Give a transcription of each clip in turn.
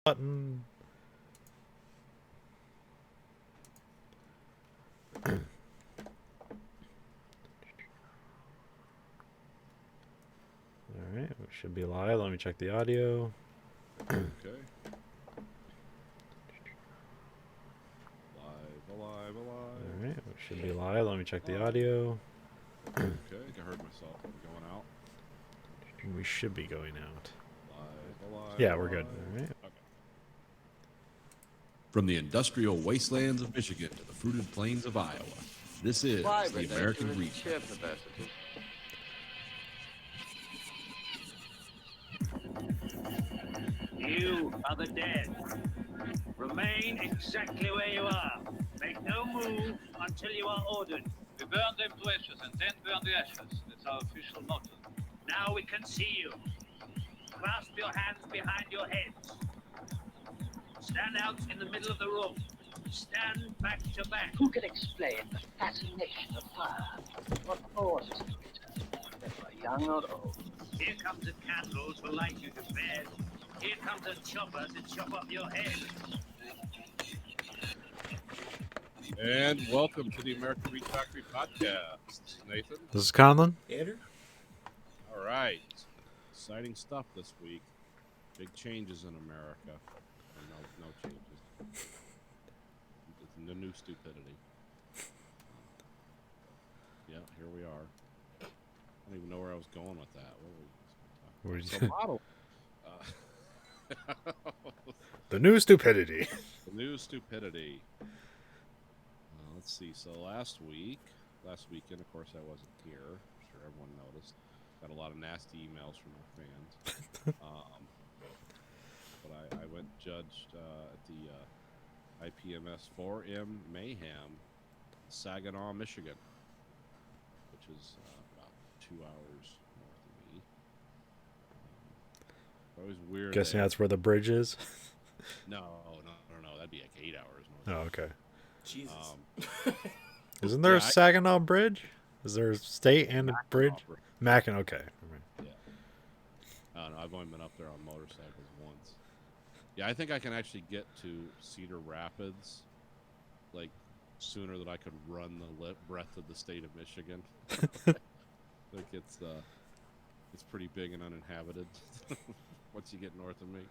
button. Alright, we should be live. Let me check the audio. Okay. Alive. Alright, we should be live. Let me check the audio. Okay, I heard myself. Am I going out? We should be going out. Alive. Yeah, we're good. Alright. Okay. From the industrial wastelands of Michigan to the fruited plains of Iowa, this is the American Reef. You are the dead. Remain exactly where you are. Make no move until you are ordered. We burn them to ashes and then burn the ashes. That's our official motto. Now we can see you. Clasp your hands behind your heads. Stand out in the middle of the room. Stand back to back. Who can explain the fascination of fire? What causes it to return, whether young or old? Here comes a candle to light you to bed. Here comes a chopper to chop up your head. And welcome to the American Reef Factory Podcast. Nathan? This is Conlon. Andrew? All right. Exciting stuff this week. Big changes in America. Or no changes. The new stupidity. Yeah, here we are. I don't even know where I was going with that. What were we Where'd so you- model. The new stupidity. The new stupidity. Let's see. So last weekend, of course, I wasn't here. I'm sure everyone noticed. Got a lot of nasty emails from our fans. But I went judged at the IPMS 4M Mayhem, Saginaw, Michigan, which is about 2 hours north of me. Always weird. Guessing that- that's where the bridge is. No. That'd be like 8 hours north. Oh, okay. Jesus. Isn't there a yeah, Saginaw Bridge? Is there a state and a bridge? Mackinac, okay. I don't know. I've only been up there on motorcycles once. Yeah, I think I can actually get to Cedar Rapids, like, sooner than I could run the breadth of the state of Michigan. Like it's pretty big and uninhabited once you get north of me.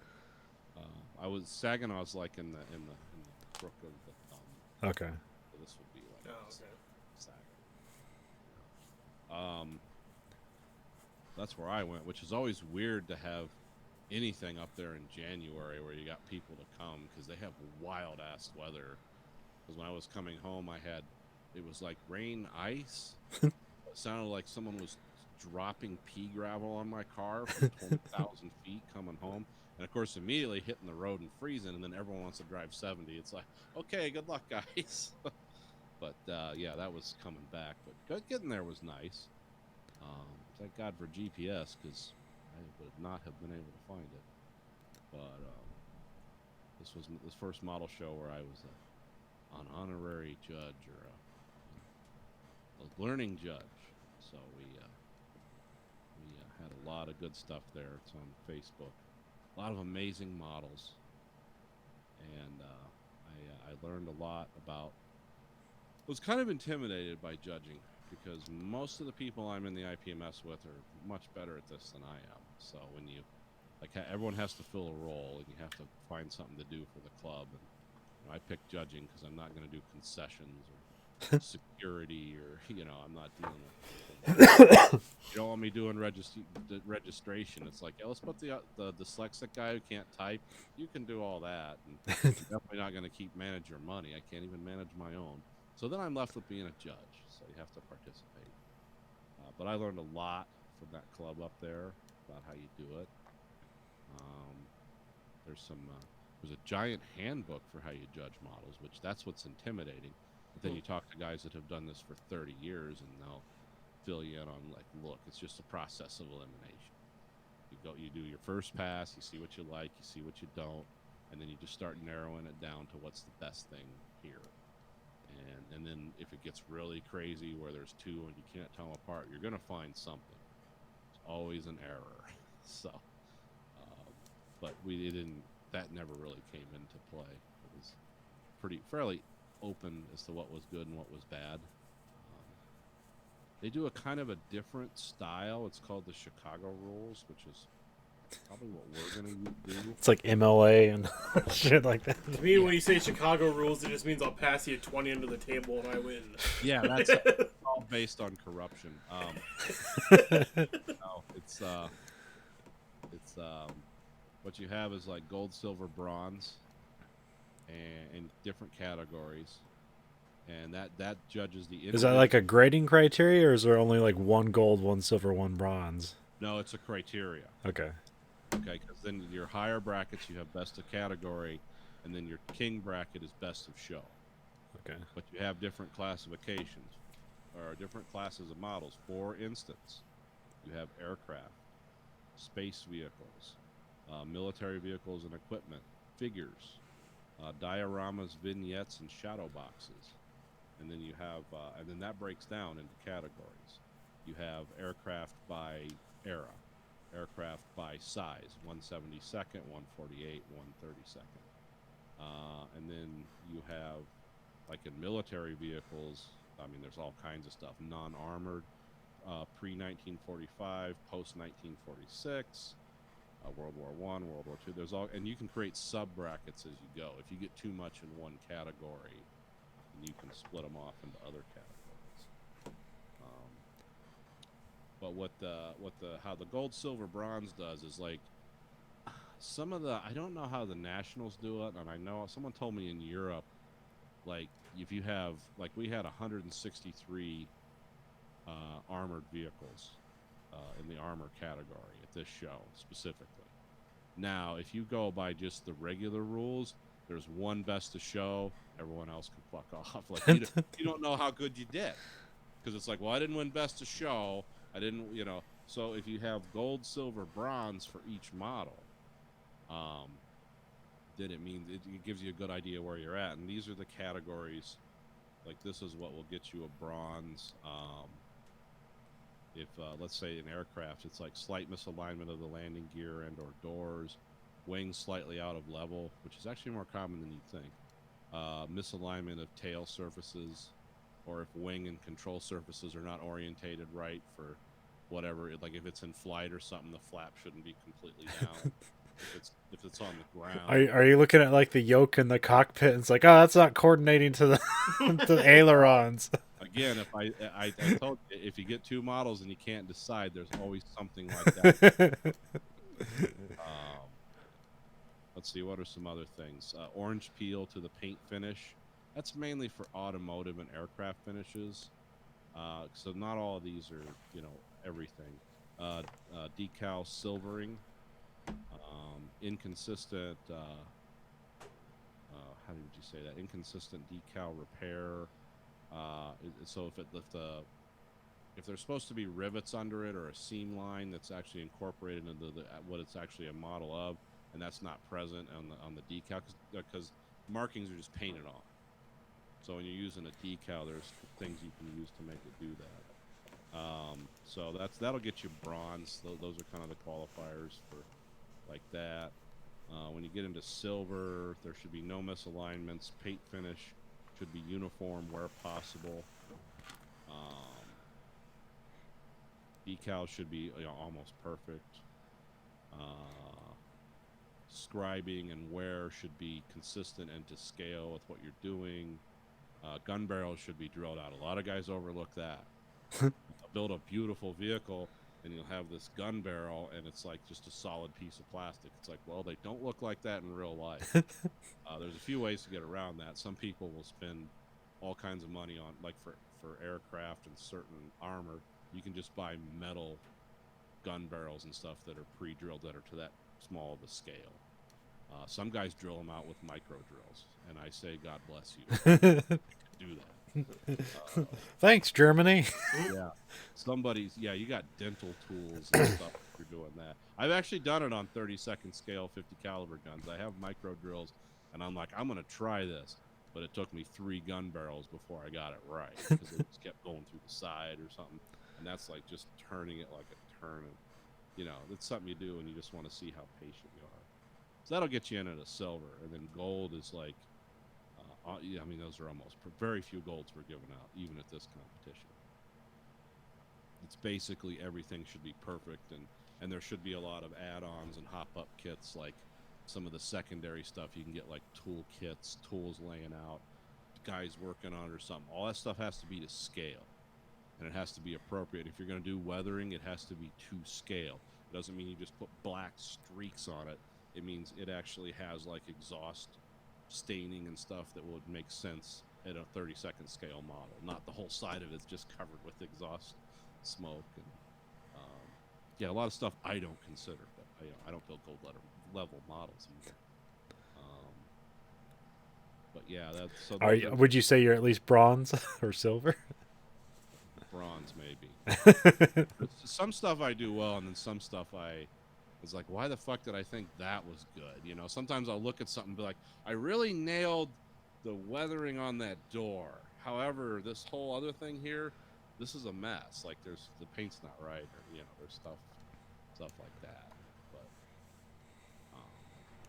Saginaw's like in the crook of the thumb. Okay. So this would be like Saginaw. That's where I went, which is always weird to have anything up there in January where you got people to come because they have wild ass weather. Because when I was coming home, it was like rain, ice. It sounded like someone was dropping pea gravel on my car from 20,000 feet coming home. And of course, immediately hitting the road and freezing, and then everyone wants to drive 70. It's like, okay, good luck, guys. But yeah, that was coming back. But getting there was nice. Thank God for GPS, because I would not have been able to find it. But this was this first model show where I was an honorary judge or a learning judge. So we had a lot of good stuff there. It's on Facebook. A lot of amazing models, and I learned a lot about. I was kind of intimidated by judging because most of the people I'm in the IPMS with are much better at this than I am. So when you, like, everyone has to fill a role, and you have to find something to do for the club. And I picked judging because I'm not going to do concessions or security or I'm not dealing with. You don't want me doing registration. It's like, let's put the dyslexic guy who can't type. You can do all that. And I'm definitely not going to keep manage your money. I can't even manage my own. So then I'm left with being a judge. So you have to participate. But I learned a lot from that club up there about how you do it. There's a giant handbook for how you judge models, which that's what's intimidating. But then you talk to guys that have done this for 30 years, and they'll fill you in on, like, look, it's just a process of elimination. You do your first pass, you see what you like, you see what you don't, and then you just start narrowing it down to what's the best thing here. And then if it gets really crazy where there's two and you can't tell them apart, you're going to find something. It's always an error. So, but we didn't that never really came into play. It was fairly open as to what was good and what was bad. They do a kind of a different style. It's called the Chicago Rules, which is probably what we're going to do. It's like MLA and shit like that. To me, when you say Chicago rules, it just means I'll pass you 20 under the table and I win. Yeah, that's all based on corruption. No, it's what you have is like gold, silver, bronze, and in different categories, and that judges the. Is that like a grading criteria, or is there only like one gold, one silver, one bronze? No, it's a criteria. Okay. Okay, because then your higher brackets you have best of category, and then your king bracket is best of show. Okay. But you have different classifications, or different classes of models. For instance, you have aircraft, space vehicles, military vehicles and equipment, figures, dioramas, vignettes, and shadow boxes. And then you have, and then that breaks down into categories. You have aircraft by era, aircraft by size, 172nd, 148, 132nd. And then you have, like in military vehicles, I mean, there's all kinds of stuff. Non-armored, pre-1945, post-1946, World War I, World War II. There's all, and you can create sub-brackets as you go. If you get too much in one category, you can split them off into other categories. But how the gold, silver, bronze does is like some of the, I don't know how the nationals do it, and I know someone told me in Europe, like if you have, like we had 163 armored vehicles in the armor category at this show specifically. Now, if you go by just the regular rules, there's one best of show, everyone else can fuck off. Like you don't know how good you did, because it's like, well, I didn't win best of show, I didn't, you know. So if you have gold, silver, bronze for each model, then it means it gives you a good idea where you're at. And these are the categories. Like this is what will get you a bronze. If let's say an aircraft, it's like slight misalignment of the landing gear and or doors, wings slightly out of level, which is actually more common than you'd think. Misalignment of tail surfaces, or if wing and control surfaces are not orientated right for whatever, like if it's in flight or something, the flap shouldn't be completely down. if it's on the ground. Are you looking at like the yoke in the cockpit and it's like, oh, that's not coordinating to the to the ailerons? Again, if I told you, if you get two models and you can't decide, there's always something like that. Let's see, what are some other things? Orange peel to the paint finish. That's mainly for automotive and aircraft finishes. So not all of these are, you know, everything. Decal silvering. Inconsistent, how did you say that? Inconsistent decal repair. So if there's supposed to be rivets under it or a seam line that's actually incorporated into what it's actually a model of, and that's not present on the decal, because markings are just painted on. So when you're using a decal, there's things you can use to make it do that. So that'll get you bronze. Those are kind of the qualifiers for like that. When you get into silver, there should be no misalignments. Paint finish should be uniform where possible. Decals should be, you know, almost perfect. Scribing and wear should be consistent and to scale with what you're doing. Gun barrels should be drilled out. A lot of guys overlook that. Build a beautiful vehicle and you'll have this gun barrel and it's like just a solid piece of plastic. It's like, well, they don't look like that in real life. There's a few ways to get around that. Some people will spend all kinds of money on, like for aircraft and certain armor, you can just buy metal gun barrels and stuff that are pre-drilled, that are to that small of a scale. Some guys drill them out with micro drills, and I say, God bless you. Do that. Thanks, Germany. Yeah, you got dental tools and stuff if you're doing that. I've actually done it on 32nd scale 50 caliber guns. I have micro drills, and I'm like, I'm gonna try this, but it took me 3 gun barrels before I got it right, because it just kept going through the side or something, and that's like just turning it like a turnip. You know, it's something you do, and you just want to see how patient you are. So that'll get you in at a silver, and then gold is like, yeah, I mean, those are almost very few golds were given out, even at this competition. It's basically everything should be perfect, and there should be a lot of add-ons and hop-up kits, like some of the secondary stuff you can get, like tool kits, tools laying out, guys working on it or something. All that stuff has to be to scale, and it has to be appropriate. If you're going to do weathering, it has to be to scale. It doesn't mean you just put black streaks on it. It means it actually has like exhaust staining and stuff that would make sense at a 30-second scale model. Not the whole side of it's just covered with exhaust smoke. And yeah, a lot of stuff I don't consider, but I don't build gold level models either. But yeah, that's so. Would you say you're at least bronze or silver? Bronze, maybe. Some stuff I do well, and then some stuff it's like, why the fuck did I think that was good? You know, sometimes I'll look at something and be like, I really nailed the weathering on that door. However, this whole other thing here, this is a mess. Like, the paint's not right, or there's stuff like that.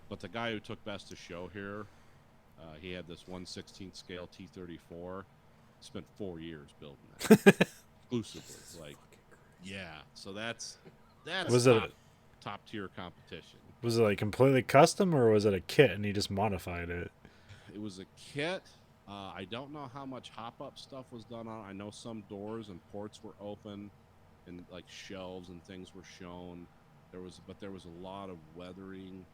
But the guy who took best of show here, he had this 1/16 scale T-34. Spent 4 years building that exclusively. Like, yeah. So that's Was it top tier competition. Was it like completely custom, or was it a kit and he just modified it? It was a kit. I don't know how much hop-up stuff was done on it. I know some doors and ports were open, and like shelves and things were shown. There was a lot of weathering,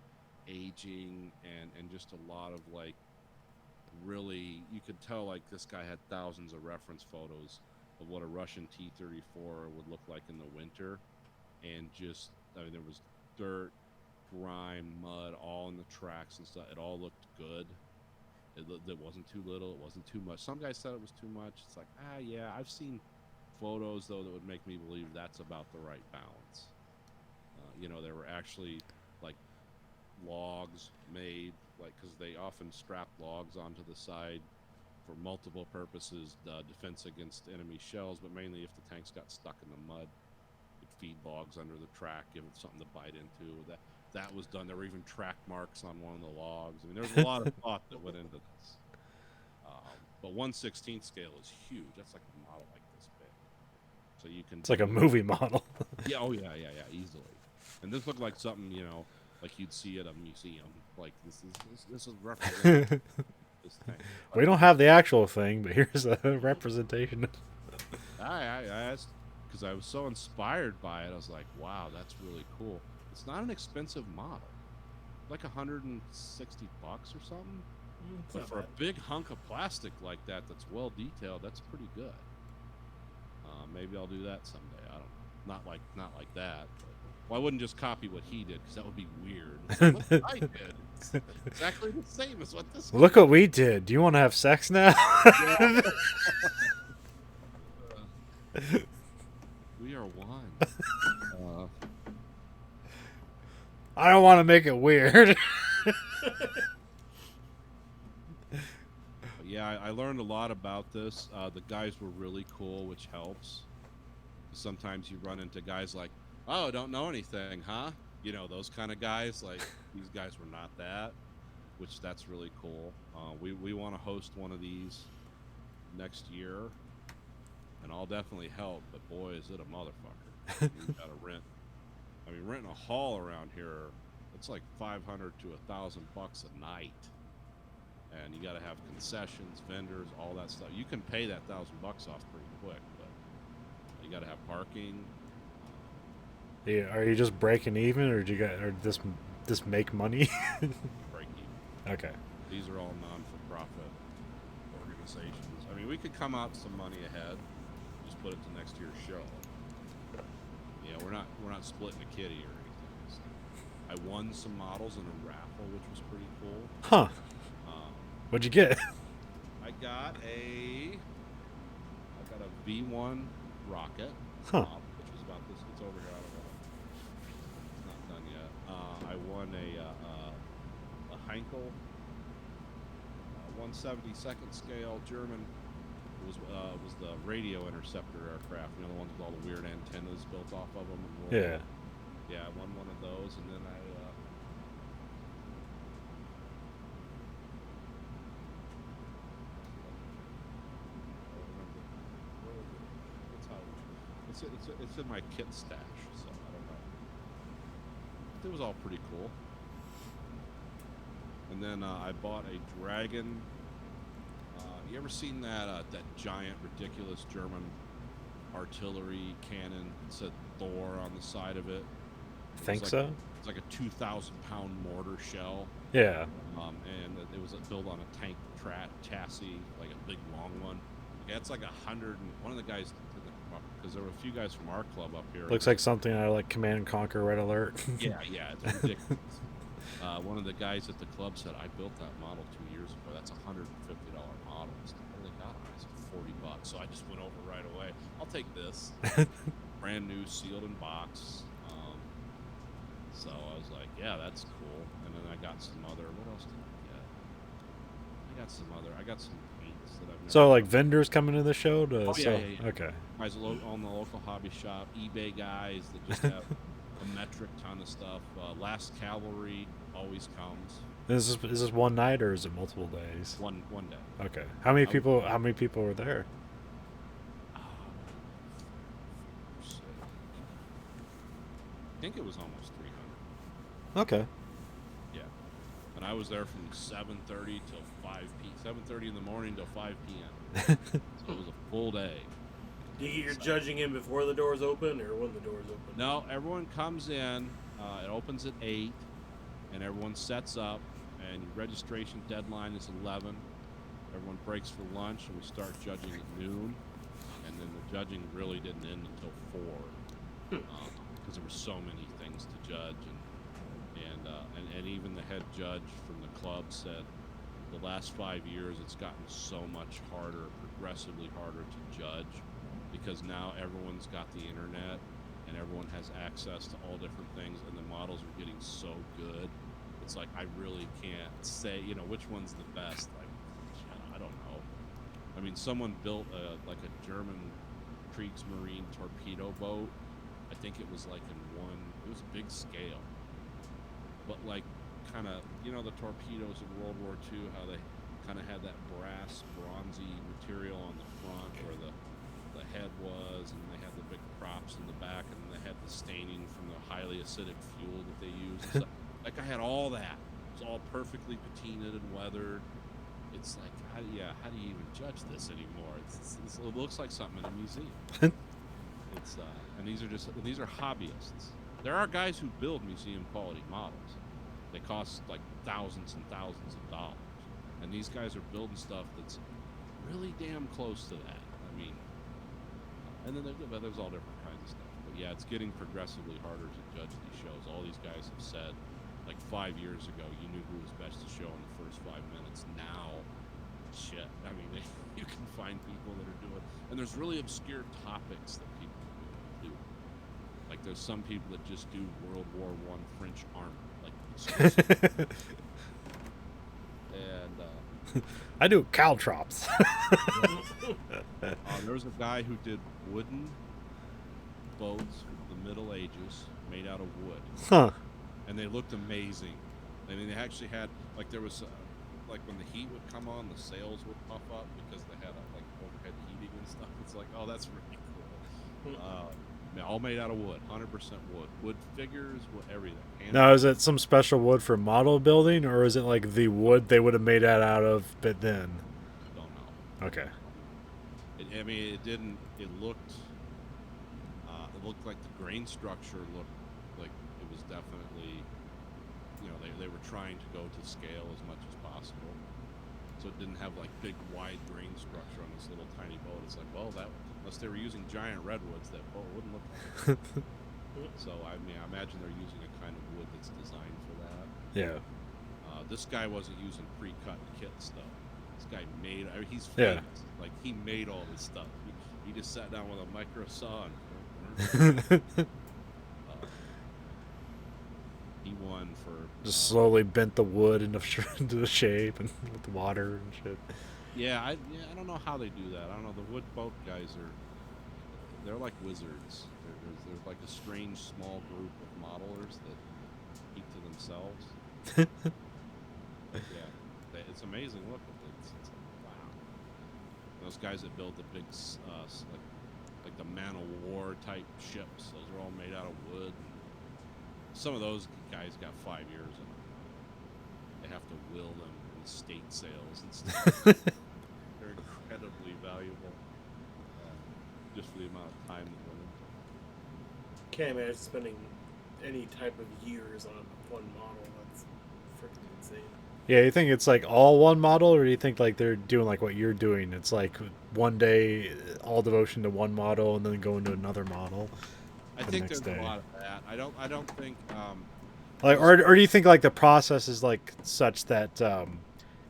aging, and just a lot of like, really, you could tell like this guy had thousands of reference photos of what a Russian T-34 would look like in the winter, and just, I mean, there was dirt, grime, mud, all in the tracks and stuff. It all looked good. It wasn't too little, it wasn't too much. Some guys said it was too much. It's like, yeah, I've seen photos though that would make me believe that's about the right balance. There were actually like logs made, like, because they often strap logs onto the side for multiple purposes, defense against enemy shells, but mainly if the tanks got stuck in the mud, it'd feed logs under the track, give it something to bite into. That was done. There were even track marks on one of the logs. I mean, there's a lot of thought that went into this. But 1/16 scale is huge. That's like a model like this big. So you can. It's like a movie model. Yeah. Oh yeah, easily. And this looked like something, like you'd see at a museum. Like this is representing this thing. We don't have the actual thing, but here's a representation. I asked because I was so inspired by it. I was like, wow, that's really cool. It's not an expensive model, like $160 or something. But for a big hunk of plastic like that, that's well detailed, that's pretty good. Maybe I'll do that someday. I don't know. Not like that. But, well, I wouldn't just copy what he did, because that would be weird. It's like, what I did, it's exactly the same as what this. Look what we did. Do you want to have sex now? We are one. I don't want to make it weird. Yeah, I learned a lot about this. The guys were really cool, which helps. Sometimes you run into guys like, oh, don't know anything, huh? Those kind of guys. Like, these guys were not that, which that's really cool. We want to host one of these next year, and I'll definitely help, but boy, is it a motherfucker. You gotta rent. I mean, renting a hall around here, it's like $500 to $1,000 a night. And you got to have concessions, vendors, all that stuff. You can pay that $1,000 off pretty quick, but you got to have parking. Yeah, are you just breaking even, or this make money? Break even. Okay. These are all non-for-profit organizations. I mean, we could come out some money ahead, just put it to next year's show. Yeah, we're not splitting a kitty or anything. So I won some models in a raffle, which was pretty cool. Huh. What'd you get? I got a V1 rocket, which was about this. It's over here. I don't know. It's not done yet. I won a Heinkel 1/72nd scale German. It was the radio interceptor aircraft. The ones with all the weird antennas built off of them. And Yeah. Yeah, I won one of those, and then it's in my kit stash, so I don't know. It was all pretty cool. And then I bought a dragon. You ever seen that that giant, ridiculous German artillery cannon? It said Thor on the side of it. Think so? It's like a 2,000-pound mortar shell. Yeah. And it was built on a tank chassis, like a big long one. Yeah, it's like 100. And one of the guys, because there were a few guys from our club up here. Looks like something out of like Command and Conquer Red Alert. Yeah, it's ridiculous. One of the guys at the club said, I built that model 2 years ago. That's a $150 model. I said, what do they got on it? I said, $40. So I just went over right away. I'll take this. Brand new, sealed in box. So I was like, yeah, that's cool. And then I got some other, what else did I get? I got some paints that I've never So like vendors coming to the show to sell? yeah. Okay. Guys own the local hobby shop, eBay guys that just have a metric ton of stuff. Last Cavalry always comes. Is this one night or is it multiple days? One day. Okay. How many people were there? I think it was almost 300. Okay. Yeah. And I was there from 7:30 till 5 p.m. 7:30 in the morning till 5 p.m. So it was a full day. Do you get your judging in before the doors open or when the doors open? No, everyone comes in. It opens at 8, and everyone sets up. And registration deadline is 11. Everyone breaks for lunch, and we start judging at noon. And then the judging really didn't end until 4, because there were so many things to judge. And even the head judge from the club said the last 5 years it's gotten so much harder, progressively harder to judge, because now everyone's got the internet and everyone has access to all different things, and the models are getting so good. It's like I really can't say, which one's the best. Like, I don't know. I mean, someone built like a German Kriegsmarine torpedo boat. I think it was like it was a big scale. But like kind of, the torpedoes in World War II, how they kind of had that brass, bronzy material on the front where the head was, and they had the big props in the back, and they had the staining from the highly acidic fuel that they used. And stuff. Like I had all that. It was all perfectly patinaed and weathered. It's like, how do you even judge this anymore? It looks like something in a museum. And these are hobbyists. There are guys who build museum quality models. They cost like thousands and thousands of dollars. And these guys are building stuff that's really damn close to that. I mean, and then there's all different kinds of stuff. But yeah, it's getting progressively harder to judge these shows. All these guys have said, like 5 years ago, you knew who was best to show in the first 5 minutes. Now, shit. I mean, you can find people that are doing, and there's really obscure topics that people do. Like there's some people that just do World War I French armor, like. And I do caltrops. there was a guy who did wooden boats of the Middle Ages made out of wood. Huh. And they looked amazing. I mean, they actually had, like, there was, like, when the heat would come on, the sails would puff up because they had, like, overhead heating and stuff. It's like, oh, that's really cool. All made out of wood, 100% wood. Wood figures, everything. Now, is it some special wood for model building, or is it like the wood they would have made that out of, but then? Don't know. Okay. It looked like the grain structure looked like it was definitely, they were trying to go to scale as much as possible. So it didn't have like big wide grain structure on this little tiny boat. It's like, well, unless they were using giant redwoods, that boat wouldn't look like that. So I imagine they're using a kind of wood that's designed for that. Yeah. This guy wasn't using pre-cut kits though. This guy he's famous. Yeah. Like he made all this stuff. He just sat down with a micro saw and he won for just slowly bent the wood into the shape and with the water and shit. Yeah, I don't know how they do that. I don't know. The wood boat guys they're like wizards. They're like a strange small group of modelers that keep to themselves. Yeah, it's amazing. Look, it's like, wow. Those guys that build the big like like the Man of War type ships. Those are all made out of wood. Some of those guys got 5 years in them. They have to will them in estate sales and stuff. They're incredibly valuable, just for the amount of time that went into it. Can't imagine spending any type of years on one model. That's freaking insane. Yeah, you think it's like all one model, or do you think like they're doing like what you're doing? It's like one day all devotion to one model, and then going to another model. I the think next there's day. a lot of that. I don't think. Like, or do you think like the process is like such that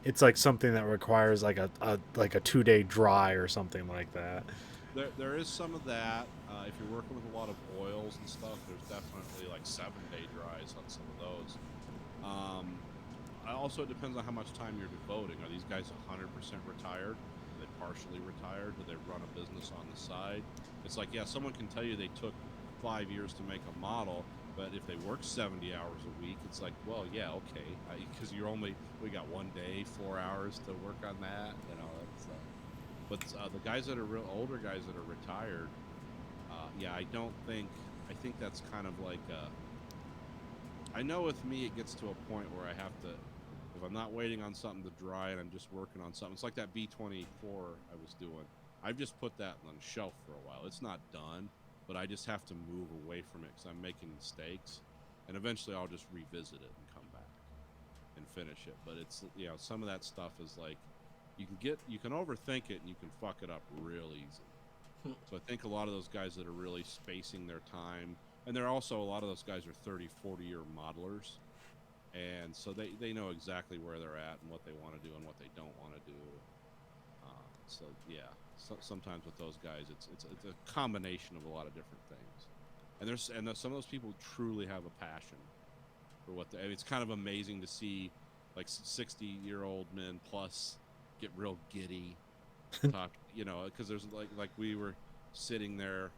it's like something that requires like a 2-day dry or something like that? There is some of that. If you're working with a lot of oils and stuff, there's definitely like 7-day dries on some of those. Also, it depends on how much time you're devoting. Are these guys 100% retired? Are they partially retired? Do they run a business on the side? It's like, yeah, someone can tell you they took 5 years to make a model, but if they work 70 hours a week, it's like, well, yeah, okay, because we got 1 day, 4 hours to work on that, you know. That's, but the guys that are older guys that are retired, yeah, I think that's kind of like, I know with me it gets to a point where I have to, if I'm not waiting on something to dry and I'm just working on something, it's like that B-24 I was doing. I've just put that on the shelf for a while. It's not done, but I just have to move away from it because I'm making mistakes, and eventually I'll just revisit it and come back and finish it. But it's, you know, some of that stuff is like, you can overthink it and you can fuck it up real easy. So I think a lot of those guys that are really spacing their time, and there are also a lot of those guys are 30, 40-year modelers, and so they know exactly where they're at and what they want to do and what they don't want to do. So yeah, sometimes with those guys, it's a combination of a lot of different things, and some of those people truly have a passion for what they. I mean, it's kind of amazing to see like 60-year-old men plus get real giddy, talk, you know, because there's like we were sitting there,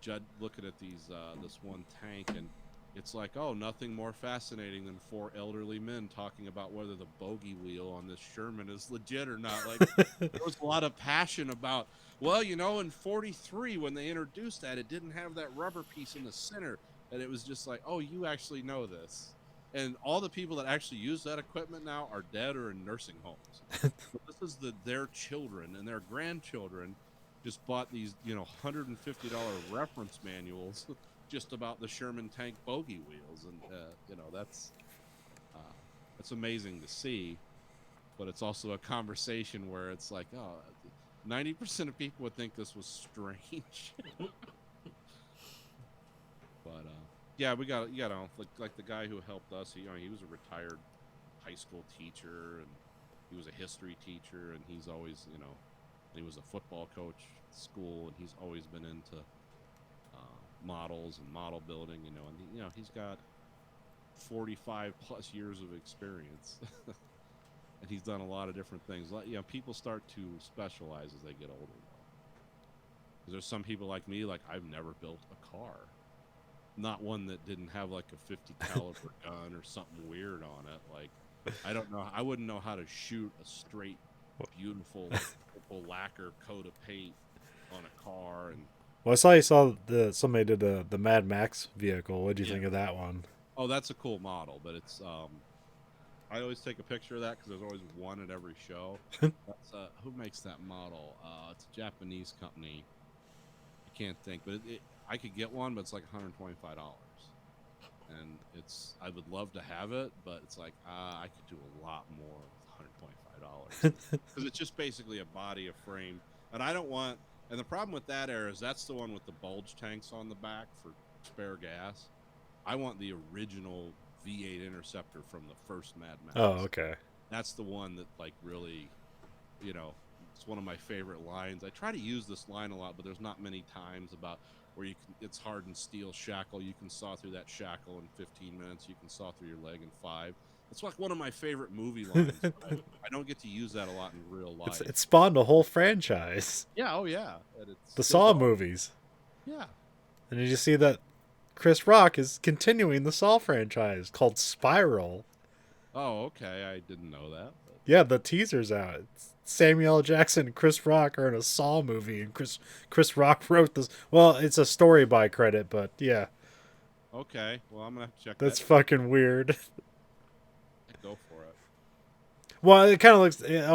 Judd, looking at these this one tank, and it's like, oh, nothing more fascinating than 4 elderly men talking about whether the bogey wheel on this Sherman is legit or not. Like, there was a lot of passion about, well, you know, in 43 when they introduced that, it didn't have that rubber piece in the center, and it was just like, oh, you actually know this. And all the people that actually use that equipment now are dead or in nursing homes. So this is their children and their grandchildren just bought these, you know, $150 reference manuals just about the Sherman tank bogey wheels, and you know, that's amazing to see. But it's also a conversation where it's like, oh, 90% of people would think this was strange. But yeah, we got, you know, like the guy who helped us. He was a retired high school teacher, and he was a history teacher, and he's always, you know, he was a football coach at school, and he's always been into models and model building, you know, and you know, he's got 45 plus years of experience. And he's done a lot of different things. You know, people start to specialize as they get older, though. 'Cause there's some people like me, like, I've never built a car, not one that didn't have like a 50 caliber gun or something weird on it. Like, I don't know, I wouldn't know how to shoot a straight beautiful purple lacquer coat of paint on a car. And Well, I saw somebody did the Mad Max vehicle. What'd you think of that one? Oh, that's a cool model, but it's I always take a picture of that because there's always one at every show. That's, who makes that model? It's a Japanese company. I can't think, but I could get one, but it's like $125, and I would love to have it, but it's like I could do a lot more with $125 because it's just basically a body, a frame, and I don't want. And the problem with that era is that's the one with the bulge tanks on the back for spare gas. I want the original V8 Interceptor from the first Mad Max. Oh, okay. That's the one that, like, really, you know, it's one of my favorite lines. I try to use this line a lot, but there's not many times about where it's hardened steel shackle. You can saw through that shackle in 15 minutes. You can saw through your leg in 5. It's like one of my favorite movie lines. I don't get to use that a lot in real life. It spawned a whole franchise. Yeah, oh yeah. And it's The Saw movies. Yeah. And did you see that Chris Rock is continuing the Saw franchise called Spiral? Oh, okay. I didn't know that. But Yeah, the teaser's out. It's Samuel L. Jackson and Chris Rock are in a Saw movie, and Chris Rock wrote this. Well, it's a story by credit, but yeah, Okay, well I'm gonna have to check that's that. fucking weird. Go for it. Well, it kind of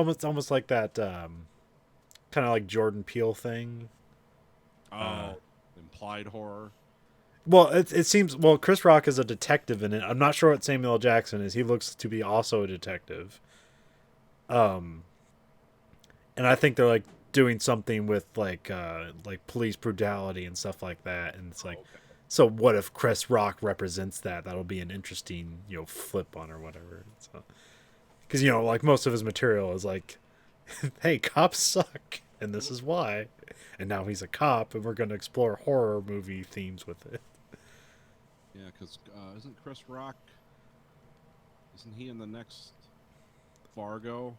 looks almost like that, kind of like Jordan Peele thing. Oh, implied horror. Well, it seems Chris Rock is a detective in it. I'm not sure what Samuel L. Jackson is. He looks to be also a detective. And I think they're like doing something with like police brutality and stuff like that. And it's like, Okay. so what if Chris Rock represents that? That'll be an interesting flip on or whatever. So, because like most of his material is like, hey, cops suck, and this is why. And now he's a cop, and we're going to explore horror movie themes with it. Yeah, because isn't Chris Rock? Isn't he in the next Fargo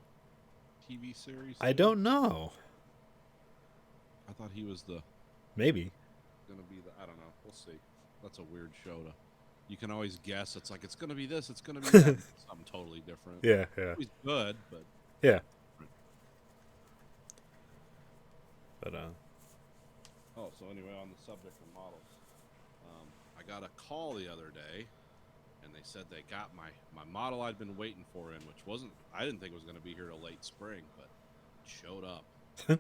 TV series? I don't know. I thought he was Maybe. gonna be the. I don't know. We'll see. That's a weird show to. You can always guess. It's like it's gonna be this. It's gonna be that. Something totally different. Yeah, yeah, He's good, but yeah. But oh, so anyway, on the subject of models, I got a call the other day, and they said they got my model I'd been waiting for in, which wasn't. I didn't think it was going to be here till late spring, but it showed up. I don't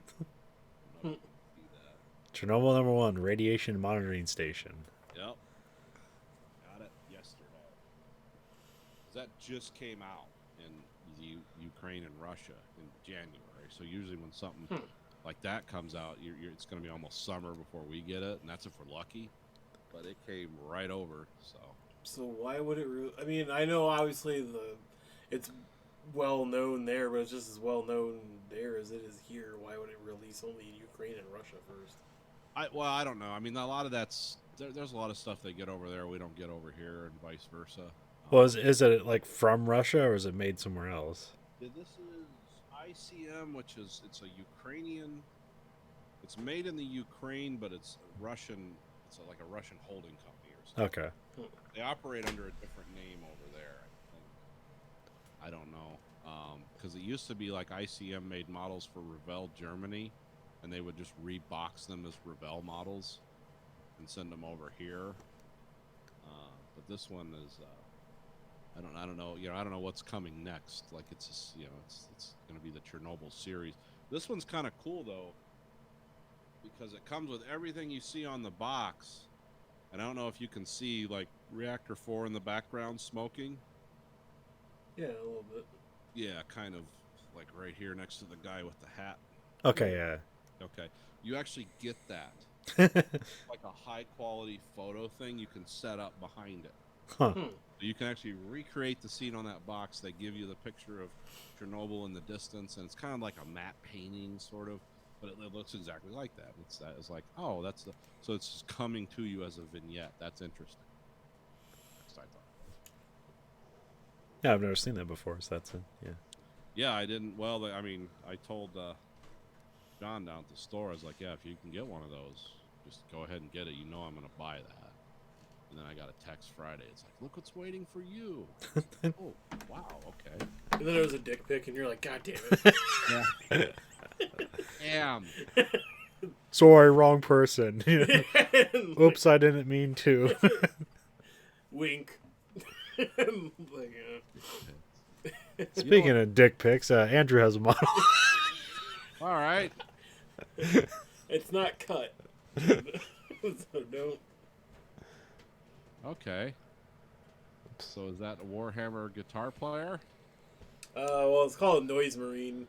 know if you can see that. Chernobyl #1 radiation monitoring station. Yep, got it yesterday. 'Cause that just came out in the Ukraine and Russia in January. So usually when something like that comes out, it's going to be almost summer before we get it, and that's if we're lucky. But it came right over, so. So why would it? I mean, I know obviously it's well known there, but it's just as well known there as it is here. Why would it release only in Ukraine and Russia first? I don't know. I mean, a lot of there's a lot of stuff they get over there we don't get over here, and vice versa. Well, is it like from Russia or is it made somewhere else? This is ICM, which is it's a Ukrainian. It's made in the Ukraine, but it's Russian. It's like a Russian holding company or something. Okay. They operate under a different name over there. I think. I don't know, because it used to be like ICM made models for Revell Germany, and they would just rebox them as Revell models and send them over here. But this one is. I don't know. I don't know what's coming next. Like it's just, it's going to be the Chernobyl series. This one's kind of cool though, because it comes with everything you see on the box. And I don't know if you can see like reactor 4 in the background smoking. Yeah, a little bit. Yeah, kind of like right here next to the guy with the hat. Okay, yeah. Okay, you actually get that like a high quality photo thing you can set up behind it. Huh. So you can actually recreate the scene on that box. They give you the picture of Chernobyl in the distance, and it's kind of like a matte painting, sort of, but it looks exactly like that. It's like, oh, so it's just coming to you as a vignette. That's interesting. That's what I thought. Yeah, I've never seen that before, so that's it. Yeah. Yeah, I didn't. Well, I mean, I told John down at the store. I was like, yeah, if you can get one of those, just go ahead and get it. You know I'm going to buy that. And then I got a text Friday. It's like, look what's waiting for you. Oh, wow, okay. And then it was a dick pic, and you're like, God damn it. Damn. Sorry, wrong person. Oops, I didn't mean to. Wink. Like, Speaking of dick pics, Andrew has a model. All right. it's not cut. So don't. Okay. So is that a Warhammer guitar player? Well, it's called a Noise Marine.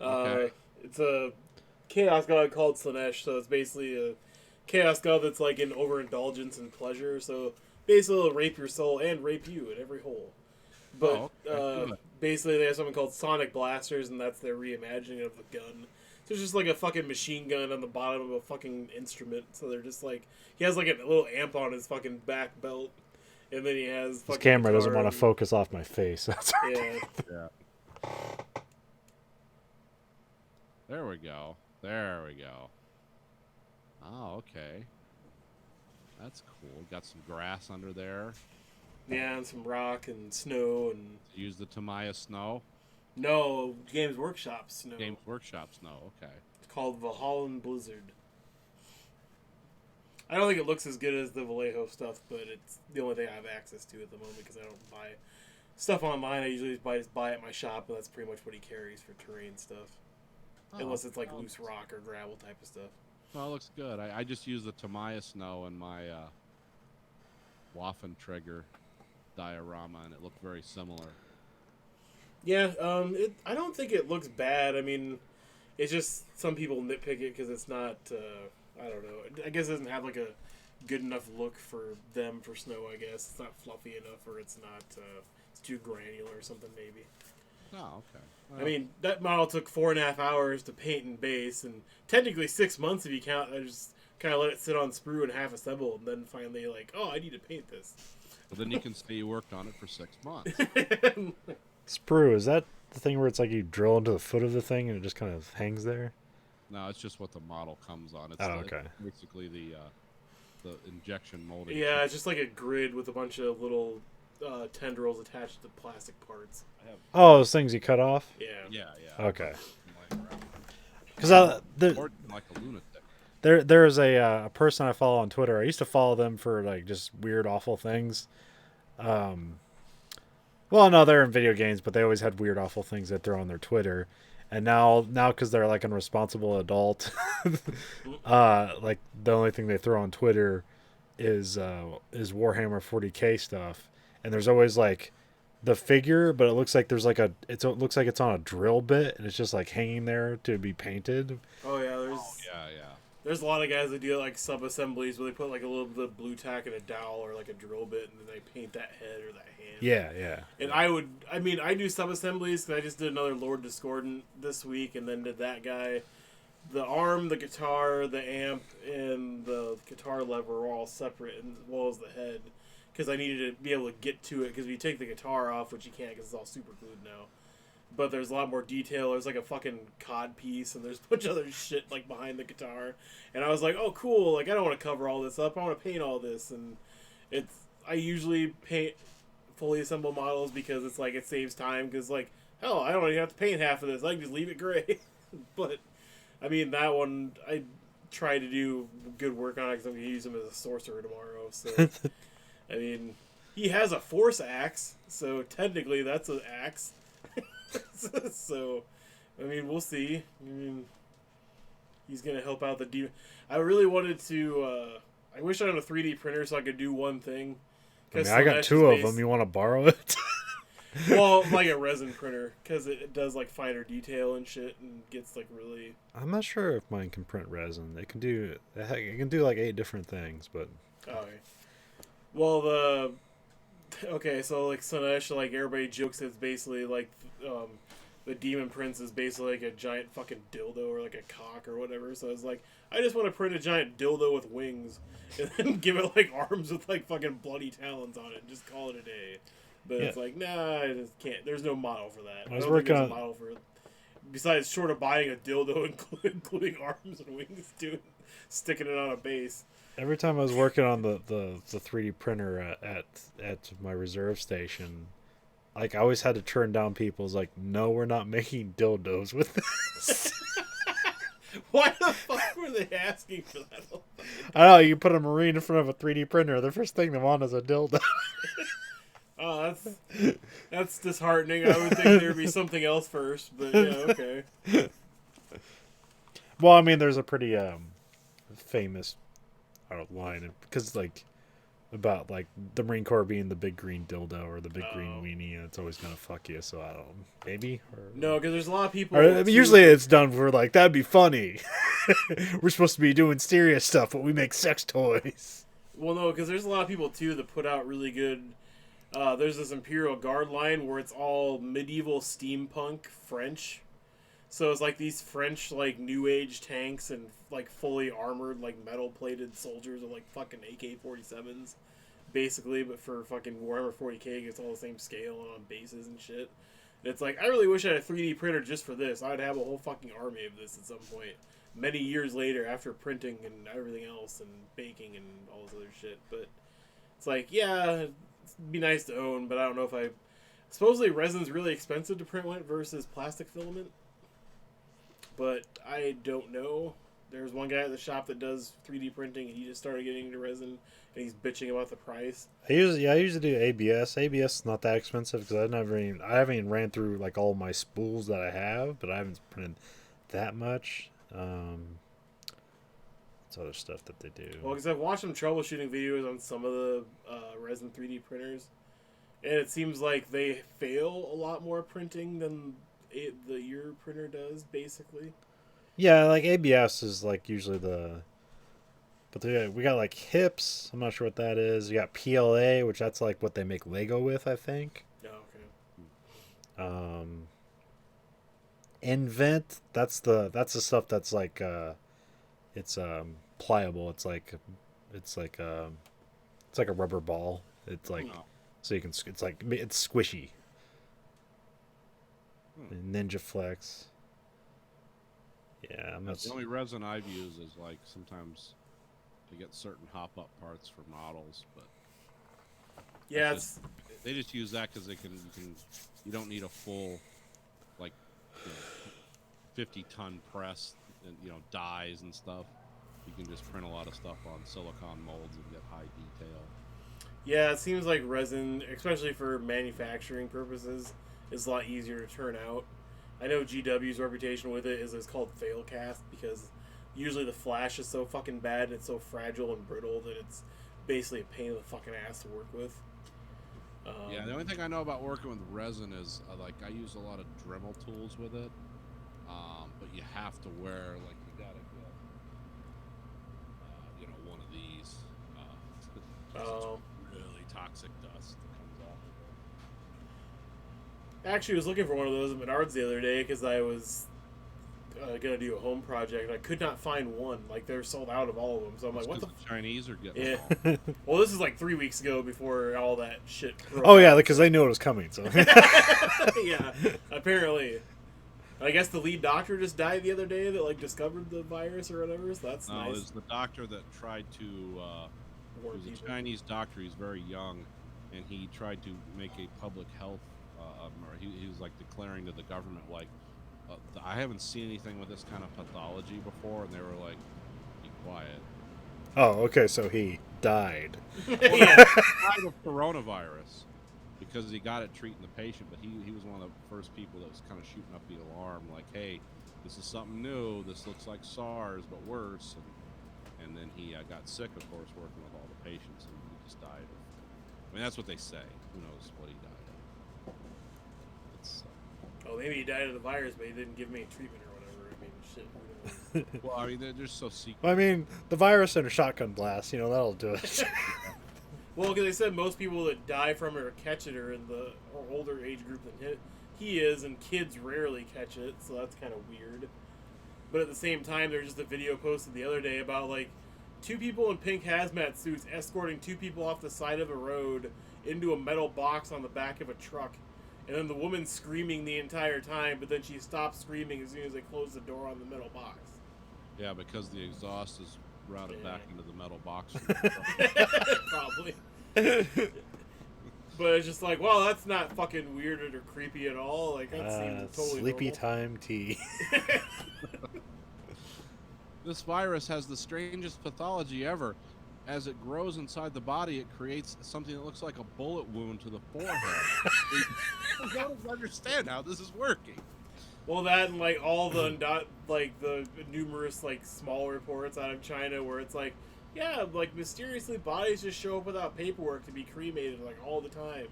Okay. It's a chaos god called Slanesh, so it's basically a chaos god that's like in overindulgence and pleasure. So basically, it'll rape your soul and rape you in every hole. But okay. basically, they have something called Sonic Blasters, and that's their reimagining of the gun. So it's just like a fucking machine gun on the bottom of a fucking instrument. So they're just like, he has like a little amp on his fucking back belt, and then he has fucking This camera doesn't guitar want to and- focus off my face. That's Yeah. Yeah. There we go. There we go. Oh, okay. That's cool. Got some grass under there. Yeah, and some rock and snow and Use the Tamiya snow. No, Games Workshop's no. Games Workshop's no. Okay. It's called Valhalla Blizzard. I don't think it looks as good as the Vallejo stuff, but it's the only thing I have access to at the moment because I don't buy stuff online. I usually just buy at my shop, and that's pretty much what he carries for terrain stuff. Unless it's like loose rock or gravel type of stuff. No, it looks good. I just use the Tamiya snow in my Waffentrigger diorama, and it looked very similar. Yeah, I don't think it looks bad. I mean, it's just some people nitpick it because it's not. I don't know. I guess it doesn't have like a good enough look for them for snow. I guess it's not fluffy enough, or it's not. It's too granular or something maybe. Oh, okay. Well, I mean, that model took 4.5 hours to paint and base, and technically 6 months if you count. I just kind of let it sit on sprue and half assembled, and then finally like, oh, I need to paint this. well, then you can say you worked on it for 6 months. Sprue, is that the thing where it's like you drill into the foot of the thing and it just kind of hangs there? No, it's just what the model comes on. It's okay. It's basically the injection molding. Yeah, it's just like a grid with a bunch of little tendrils attached to plastic parts. Oh, those things you cut off? Yeah. Yeah. Okay. Like Because like a lunatic. there's a person I follow on Twitter. I used to follow them for like just weird, awful things. Well, no, they're in video games, but they always had weird, awful things they throw on their Twitter. And now because they're like an responsible adult, like the only thing they throw on Twitter is Warhammer 40K stuff. And there's always like the figure, but it looks like there's like it looks like it's on a drill bit and it's just like hanging there to be painted. Oh yeah, Yeah. there's a lot of guys that do like sub assemblies where they put like a little bit of blue tack and a dowel or like a drill bit, and then they paint that head or that hand. Yeah. And I do sub assemblies because I just did another Lord Discordant this week, and then did that guy. The arm, the guitar, the amp, and the guitar lever are all separate, as well as the head, because I needed to be able to get to it. Because if you take the guitar off, which you can't because it's all super glued now, but there's a lot more detail. There's like a fucking cod piece, and there's a bunch of other shit like behind the guitar. And I was like, oh cool, like I don't want to cover all this up. I want to paint all this, and I usually paint fully assembled models because it's like it saves time. Because like hell, I don't even have to paint half of this. I can just leave it gray. But I mean that one I try to do good work on it because I'm gonna use him as a sorcerer tomorrow. So I mean he has a force axe, so technically that's an axe. So, I mean, we'll see. I mean, he's going to help out the demon. I really wanted to, I wish I had a 3D printer so I could do one thing. I got two of them. You want to borrow it? Well, like a resin printer, because it does, like, finer detail and shit, and gets, like, really... I'm not sure if mine can print resin. It can do like 8 different things, but... Okay. Well, okay, so, like, Slanesh, like, everybody jokes it's basically, like, the Demon Prince is basically, like, a giant fucking dildo or, like, a cock or whatever. So I was like, I just want to print a giant dildo with wings and then give it, like, arms with, like, fucking bloody talons on it and just call it a day. But Yeah. it's like, nah, I just can't. There's no model for that. I was don't working think there's on- a model for it. Besides, short of buying a dildo including arms and wings, dude, sticking it on a base. Every time I was working on the 3D printer at my reserve station, like I always had to turn down people's like, no, we're not making dildos with this. Why the fuck were they asking for that? I don't know, you put a Marine in front of a 3D printer, the first thing they want is a dildo. Oh, that's disheartening. I would think there'd be something else first, but yeah, okay. Well, I mean, there's a pretty famous line because like about like the Marine Corps being the big green dildo or the big green weenie, and it's always gonna fuck you. So I don't know, maybe or No, because there's a lot of people. Or, I mean, usually it's done for like that'd be funny. We're supposed to be doing serious stuff, but we make sex toys. Well, no, because there's a lot of people too that put out really good. There's this Imperial Guard line where it's all medieval steampunk French. So it's like these French like New Age tanks and like fully armored like metal plated soldiers with like fucking AK-47s, basically, but for fucking Warhammer 40K, it's all the same scale and on bases and shit. And it's like I really wish I had a 3D printer just for this. I'd have a whole fucking army of this at some point, many years later after printing and everything else and baking and all this other shit. But it's like, yeah, it'd be nice to own, but I don't know if I. Supposedly resin's really expensive to print with versus plastic filament, but I don't know. There's one guy at the shop that does 3D printing, and he just started getting into resin, and he's bitching about the price. I usually do ABS. ABS is not that expensive because I haven't even ran through like all my spools that I have, but I haven't printed that much. It's other stuff that they do. Well, because I've watched some troubleshooting videos on some of the resin 3D printers, and it seems like they fail a lot more printing than your printer does, basically. Yeah, like ABS is like usually but we got like HIPS. I'm not sure what that is. You got PLA, which that's like what they make Lego with, I think. Oh, okay. Invent. That's the stuff that's like it's pliable. It's like a rubber ball. It's like so you can. It's squishy. Ninja Flex. Yeah, I'm not. The only resin I've used is like sometimes to get certain hop-up parts for models, but Yeah, they just use that because you don't need a full like 50-ton press and dies and stuff. You can just print a lot of stuff on silicone molds and get high detail. yeah. It seems like resin, especially for manufacturing purposes, is a lot easier to turn out. I know GW's reputation with it is it's called fail cast because usually the flash is so fucking bad and it's so fragile and brittle that it's basically a pain in the fucking ass to work with. Yeah, the only thing I know about working with resin is like I use a lot of Dremel tools with it, but you have to wear like you gotta get one of these. It's really toxic dust that comes off. Actually, I was looking for one of those at Menards the other day because I was gonna do a home project. And I could not find one. Like they're sold out of all of them. So I'm like, what the Chinese are getting Yeah. them all. Well, this is like 3 weeks ago before all that shit broke Oh yeah, out. because they knew it was coming. So Yeah, apparently. I guess the lead doctor just died the other day that like discovered the virus or whatever. So that's No, nice. it's the doctor that tried to. He Warn was a people. Chinese doctor. He's very young, and he tried to make a public health. He was like declaring to the government like, I haven't seen anything with this kind of pathology before, and they were like, be quiet. oh, okay, so he died. Yeah. He died of coronavirus because he got it treating the patient, but he was one of the first people that was kind of shooting up the alarm, like, hey, this is something new. This looks like SARS, but worse. And then he got sick, of course, working with all the patients, and he just died. I mean, that's what they say. Who knows what he died of? It's, Oh, maybe he died of the virus, but he didn't give me a treatment or whatever. I mean, shit. Who knows? well, I mean, they're just so secret. I mean, the virus and a shotgun blast, that'll do it. Well, because they said most people that die from it or catch it are in the older age group than he is, and kids rarely catch it, so that's kind of weird. But at the same time, there's just a video posted the other day about like 2 people in pink hazmat suits escorting 2 people off the side of a road into a metal box on the back of a truck. And then the woman screaming the entire time, but then she stops screaming as soon as they close the door on the metal box. Yeah, because the exhaust is routed back into the metal box. Probably. But it's just like, well, that's not fucking weird or creepy at all. Like, that seems totally sleepy normal. time tea. This virus has the strangest pathology ever. As it grows inside the body, it creates something that looks like a bullet wound to the forehead. I don't understand how this is working. Well, that and like all the the numerous like small reports out of China where it's like, yeah, like mysteriously bodies just show up without paperwork to be cremated like all the time.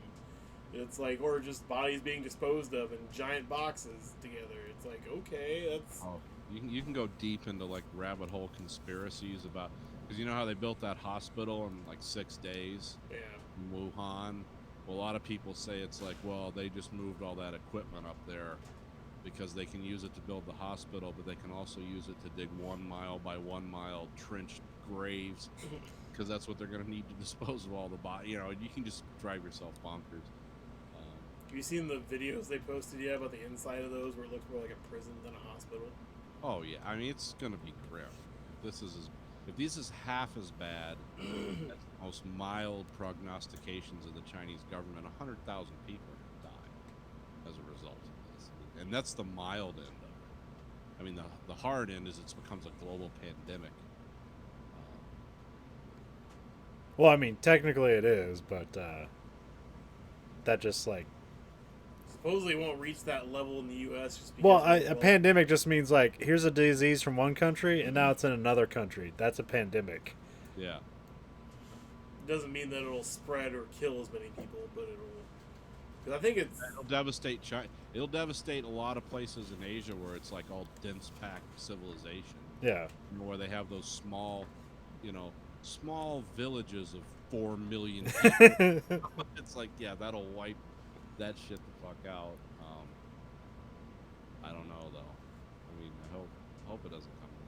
It's like, or just bodies being disposed of in giant boxes together. It's like, okay, that's You can go deep into like rabbit hole conspiracies about, because you know how they built that hospital in like 6 days yeah. in Wuhan. Well, a lot of people say it's like, well, they just moved all that equipment up there because they can use it to build the hospital, but they can also use it to dig 1 mile by 1 mile trenched graves because that's what they're going to need to dispose of all the body. You can just drive yourself bonkers. Have you seen the videos they posted yet about the inside of those where it looks more like a prison than a hospital? Oh yeah, I mean it's gonna be grim. If this is half as bad as the most mild prognostications of the Chinese government, 100,000 people are gonna die. as a result of this, and that's the mild end of it. I mean, the hard end is it becomes a global pandemic. Well, I mean, technically it is, but that just like. Supposedly, it won't reach that level in the U.S. just because. Well, a pandemic just means like here's a disease from one country and now it's in another country. That's a pandemic. Yeah. Doesn't mean that it'll spread or kill as many people, but it'll. Because I think It'll devastate China. It'll devastate a lot of places in Asia where it's like all dense packed civilization. Yeah. Where they have those small, small villages of 4 million people. It's like, yeah, that'll wipe that shit the fuck out. I don't know though. I mean, I hope it doesn't come to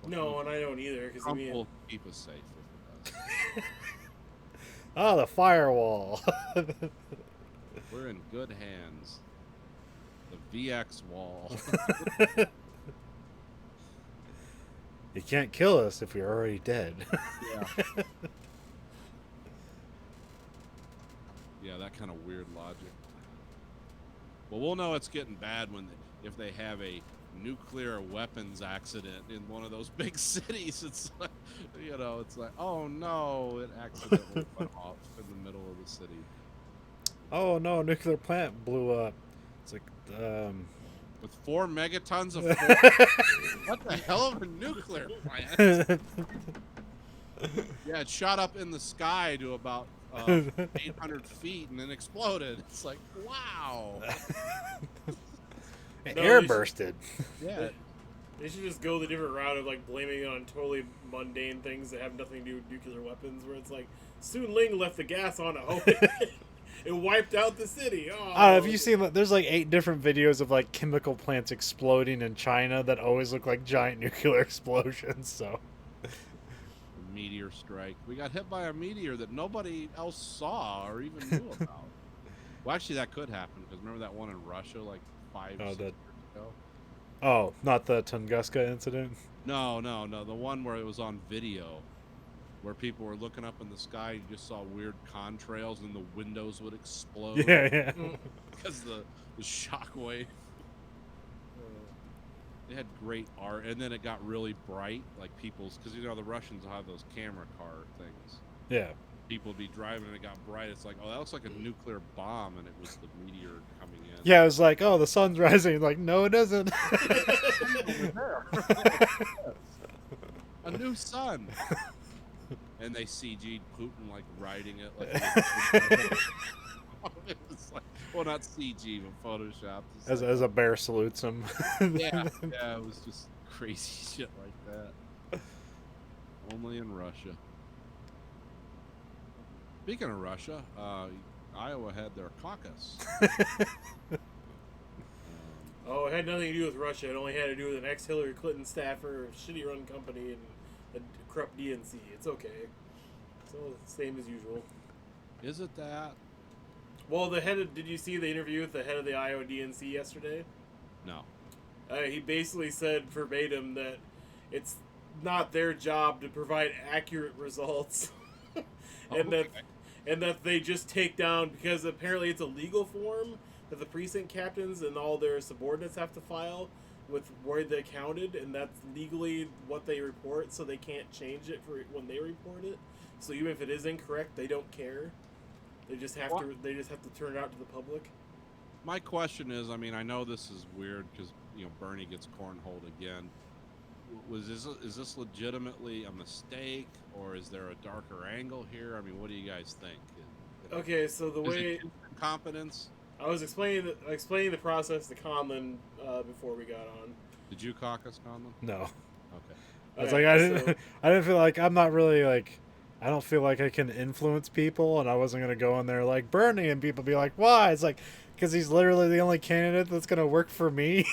that. no, and I don't either. Because I Trump mean, will keep us safe if it does. Oh, the firewall. We're in good hands. The VX wall. You can't kill us if we're already dead. Yeah. Yeah, that kind of weird logic. Well, we'll know it's getting bad if they have a nuclear weapons accident in one of those big cities. It's like, it's like, oh no, it accidentally went off in the middle of the city. Oh no, nuclear plant blew up. It's like, With 4 megatons of force? What the hell of a nuclear plant? Yeah, it shot up in the sky to about 800 feet and then exploded. It's like, wow. Air bursted. Yeah. they should just go the different route of like blaming it on totally mundane things that have nothing to do with nuclear weapons. Where it's like Sun Ling left the gas on at home. It wiped out the city. Oh, Have you seen? There's like 8 different videos of like chemical plants exploding in China that always look like giant nuclear explosions. So. A meteor strike. We got hit by a meteor that nobody else saw or even knew about. Well, actually, that could happen because remember that one in Russia, like 5 6 years ago. Oh, not the Tunguska incident. No, the one where it was on video, where people were looking up in the sky, you just saw weird contrails and the windows would explode. Yeah. Because the shock wave. They had great art, and then it got really bright, like people's, because the Russians will have those camera car things. Yeah. People would be driving and it got bright. It's like, oh, that looks like a nuclear bomb, and it was the meteor coming in. Yeah, it was like, oh, the sun's rising. Like, no, it isn't. A new sun. And they CG'd Putin like riding it like. It's like, well, not CG, but Photoshop. As a bear salutes him. Yeah, it was just crazy shit like that. Only in Russia. Speaking of Russia, Iowa had their caucus. Oh, it had nothing to do with Russia. It only had to do with an ex-Hillary Clinton staffer, a shitty-run company, and a corrupt DNC. It's okay. So same as usual. Is it that? Well, did you see the interview with the head of the Iowa DNC yesterday? No. He basically said verbatim that it's not their job to provide accurate results, and that they just take down, because apparently it's a legal form that the precinct captains and all their subordinates have to file with where they counted, and that's legally what they report, so they can't change it for when they report it. So even if it is incorrect, they don't care. They just have to. They just have to turn it out to the public. My question is, I mean, I know this is weird because Bernie gets cornholed again. Is this legitimately a mistake, or is there a darker angle here? I mean, what do you guys think? Okay, so the way competence. I was explaining the process to Conlon before we got on. Did you caucus, Conlon? No. Okay. I was like, I didn't feel like, I'm not really like, I don't feel like I can influence people, and I wasn't going to go in there like Bernie and people be like, why? It's like, because he's literally the only candidate that's going to work for me.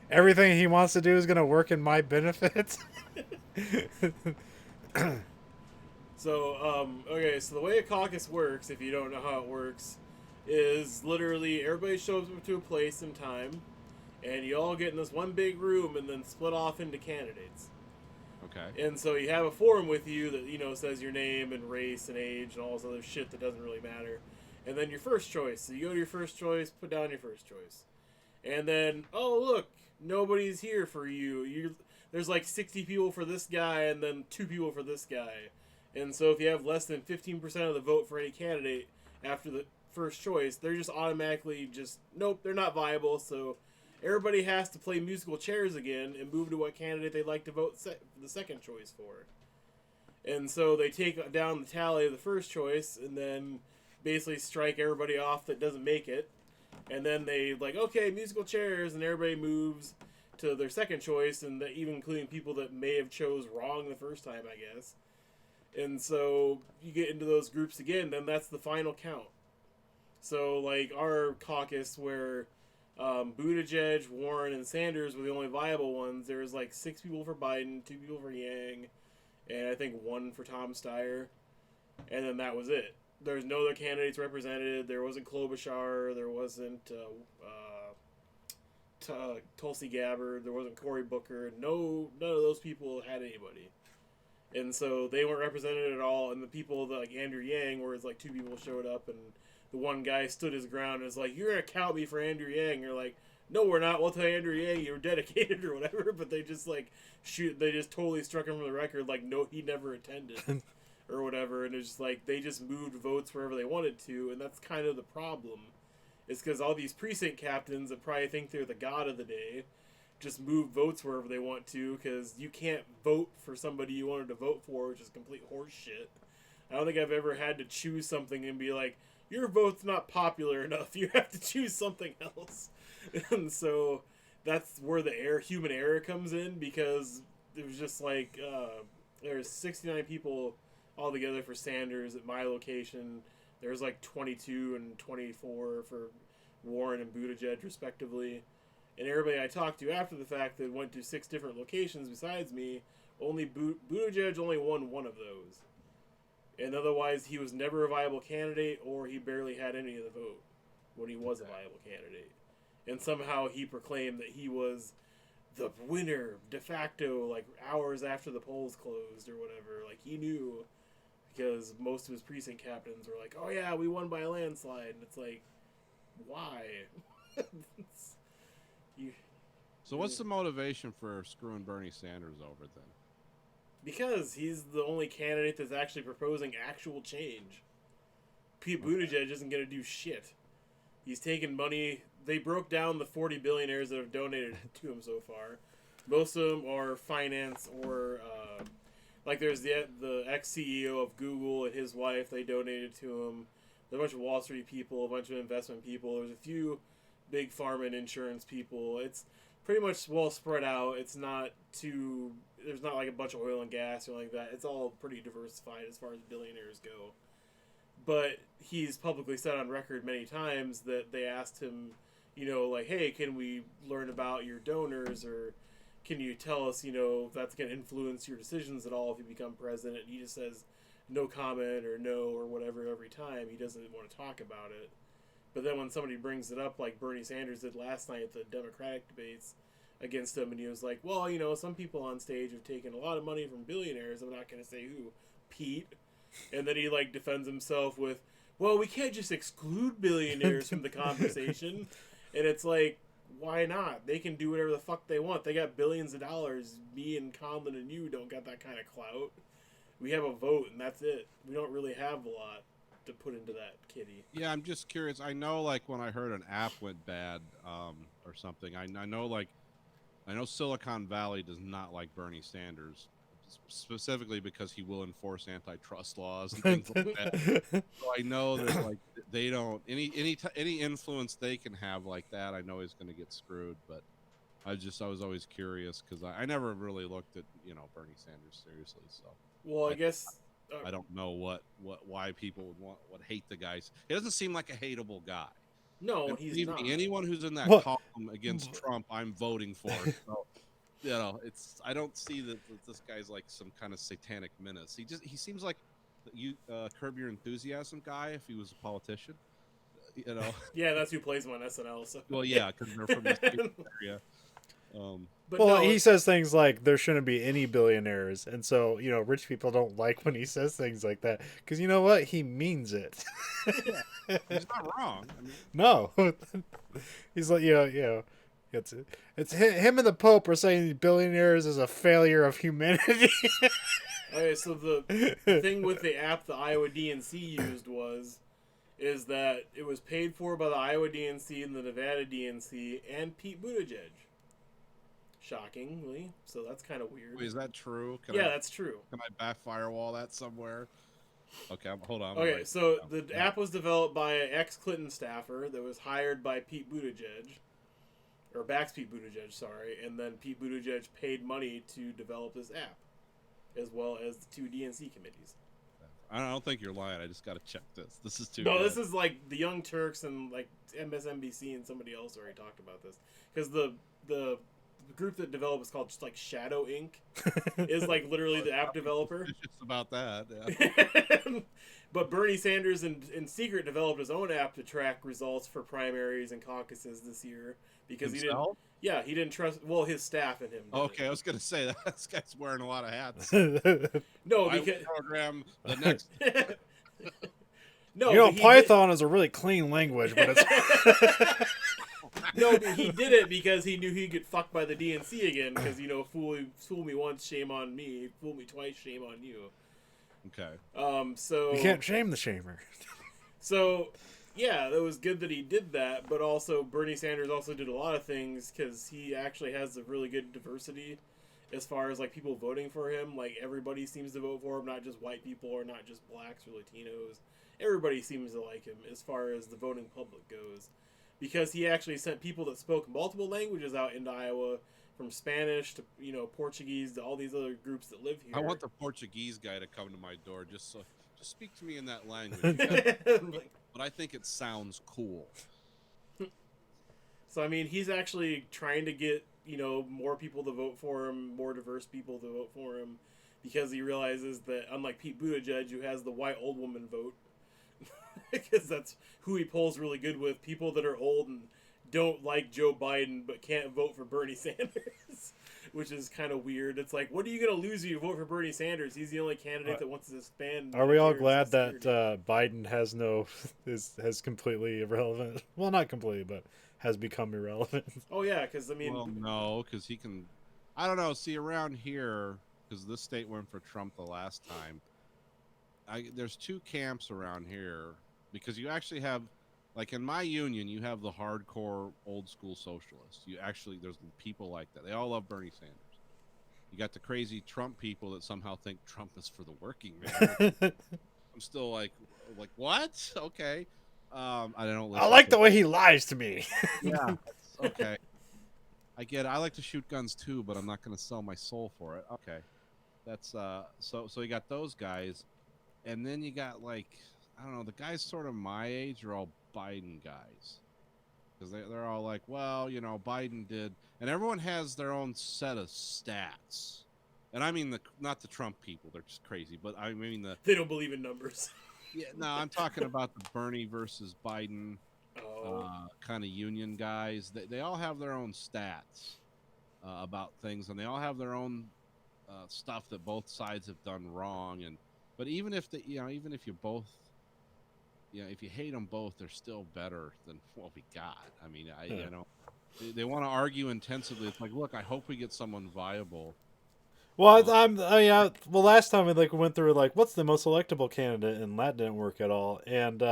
Everything he wants to do is going to work in my benefit. So, okay, so the way a caucus works, if you don't know how it works, is literally everybody shows up to a place and time, and you all get in this one big room and then split off into candidates. Okay. And so you have a form with you that, you know, says your name and race and age and all this other shit that doesn't really matter. And then your first choice. So you go to your first choice, put down your first choice. And then, oh, look, nobody's here for you. There's like 60 people for this guy and then 2 people for this guy. And so if you have less than 15% of the vote for any candidate after the first choice, they're just automatically just, nope, they're not viable. So everybody has to play musical chairs again and move to what candidate they'd like to vote the second choice for. And so they take down the tally of the first choice and then basically strike everybody off that doesn't make it. And then they like, okay, musical chairs, and everybody moves to their second choice, and even including people that may have chose wrong the first time, I guess. And so you get into those groups again, then that's the final count. So like our caucus where Buttigieg, Warren, and Sanders were the only viable ones, there was like 6 people for Biden, 2 people for Yang, and I think 1 for Tom Steyer, and then that was it. There's no other candidates represented. There wasn't Klobuchar. There wasn't Tulsi Gabbard. There wasn't Cory Booker. None of those people had anybody, and so they weren't represented at all. And the people that, like Andrew Yang, where it's like 2 people showed up, and the one guy stood his ground and was like, "You're gonna count me for Andrew Yang." You're like, "No, we're not. We'll tell Andrew Yang you were dedicated or whatever." But they just like they just totally struck him from the record. Like, no, he never attended. Or whatever, and it's just like they just moved votes wherever they wanted to, and that's kind of the problem. It's because all these precinct captains that probably think they're the god of the day just move votes wherever they want to, because you can't vote for somebody you wanted to vote for, which is complete horse shit. I don't think I've ever had to choose something and be like, your vote's not popular enough, you have to choose something else. And so that's where the human error comes in, because it was just like there's 69 people altogether for Sanders at my location. There's like 22 and 24 for Warren and Buttigieg respectively. And everybody I talked to after the fact that went to 6 different locations besides me, only Buttigieg only won 1 of those. And otherwise he was never a viable candidate, or he barely had any of the vote when he was a viable candidate. And somehow he proclaimed that he was the winner de facto like hours after the polls closed or whatever. Like he knew, because most of his precinct captains were like, "Oh yeah, we won by a landslide," and it's like, why? So what's the motivation for screwing Bernie Sanders over then? Because he's the only candidate that's actually proposing actual change. Pete Buttigieg isn't going to do shit. He's taking money. They broke down the 40 billionaires that have donated to him so far. Most of them are finance or like there's the ex-CEO of Google and his wife. They donated to him. There's a bunch of Wall Street people, a bunch of investment people. There's a few big pharma and insurance people. It's pretty much well spread out. It's not too... There's not like a bunch of oil and gas or like that. It's all pretty diversified as far as billionaires go. But he's publicly said on record many times that they asked him, you know, like, hey, can we learn about your donors, or can you tell us, you know, if that's going to influence your decisions at all if you become president? And he just says no comment or no or whatever every time. He doesn't want to talk about it. But then when somebody brings it up, like Bernie Sanders did last night at the Democratic debates against him, and he was like, well, you know, some people on stage have taken a lot of money from billionaires. I'm not going to say who. Pete. And then he, like, defends himself with, well, we can't just exclude billionaires from the conversation. And it's like, why not? They can do whatever the fuck they want. They got billions of dollars. Me and Conlon and you don't got that kind of clout. We have a vote, and that's it. We don't really have a lot to put into that kitty. Yeah, I'm just curious. I know, like, when I heard an app went bad or something, I know Silicon Valley does not like Bernie Sanders, specifically because he will enforce antitrust laws and things like that. So I know that, like, they don't any influence they can have like that. I know he's going to get screwed, but I was always curious because I never really looked at, you know, Bernie Sanders seriously. So well, I guess I don't know why people would hate the guys. He doesn't seem like a hateable guy. No, and he's not. Anyone who's in that column against Trump, I'm voting for. So, you know, I don't see that this guy's like some kind of satanic menace. He seems like Curb Your Enthusiasm guy if he was a politician. You know. Yeah, that's who plays him on SNL. So. Well, yeah, because they're from the same area. But Well, no, he says things like there shouldn't be any billionaires, and so rich people don't like when he says things like that because you know what, he means it. He's not wrong. I mean, No, he's like it's him and the Pope are saying billionaires is a failure of humanity. okay, so the thing with the app the Iowa DNC used is that it was paid for by the Iowa DNC and the Nevada DNC and Pete Buttigieg. Shockingly, so that's kind of weird. wait, is that true? That's true. Can I back firewall that somewhere? Okay, hold on. Okay, so the app was developed by an ex-Clinton staffer that was hired by Pete Buttigieg, or backs Pete Buttigieg, sorry, and then Pete Buttigieg paid money to develop this app, as well as the 2 DNC committees. I don't think you're lying. I just got to check this. This is too. No, good. this is like the Young Turks and like MSNBC and somebody else already talked about this because the group that developed is called just like Shadow Inc. is like literally the app developer. It's just about that. Yeah. But Bernie Sanders in secret developed his own app to track results for primaries and caucuses this year because Himself? he didn't trust his staff and him. Okay, I was gonna say that this guy's wearing a lot of hats. No, I because will program the next. no, but he Python is a really clean language, but it's No, he did it because he knew he'd get fucked by the DNC again. Because fool me once, shame on me. Fool me twice, shame on you. Okay. So you can't shame the shamer. So, yeah, it was good that he did that. But also, Bernie Sanders also did a lot of things because he actually has a really good diversity as far as like people voting for him. Like everybody seems to vote for him, not just white people or not just blacks or Latinos. Everybody seems to like him as far as the voting public goes. Because he actually sent people that spoke multiple languages out into Iowa, from Spanish to Portuguese to all these other groups that live here. I want the Portuguese guy to come to my door just speak to me in that language. But I think it sounds cool. So I mean, he's actually trying to get more people to vote for him, more diverse people to vote for him, because he realizes that unlike Pete Buttigieg, who has the white old woman vote. Because that's who he pulls really good with, people that are old and don't like Joe Biden but can't vote for Bernie Sanders, which is kind of weird. It's like, what are you going to lose if you vote for Bernie Sanders? He's the only candidate that wants to expand. Are we all Medicare glad and that Biden has completely irrelevant? Well, not completely, but has become irrelevant. Oh yeah, because I mean, Well, no, because he can. I don't know. See, around here, because this state went for Trump the last time. There's 2 camps around here because you actually have, like in my union, you have the hardcore old school socialists. There's people like that. They all love Bernie Sanders. You got the crazy Trump people that somehow think Trump is for the working man. I'm still like what? Okay. I don't. I like the way he lies to me. Yeah. Okay. I get it. I like to shoot guns too, but I'm not going to sell my soul for it. Okay. That's so you got those guys. And then you got like, I don't know, the guys sort of my age are all Biden guys. Because they're all like, well, Biden did. And everyone has their own set of stats. And I mean, not the Trump people, they're just crazy. But I mean they don't believe in numbers. Yeah, no, I'm talking about the Bernie versus Biden kind of union guys. They all have their own stats about things. And they all have their own stuff that both sides have done wrong. But even if even if you both, if you hate them both, they're still better than what we got. I mean, they want to argue intensively. It's like, look, I hope we get someone viable. Well, well, last time we went through what's the most electable candidate, and that didn't work at all. And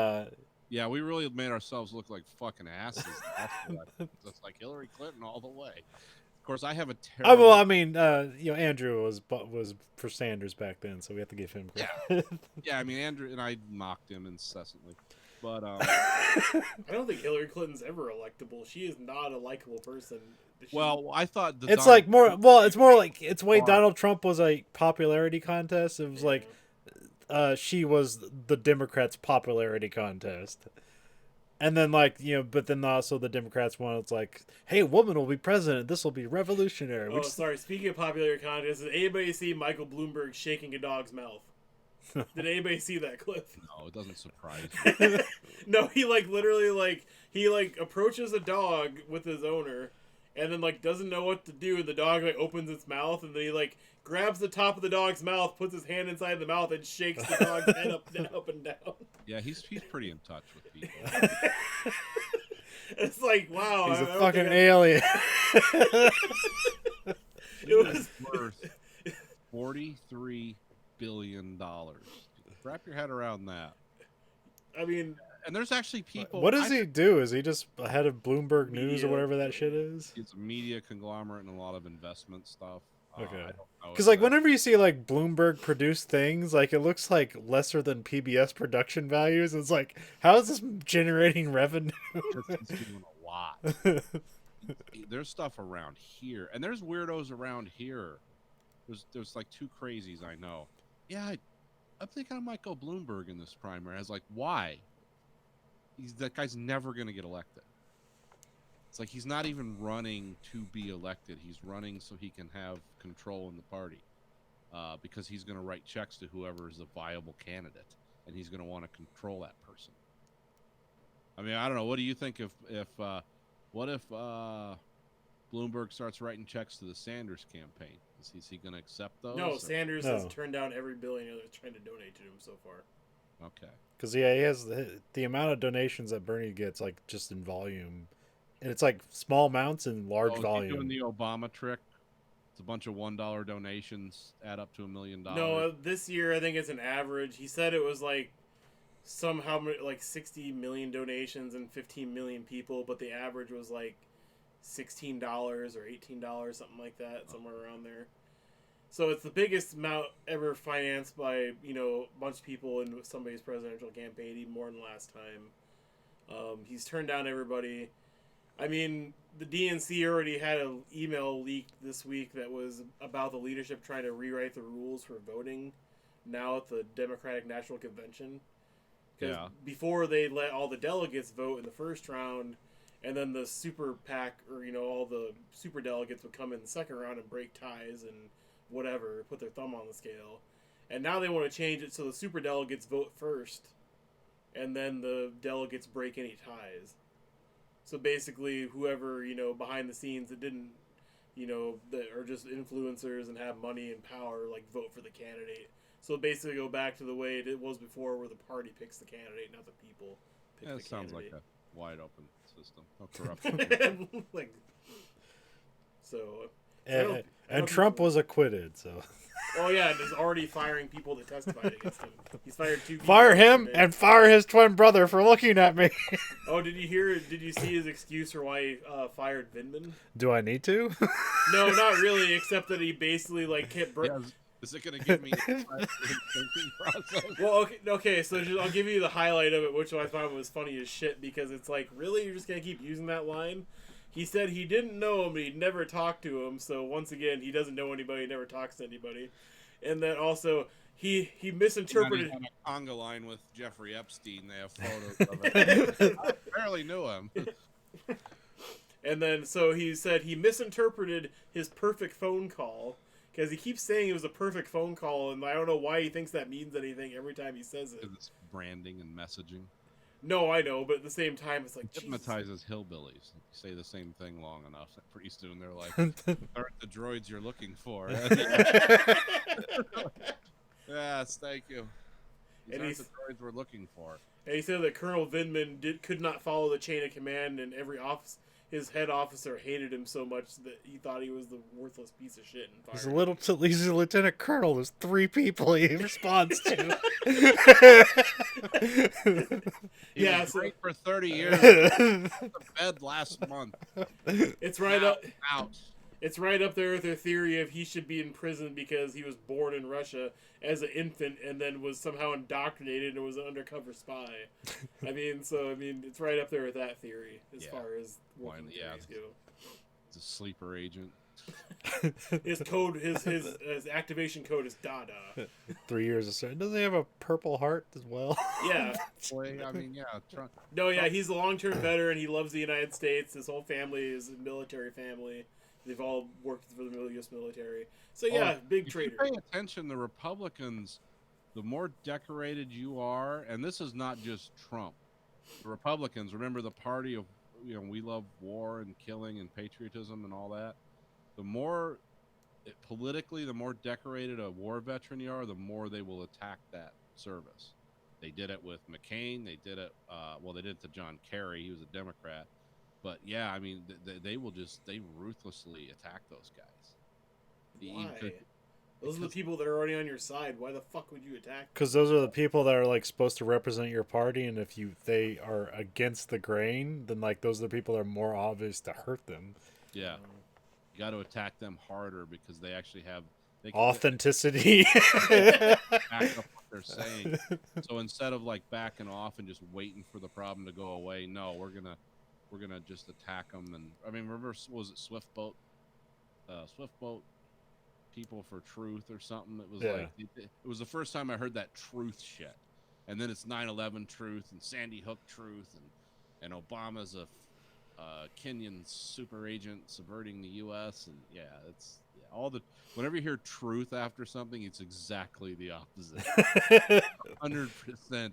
yeah, we really made ourselves look like fucking asses. It's like Hillary Clinton all the way. Of course, I have a terrible. Well, I mean, Andrew was for Sanders back then, so we have to give him credit. Yeah, I mean, Andrew and I mocked him incessantly, but I don't think Hillary Clinton's ever electable. She is not a likable person. Well, I thought it's like more. Well, it's more like it's way Donald Trump was a popularity contest. It was like she was the Democrats' popularity contest. And then, but then also the Democrats won. It's like, hey, a woman will be president. This will be revolutionary. Sorry. Speaking of popularity contests, did anybody see Michael Bloomberg shaking a dog's mouth? Did anybody see that clip? No, it doesn't surprise me. No, he literally he approaches a dog with his owner, and then like doesn't know what to do, and the dog like opens its mouth, and then he like grabs the top of the dog's mouth, puts his hand inside the mouth, and shakes the dog's head up and down. Yeah, he's pretty in touch with people. It's like, wow, He's a I don't fucking think alien. It was worth $43 billion. Wrap your head around that. I mean, And there's actually people. What does he do? Is he just head of Bloomberg News Media. or whatever that shit is? It's a media conglomerate and a lot of investment stuff. Okay. I don't know Because if like that- whenever you see like Bloomberg produce things, like it looks like lesser than PBS production values. It's like, how is this generating revenue? he's doing a lot. There's stuff around here, and there's weirdos around here. There's like two crazies I know. Yeah, I'm thinking I might go Bloomberg in this primary. I was like, why? That guy's never going to get elected. It's like he's not even running to be elected. He's running so he can have control in the party, because he's going to write checks to whoever is a viable candidate, and he's going to want to control that person. I mean, I don't know. What do you think if Bloomberg starts writing checks to the Sanders campaign? Is he going to accept those? no, or- Sanders No. has turned down every billionaire that's trying to donate to him so far. Okay. Because yeah, he has the amount of donations that Bernie gets, like just in volume, and it's like small amounts in large Is he volume. doing the Obama trick? It's a bunch of $1 donations add up to $1 million. No, this year I think it's an average. He said it was like somehow like 60 million donations and 15 million people, but the average was like $16 or $18, something like that, somewhere around there. So it's the biggest amount ever financed by, you know, a bunch of people in somebody's presidential campaign, even more than last time. He's turned down everybody. I mean, the DNC already had an email leak this week that was about the leadership trying to rewrite the rules for voting now at the Democratic National Convention. Because Yeah. before they let all the delegates vote in the first round, and then the super PAC, or, you know, all the super delegates would come in the second round and break ties and whatever, put their thumb on the scale. And now they want to change it so the super delegates vote first, and then the delegates break any ties. So basically, whoever, you know, behind the scenes that didn't, you know, that are just influencers and have money and power, like, vote for the candidate. So basically go back to the way it was before, where the party picks the candidate, not the people pick Yeah, the it sounds like candidate. a wide open system. No corruption. Like, so... I and, don't- I and don't- Trump was acquitted, so Oh yeah, and is already firing people that testified against him. He's fired 2 people. fire him yesterday. and fire his twin brother for looking at me. Oh, did you see his excuse for why he fired Vindman? Do I need to? No, not really, except that he basically like kept. Yeah, is it going to give me a thinking process? Well, okay, so I'll give you the highlight of it, which I thought was funny as shit, because it's like, really, you're just gonna keep using that line? He said he didn't know him, but he'd never talked to him, so once again, he doesn't know anybody, never talks to anybody. And then also, he misinterpreted... On a conga line with Jeffrey Epstein, they have photos of it. I barely knew him. And then, so he said he misinterpreted his perfect phone call, because he keeps saying it was a perfect phone call, and I don't know why he thinks that means anything every time he says it. It's branding and messaging. No, I know, but at the same time, it's like, Jesus. Hypnotizes hillbillies. You say the same thing long enough, pretty soon they're like, aren't the droids you're looking for? Yes, thank you. These And aren't the he's- droids we're looking for. And he said that Colonel Vindman could not follow the chain of command, and his head officer hated him so much that he thought he was the worthless piece of shit and He's fired him. he's a lieutenant colonel. There's 3 people he responds to. He Yeah, was so- great for 30 years. To bed last month. It's right up. Out. It's right up there with their theory of he should be in prison because he was born in Russia as an infant and then was somehow indoctrinated and was an undercover spy. It's right up there with that theory as Yeah. far as working Yeah. theories go. He's a sleeper agent. His code, his activation code is Dada. 3 years of service. Doesn't he have a Purple Heart as well? Yeah. Boy, I mean, yeah. Trump. No, yeah, he's a long-term veteran. He loves the United States. His whole family is a military family. They've all worked for the U.S. military. So yeah, big If traitor. you pay attention, the Republicans, the more decorated you are, and this is not just Trump. The Republicans, remember the party of we love war and killing and patriotism and all that. The more politically, the more decorated a war veteran you are, the more they will attack that service. They did it with McCain. They did it. They did it to John Kerry. He was a Democrat. But yeah, I mean, they ruthlessly attack those guys. Why? Those are the people that are already on your side. Why the fuck would you attack? Because those are the people that are like supposed to represent your party, and if they are against the grain, then like those are the people that are more obvious to hurt them. Yeah, you got to attack them harder because they actually have Authenticity. back up what they're saying. So instead of like backing off and just waiting for the problem to go away, no, we're gonna just attack them. And I mean, remember, was it Swiftboat People for Truth or something? It was like it was the first time I heard that truth shit. And then it's 9/11 truth and Sandy Hook truth and Obama's a Kenyan super agent subverting the U.S. and it's whenever you hear truth after something, it's exactly the opposite. 100%.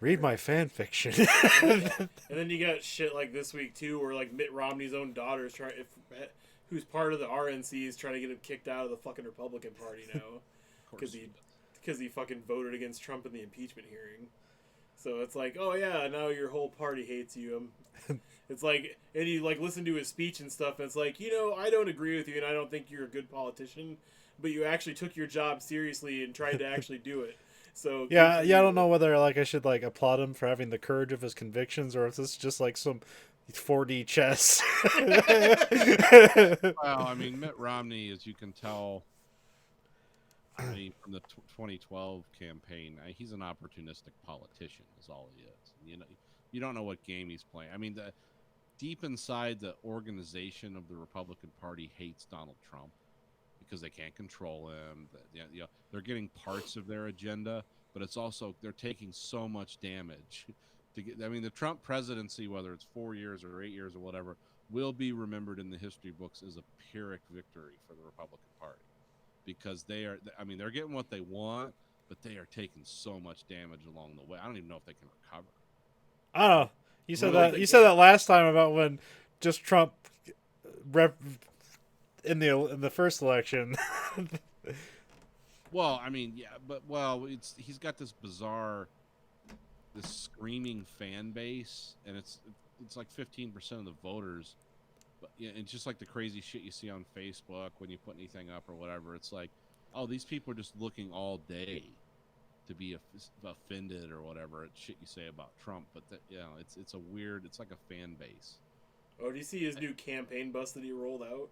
Read my fan fiction. And then you got shit like this week too, where like Mitt Romney's own daughter is who's part of the RNC is trying to get him kicked out of the fucking Republican Party now because he fucking voted against Trump in the impeachment hearing. So it's like, oh yeah, now your whole party hates you. It's like, and you like listen to his speech and stuff, and it's like, I don't agree with you, and I don't think you're a good politician, but you actually took your job seriously and tried to actually do it. So yeah, I don't know whether like I should like applaud him for having the courage of his convictions, or if this is just like some 4D chess. Well, I mean, Mitt Romney, as you can tell, I mean, from the 2012 campaign, he's an opportunistic politician, is all he is. You don't know what game he's playing. I mean, deep inside the organization of the Republican Party hates Donald Trump because they can't control him. They're getting parts of their agenda, but it's also they're taking so much damage. The Trump presidency, whether it's 4 years or 8 years or whatever, will be remembered in the history books as a Pyrrhic victory for the Republican Party. Because they're getting what they want, but they are taking so much damage along the way. I don't even know if they can recover. I don't know. You said that last time about when just Trump in the first election. Well, I mean, yeah, but he's got this screaming fan base, and it's like 15% of the voters. But yeah, it's just like the crazy shit you see on Facebook when you put anything up or whatever. It's like, oh, these people are just looking all day to be offended or whatever at shit you say about Trump. But it's a weird. It's like a fan base. Oh, do you see his new campaign bus that he rolled out?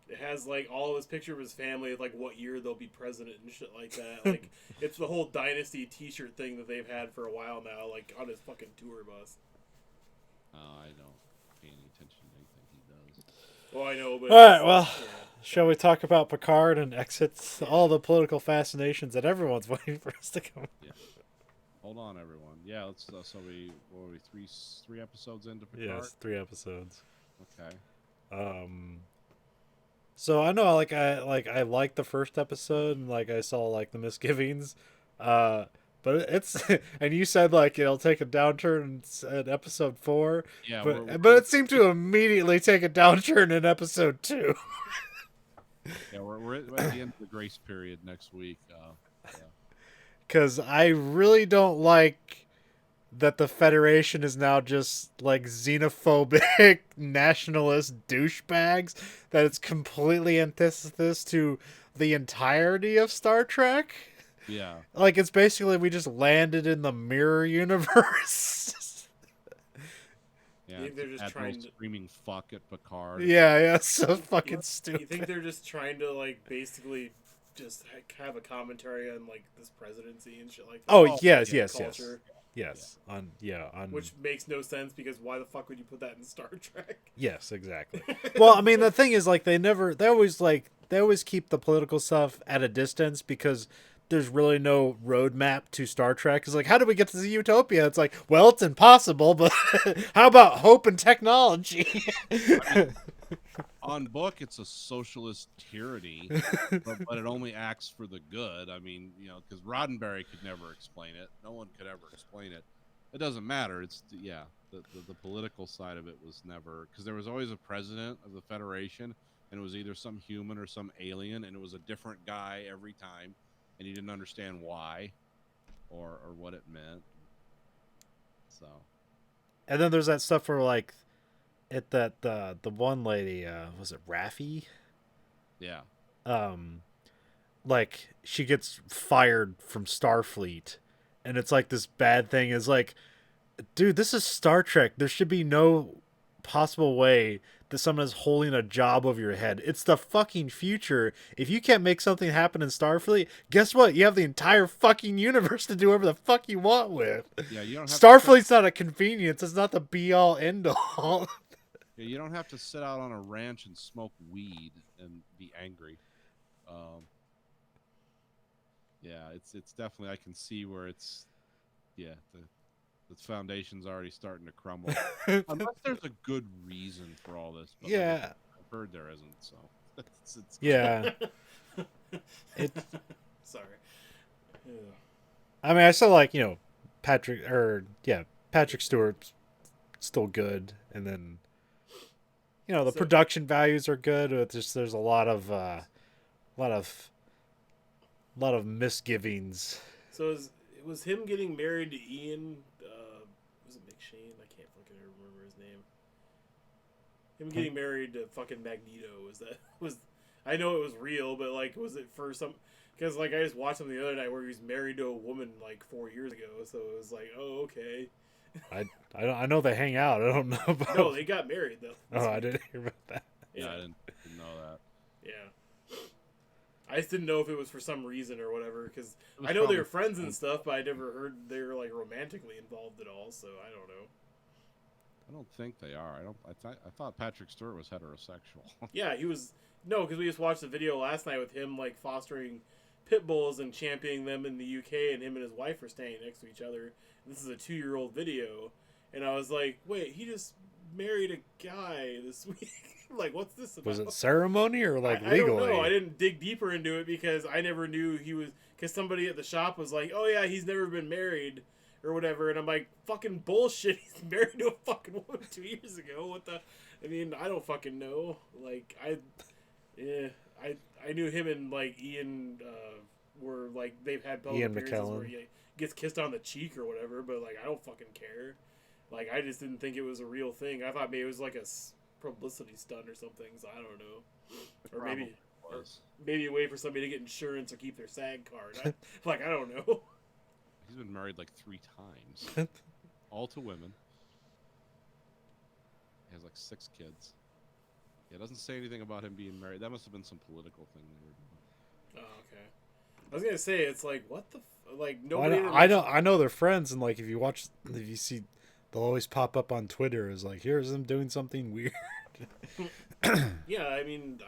It has like all of his picture of his family, like what year they'll be president and shit like that. Like it's the whole Dynasty T-shirt thing that they've had for a while now, like on his fucking tour bus. I don't pay any attention to anything he does. Well, I know, but all right. Well, shall we talk about Picard and exit all the political fascinations that everyone's waiting for us to come? Yeah. Hold on, everyone. Yeah, let's. So we three episodes into Picard. Yes, 3 episodes. Okay. So I know, I liked the first episode, and like I saw like the misgivings, but it's and you said like it'll take a downturn in episode 4, yeah, but it seemed to immediately take a downturn in episode 2. Yeah, we're at the end of the grace period next week. Because I really don't like that the Federation is now just like xenophobic nationalist douchebags, that it's completely antithesis to the entirety of Star Trek. Yeah. Like it's basically we just landed in the mirror universe. Yeah, think they're just trying to screaming fuck at Picard. Yeah, so fucking stupid. You think they're just trying to like basically just have a commentary on like this presidency and shit like that? Oh, yes. Yes. On which makes no sense because why the fuck would you put that in Star Trek? Yes, exactly. Well, I mean, the thing is, like, they always keep the political stuff at a distance because there's really no roadmap to Star Trek. It's like, how do we get to the utopia? It's like, well, it's impossible, but how about hope and technology? On book, it's a socialist tyranny, but it only acts for the good. I mean, because Roddenberry could never explain it. No one could ever explain it. It doesn't matter. It's the political side of it was never, because there was always a president of the Federation, and it was either some human or some alien, and it was a different guy every time, and you didn't understand why or what it meant. So, And then there's that stuff where like the one lady, was it Raffi? yeah. Like she gets fired from Starfleet, and it's like this bad thing is like, dude, this is Star Trek. There should be no possible way that someone is holding a job over your head. It's the fucking future. If you can't make something happen in Starfleet, guess what? You have the entire fucking universe to do whatever the fuck you want with. Yeah, you don't have Starfleet's not a convenience. It's not the be all end all. Yeah, you don't have to sit out on a ranch and smoke weed and be angry. Yeah, it's definitely, I can see where it's, yeah, the foundation's already starting to crumble. Unless there's a good reason for all this. But Yeah. I've heard there isn't, so it's Yeah. Sorry. Yeah. I mean, I still like, Patrick Stewart's still good, and then the So- production values are good. It's just there's a lot of misgivings. So it was him getting married to Ian. Was it McShane? I can't fucking remember his name. Him getting married to fucking Magneto. I know it was real, but like, was it for some? Because like I just watched him the other night where he was married to a woman like 4 years ago. So it was like, oh okay. I know they hang out. I don't know about. No, they got married though. Oh, I didn't hear about that. yeah, I didn't know that. Yeah. I just didn't know if it was for some reason or whatever, because It was I know they probably- were friends and stuff, but I never heard they were like romantically involved at all. So I don't know. I don't think they are. I thought Patrick Stewart was heterosexual. Yeah, he was. No, because we just watched the video last night with him like fostering pit bulls and championing them in the UK, and him and his wife are standing next to each other. This is a 2-year-old video, and I was like, wait, he just married a guy this week. Like, what's this about? Was it ceremony or like I legally? don't know. I didn't dig deeper into it because I never knew he was. Because somebody at the shop was like, "Oh yeah, he's never been married or whatever," and I'm like, "Fucking bullshit! He's married to a fucking woman 2 years ago. What the? I mean, I don't fucking know. Like, I knew him and like Ian were like they've had public Ian appearances McKellen. where he gets kissed on the cheek or whatever, but like I don't fucking care. Like, I just didn't think it was a real thing. I thought maybe it was like a publicity stunt or something. So I don't know. Or maybe. was. Maybe a way for somebody to get insurance or keep their SAG card. I don't know. He's been married like 3 times, all to women. He has like 6 kids. Yeah, it doesn't say anything about him being married. That must have been some political thing they were doing. Oh, okay. I was gonna say it's like what the like Well, nobody. I know they're friends, and like if you see, they'll always pop up on Twitter as like, here's them doing something weird. Yeah, I mean,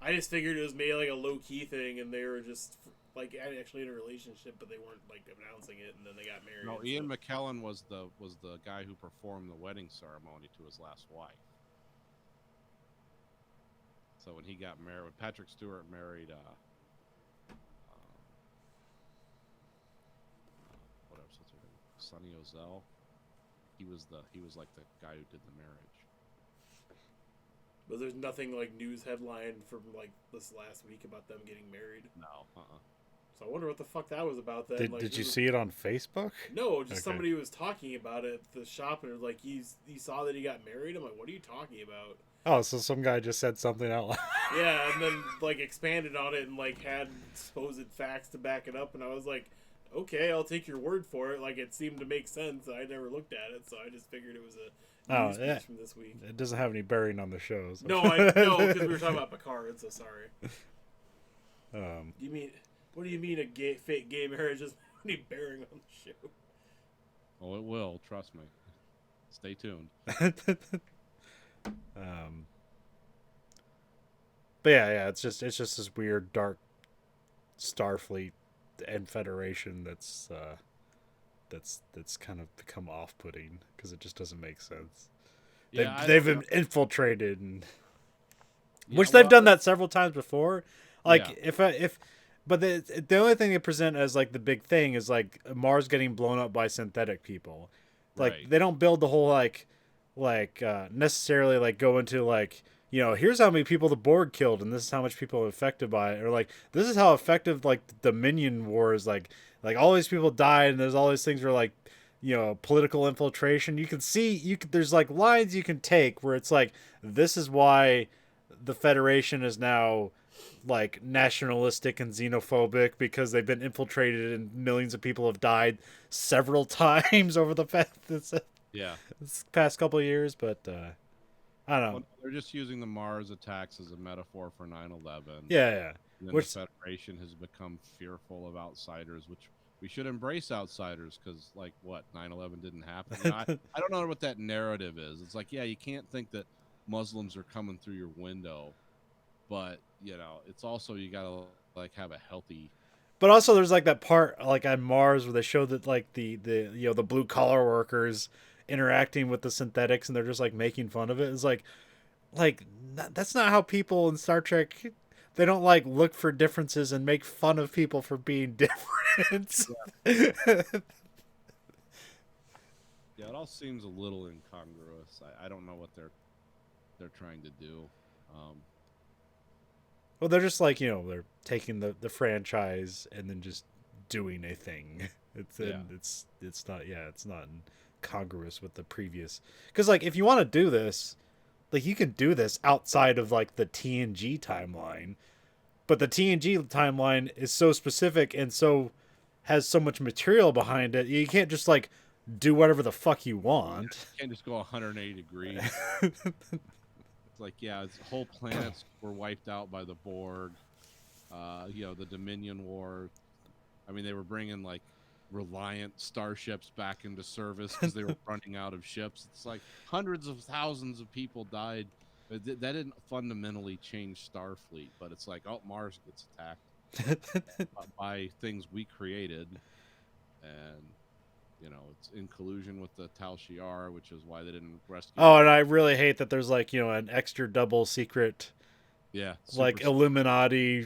I just figured it was maybe like a low key thing, and they were just like actually in a relationship, but they weren't like announcing it, and then they got married. No, so. Ian McKellen was the guy who performed the wedding ceremony to his last wife. So when he got married, when Patrick Stewart married, whatever, what's her name? Sonny Ozell. He was like the guy who did the marriage. But there's nothing like news headline from like this last week about them getting married. No, So I wonder what the fuck that was about. Then Did you see it on Facebook? No, just Okay. somebody was talking about it at the shop, and it was like he saw that he got married. I'm like, what are you talking about? Oh, so some guy just said something out loud. Yeah, and then like expanded on it and like had supposed facts to back it up, and I was like, okay, I'll take your word for it. Like it seemed to make sense. I never looked at it, so I just figured it was a Oh, news yeah. piece from this week. It doesn't have any bearing on the show. So. No, because we were talking about Picard. So sorry. What do you mean a fake gay marriage doesn't have any bearing on the show? oh, it will. Trust me. Stay tuned. But yeah, it's just this weird dark Starfleet and Federation that's kind of become off-putting because it just doesn't make sense. Yeah, They've been infiltrated, and Yeah, which they've well, done that several times before. Like Yeah. but the only thing they present as like the big thing is like Mars getting blown up by synthetic people. Like Right. they don't build the whole necessarily like go into like, here's how many people the Borg killed and this is how much people are affected by it, or like this is how effective like the Dominion Wars, like all these people died and there's all these things where like, political infiltration. You can see there's like lines you can take where it's like, this is why the Federation is now like nationalistic and xenophobic because they've been infiltrated and millions of people have died several times over the Yeah. past couple of years. But I don't know. Well, they're just using the Mars attacks as a metaphor for 9/11. Yeah. And then Which- the Federation has become fearful of outsiders, which we should embrace outsiders because, like, what, 9/11 didn't happen? I don't know what that narrative is. It's like, yeah, you can't think that Muslims are coming through your window, but, it's also you got to, like, have a healthy... But also there's like that part like on Mars where they show that like the the blue collar workers interacting with the synthetics and they're just like making fun of it. It's like that's not how people in Star Trek, they don't like look for differences and make fun of people for being different. Yeah, it all seems a little incongruous. I don't know what they're trying to do. Well, they're just like, they're taking the franchise and then just doing a thing. It's not congruous with the previous. Because like if you want to do this, like you can do this outside of like the TNG timeline, but the TNG timeline is so specific and so has so much material behind it. You can't just like do whatever the fuck you want. You can't just go 180 degrees. It's like, yeah, whole planets were wiped out by the Borg. The Dominion War. I mean, they were bringing like Reliant starships back into service because they were running out of ships. It's like hundreds of thousands of people died. That didn't fundamentally change Starfleet, but it's like, oh, Mars gets attacked by things we created, and it's in collusion with the Tal Shiar, which is why they didn't rescue. Oh, and I really hate that there's like, an extra double secret, yeah, like super- Illuminati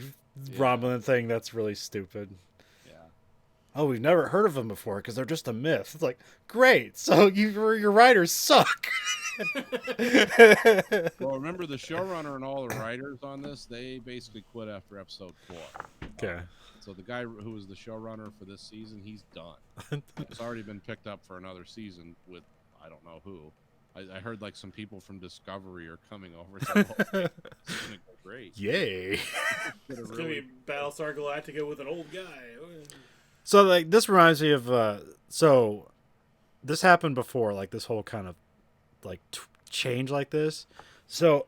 Yeah. Romulan thing. That's really stupid. yeah. Oh, we've never heard of them before because they're just a myth. It's like, great. So your writers suck. Well, remember the showrunner and all the writers on this, they basically quit after episode 4. Okay. So the guy who was the showrunner for this season, he's done. It's already been picked up for another season with I don't know who. I heard like some people from Discovery are coming over. So it's gonna go great. Yay. It's gonna be Battlestar Galactica with an old guy. So like this reminds me of so this happened before, like this whole kind of like change like this. So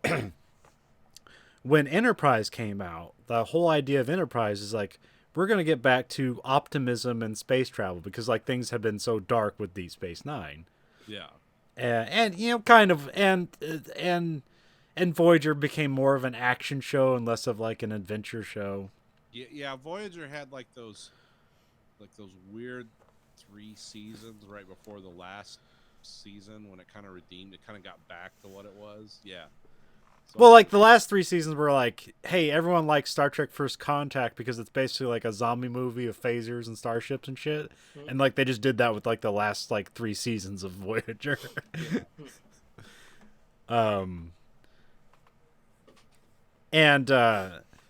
when Enterprise came out, the whole idea of Enterprise is like, we're going to get back to optimism and space travel because like things have been so dark with Deep Space Nine. Yeah. And kind of and Voyager became more of an action show and less of like an adventure show. Yeah, Voyager had like those weird 3 seasons right before the last season when it kind of redeemed. It kind of got back to what it was. Yeah. So, Well, like the last 3 seasons were like, hey, everyone likes Star Trek First Contact because it's basically like a zombie movie of phasers and starships and shit. And like they just did that with like the last like 3 seasons of Voyager.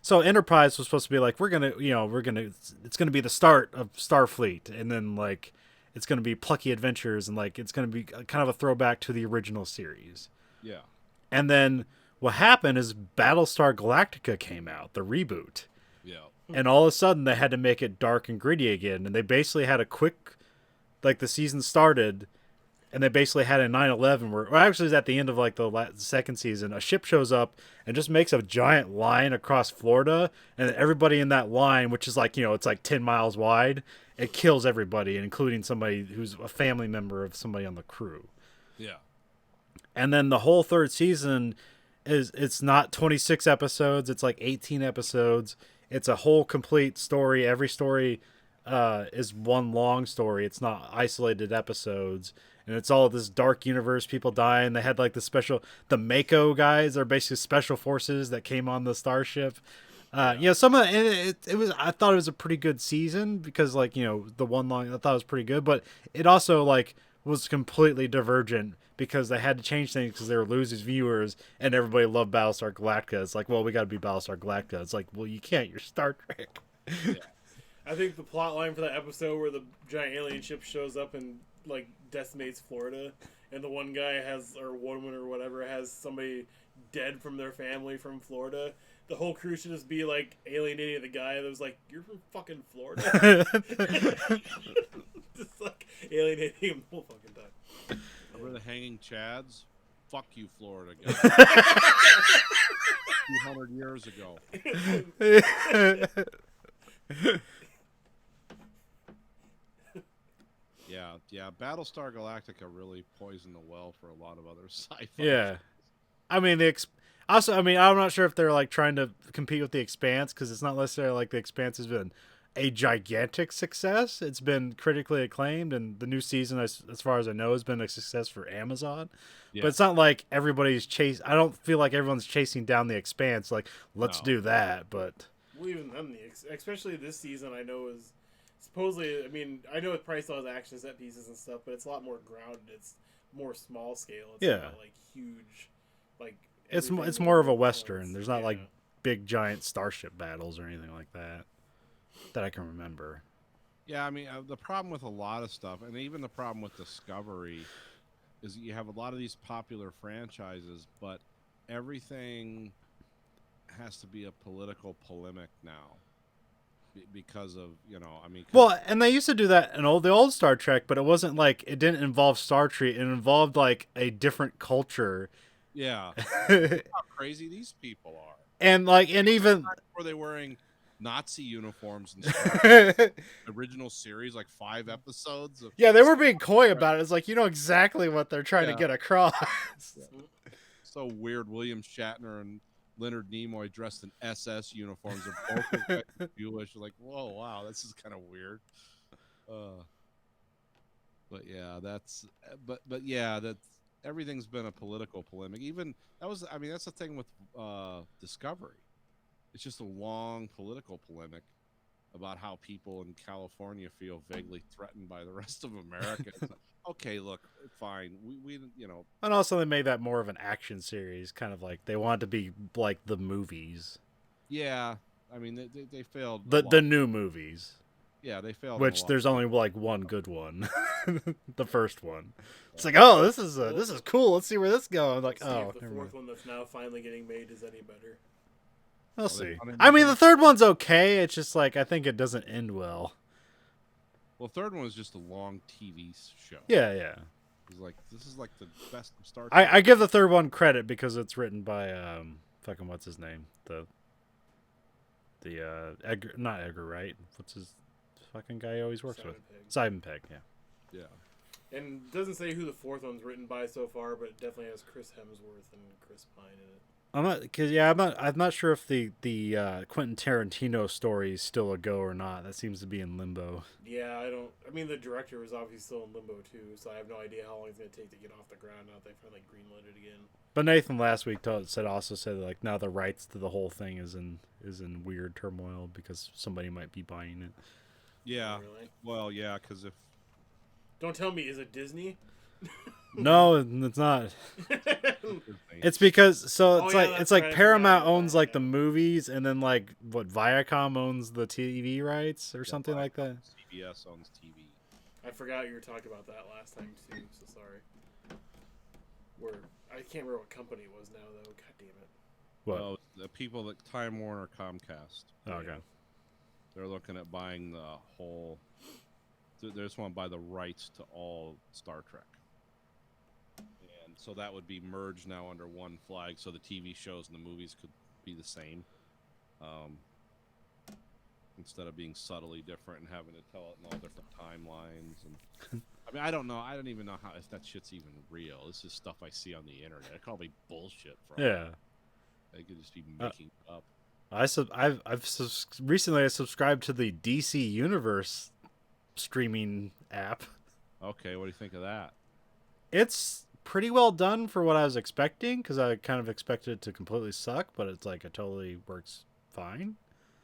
So Enterprise was supposed to be like, it's gonna be the start of Starfleet, and then like it's gonna be plucky adventures, and like it's gonna be kind of a throwback to the original series. yeah. And then what happened is Battlestar Galactica came out, the reboot. Yeah. And all of a sudden they had to make it dark and gritty again. And they basically had a quick, like the season started and they basically had a 9/11 where, well, actually it's at the end of like the second season, a ship shows up and just makes a giant line across Florida. And then everybody in that line, which is like, it's like 10 miles wide, it kills everybody, including somebody who's a family member of somebody on the crew. Yeah. And then the whole third season it's not 26 episodes, it's like 18 episodes. It's a whole complete story. Every story is one long story. It's not isolated episodes. And it's all this dark universe, people dying. They had like the Mako guys are basically special forces that came on the starship. Some of it was, I thought it was a pretty good season because like, the one long, I thought it was pretty good, but it also like was completely divergent because they had to change things because they were losing viewers, and everybody loved Battlestar Galactica. It's like, well, we got to be Battlestar Galactica. It's like, well, you can't. You're Star Trek. I think the plot line for that episode where the giant alien ship shows up and like decimates Florida, and the one guy has, or woman or whatever, has somebody dead from their family from Florida. The whole crew should just be like alienating the guy that was like, "You're from fucking Florida." Just like alienating him the whole fucking time. Remember the hanging chads? Fuck you, Florida guy. 200 years ago. Yeah. Battlestar Galactica really poisoned the well for a lot of other sci-fi. Yeah, I mean also, I mean, I'm not sure if they're like trying to compete with the Expanse because it's not necessarily like the Expanse has been a gigantic success. It's been critically acclaimed, and the new season, as far as I know, has been a success for Amazon. Yeah. But it's not like everybody's I don't feel like everyone's chasing down the Expanse. Like, let's No. do that. But Well, even then, especially this season, I know is supposedly. I mean, I know it probably still has action set pieces and stuff, but it's a lot more grounded. It's more small scale. It's Yeah. not like huge, like it's everything more of a all at Western. once. There's not like Yeah. big giant starship battles or anything like that I can remember. Yeah, I mean, the problem with a lot of stuff, and even the problem with Discovery, is you have a lot of these popular franchises, but everything has to be a political polemic now because of, I mean... Well, and they used to do that in the old Star Trek, but it wasn't like it didn't involve Star Trek. It involved like a different culture. Yeah. and How crazy these people are. even Were they wearing Nazi uniforms and stuff? Original series, like 5 episodes of... yeah, they were being coy about it. It's like, you know exactly what they're trying to Yeah. get across. So weird. William Shatner and Leonard Nimoy dressed in SS uniforms are both Jewish. Like, whoa, wow, this is kind of weird. But yeah, that's everything's been a political polemic. Even that's the thing with Discovery. It's just a long political polemic about how people in California feel vaguely threatened by the rest of America. It's like, okay, look, fine. We And also they made that more of an action series, kind of like they wanted to be like the movies. Yeah, I mean they failed. The new movies. Yeah, they failed. Which there's only like one good one. The first one. It's like, oh, this is cool. Let's see where this goes. I'm like, See oh, if the never fourth mind. one that's now finally getting made is any better. We'll they see. wanted I mean, to- the third one's okay. It's just like I think it doesn't end well. Well, third one was just a long TV show. Yeah, yeah. It's like this is like the best of Star Trek. I give the third one credit because it's written by fucking what's his name, the Edgar, not Edgar Wright. What's his fucking guy he always works with? Simon Pegg. Yeah. Yeah. And it doesn't say who the fourth one's written by so far, but it definitely has Chris Hemsworth and Chris Pine in it. I'm not sure if the Quentin Tarantino story is still a go or not. That seems to be in limbo. Yeah, I mean, the director was obviously still in limbo too, so I have no idea how long it's gonna take to get off the ground now that they finally greenlit it again. But Nathan last week said like now the rights to the whole thing is in weird turmoil because somebody might be buying it. Yeah. Really? Well, yeah, because if Don't tell me, is it Disney? No, it's not. It's because it's yeah, like that's it's like right, I Paramount forgot about owns that, like the yeah. movies, and then like what Viacom owns the TV rights or something like that. CBS owns TV. I forgot you were talking about that last time too, so sorry. I can't remember what company it was now though. God damn it. What? Well, the people that Time Warner Comcast. Oh, okay. They're looking at buying the whole. They just want to buy the rights to all Star Trek. And so that would be merged now under one flag, so the TV shows and the movies could be the same. Instead of being subtly different and having to tell it in all different timelines. And I mean, I don't know. I don't even know if that shit's even real. This is stuff I see on the internet. It could be bullshit. Yeah. They could just be making it up. Recently I subscribed to the DC Universe streaming app. Okay, what do you think of that? It's pretty well done for what I was expecting because I kind of expected it to completely suck, but it's like it totally works fine.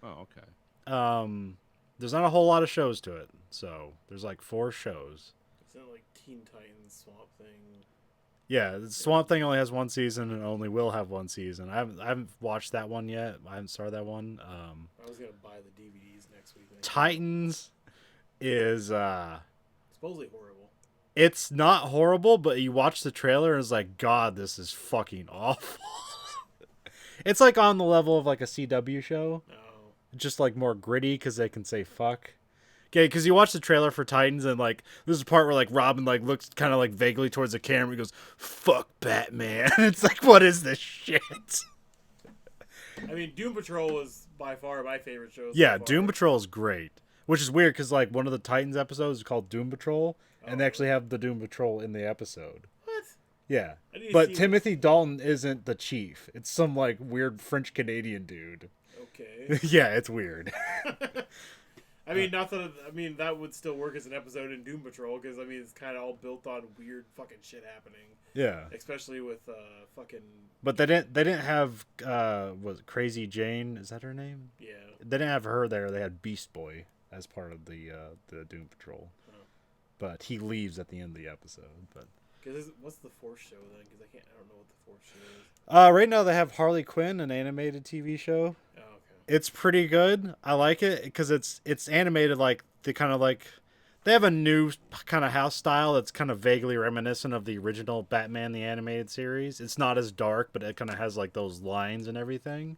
Oh, okay. There's not a whole lot of shows to it, so there's like 4 shows. Isn't it like Teen Titans, Swamp Thing? Yeah, the Swamp Thing only has one season and only will have one season. I haven't watched that one yet. I haven't started that one. I was gonna buy the DVDs next week. Titans is supposedly horrible. it's not horrible, but you watch the trailer and it's like, God, this is fucking awful. It's like on the level of like a CW show, No. just like more gritty because they can say fuck. Okay, because you watch the trailer for Titans and like there's a part where like Robin like looks kind of like vaguely towards the camera and goes, "Fuck Batman." It's like, what is this shit? I mean, Doom Patrol is by far my favorite show. Yeah, so far. Doom Patrol is great, which is weird because like one of the Titans episodes is called Doom Patrol, and they actually have the Doom Patrol in the episode. What? Yeah, I need to but see Timothy Dalton isn't the chief. It's some like weird French Canadian dude. Okay. Yeah, it's weird. I mean, not that. I mean, that would still work as an episode in Doom Patrol because I mean, it's kind of all built on weird fucking shit happening. Yeah, Especially with fucking. but they didn't have was it Crazy Jane? Is that her name? Yeah. They didn't have her there. They had Beast Boy as part of the Doom Patrol, but he leaves at the end of the episode. But Because what's the Force show then? Because I don't know what the Force show is. right now they have Harley Quinn, an animated TV show. Oh, okay. It's pretty good. I like it because it's animated like the kind of like they have a new kind of house style that's kind of vaguely reminiscent of the original Batman the animated series. It's not as dark, but it kind of has like those lines and everything.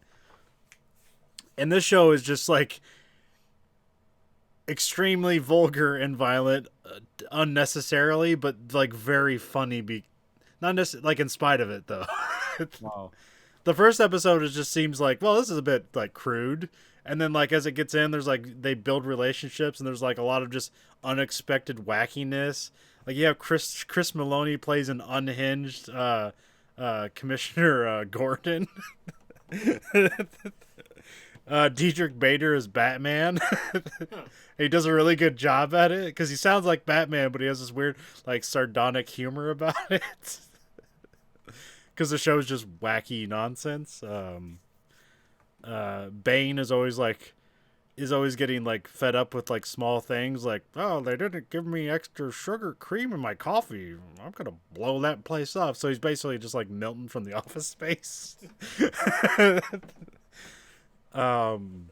And this show is just like extremely vulgar and violent, unnecessarily, but like very funny. Not necessarily like in spite of it though. Wow. The first episode it just seems like, well, this is a bit like crude, and then like as it gets in, there's like they build relationships, and there's like a lot of just unexpected wackiness. Like you have Chris Maloney plays an unhinged Commissioner Gordon. Diedrich Bader is Batman. He does a really good job at it because he sounds like Batman, but he has this weird like sardonic humor about it. Because the show's just wacky nonsense. Bane is always getting like fed up with like small things like, oh, they didn't give me extra sugar cream in my coffee. I'm gonna blow that place up. So he's basically just like Milton from The Office Space. Ron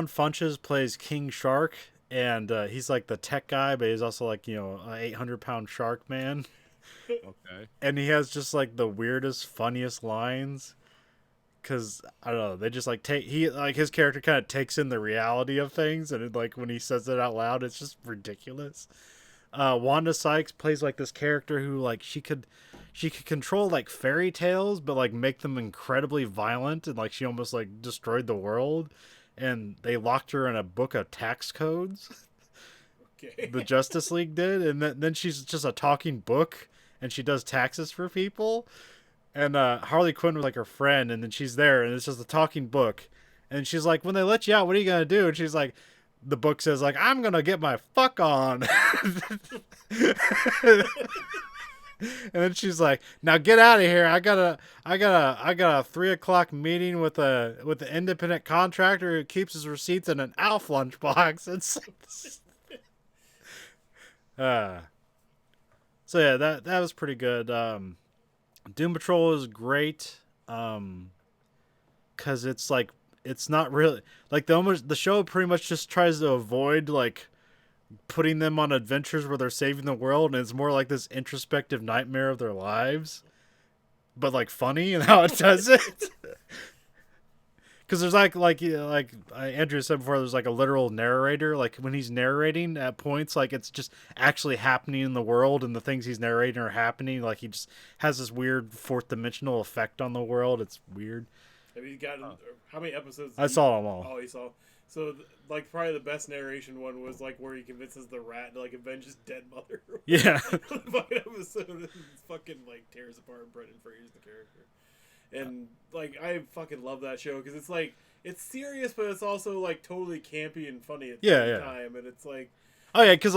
Funches plays King Shark, and he's like the tech guy, but he's also like, you know, an 800-pound shark man. Okay. And he has just like the weirdest, funniest lines. Cause I don't know, they just like his character kind of takes in the reality of things, and it, like when he says it out loud, it's just ridiculous. Wanda Sykes plays like this character who like she could control like fairy tales, but like make them incredibly violent, and like she almost like destroyed the world. And they locked her in a book of tax codes. Okay. The Justice League did, and then she's just a talking book, and she does taxes for people. And Harley Quinn was like her friend, and then she's there, and it's just a talking book. And she's like, when they let you out, what are you gonna do? And she's like, the book says like, I'm gonna get my fuck on. And then she's like, now get out of here. I got a 3:00 meeting with an independent contractor who keeps his receipts in an Alf lunchbox. It's so yeah, that was pretty good. Doom Patrol is great. Cause it's like, it's not really like the show pretty much just tries to avoid like putting them on adventures where they're saving the world, and it's more like this introspective nightmare of their lives, but like funny in how it does it. Because there's like Andrew said before, there's like a literal narrator. Like when he's narrating at points, like it's just actually happening in the world, and the things he's narrating are happening. Like he just has this weird fourth dimensional effect on the world. It's weird. Have you gotten how many episodes? I saw them all. Oh, you saw. So, like, probably the best narration one was, like, where he convinces the rat to, like, avenge his dead mother. Yeah. The fucking episode fucking, like, tears apart Brendan Fraser's the character. And, like, I fucking love that show because it's, like, it's serious, but it's also, like, totally campy and funny at the same time. And it's, like... Oh, yeah, because,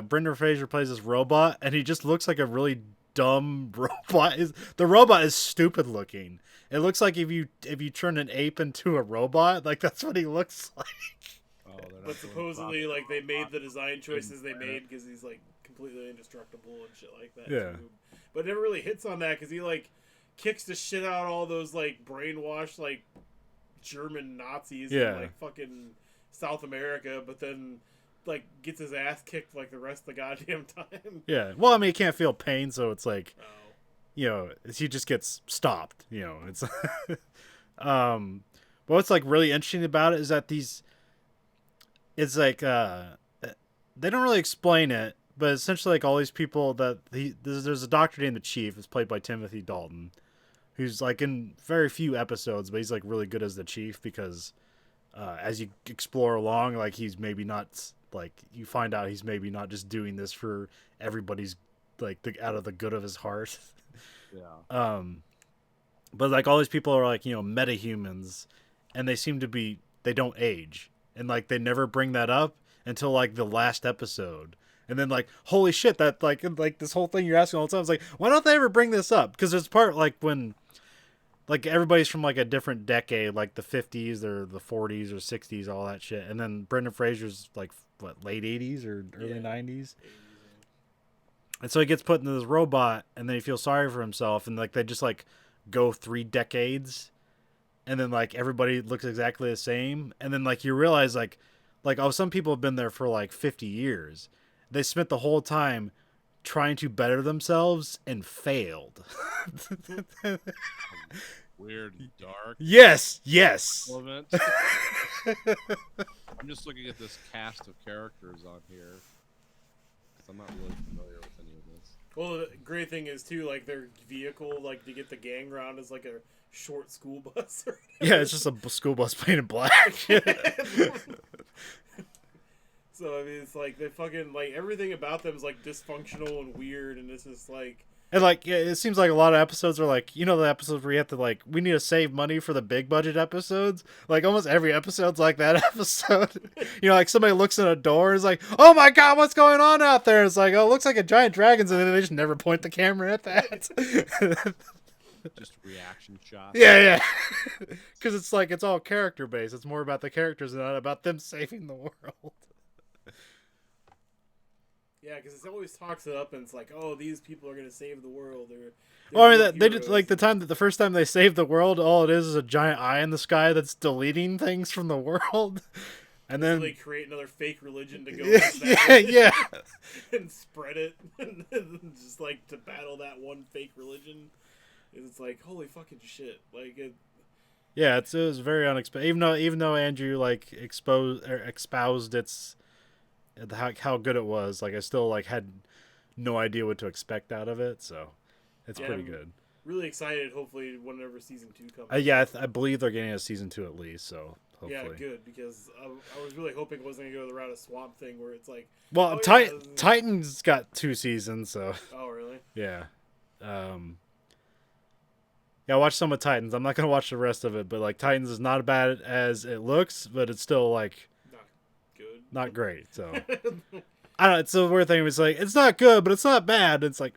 Brendan Fraser plays this robot, and he just looks like a really dumb robot. The robot is stupid looking. It looks like if you turn an ape into a robot, like that's what he looks like. Oh, they're not But doing supposedly, proper- like, they made the design choices they Planet. made because he's, like, completely indestructible and shit like that. Yeah. Too. But it never really hits on that because he, like, kicks the shit out of all those, like, brainwashed, like, German Nazis Yeah. in, like, fucking South America, but then, like, gets his ass kicked, like, the rest of the goddamn time. Yeah. Well, I mean, he can't feel pain, so it's like, Oh. you know, he just gets stopped. You know, it's but what's like really interesting about it is that it's like they don't really explain it, but essentially like all these people that there's a doctor named the Chief, is played by Timothy Dalton, who's like in very few episodes, but he's like really good as the Chief because as you explore along, like he's maybe not like you find out he's maybe not just doing this for everybody's like out of the good of his heart. Yeah. But like all these people are like, you know, metahumans, and they don't age, and like they never bring that up until like the last episode, and then like holy shit, that like this whole thing you're asking all the time, it's like why don't they ever bring this up? Because there's part like when like everybody's from like a different decade, like the 50s or the 40s or 60s, all that shit, and then Brendan Fraser's like what late 80s or early 90s. And so he gets put into this robot, and then he feels sorry for himself, and like they just like go 3 decades, and then like everybody looks exactly the same, and then like you realize like oh, some people have been there for like 50 years. They spent the whole time trying to better themselves and failed. Weird, dark Yes. element. I'm just looking at this cast of characters on here. 'Cause I'm not really familiar with any of this. Well, the great thing is, too, like, their vehicle, like, to get the gang around is, like, a short school bus. Or Yeah, it's just a school bus painted black. So, I mean, it's like, they fucking, like, everything about them is, like, dysfunctional and weird, and it's just, like... And like, yeah, it seems like a lot of episodes are like, you know, the episodes where you have to like, we need to save money for the big budget episodes. Like almost every episode's like that episode. You know, like somebody looks in a door and is like, oh my god, what's going on out there? It's like, oh, it looks like a giant dragons, and then they just never point the camera at that. Just reaction shots. Yeah. Because it's like, it's all character based. It's more about the characters and not about them saving the world. Yeah, because it always talks it up, and it's like, oh, these people are gonna save the world, or... Well, I mean, they did like the first time they saved the world. All it is a giant eye in the sky that's deleting things from the world, and then they create another fake religion to go yeah. and spread it, and just like to battle that one fake religion. It's like holy fucking shit! Like it. Yeah, it was very unexpected. Even though Andrew like espoused its how good it was, like I still like had no idea what to expect out of it. So it's pretty good. Really excited. Hopefully, whenever season 2 comes. Yeah, I believe they're getting a season 2 at least. So hopefully. Yeah, good, because I was really hoping it wasn't gonna go the route of Swamp Thing, where it's like. Well, oh, yeah, Titan's got 2 seasons, so. Oh really? Yeah. Yeah, watch some of Titans. I'm not gonna watch the rest of it, but like Titans is not as bad as it looks, but it's still like Not good. not great. So I don't know. It's a weird thing. It's like it's not good, but it's not bad. It's like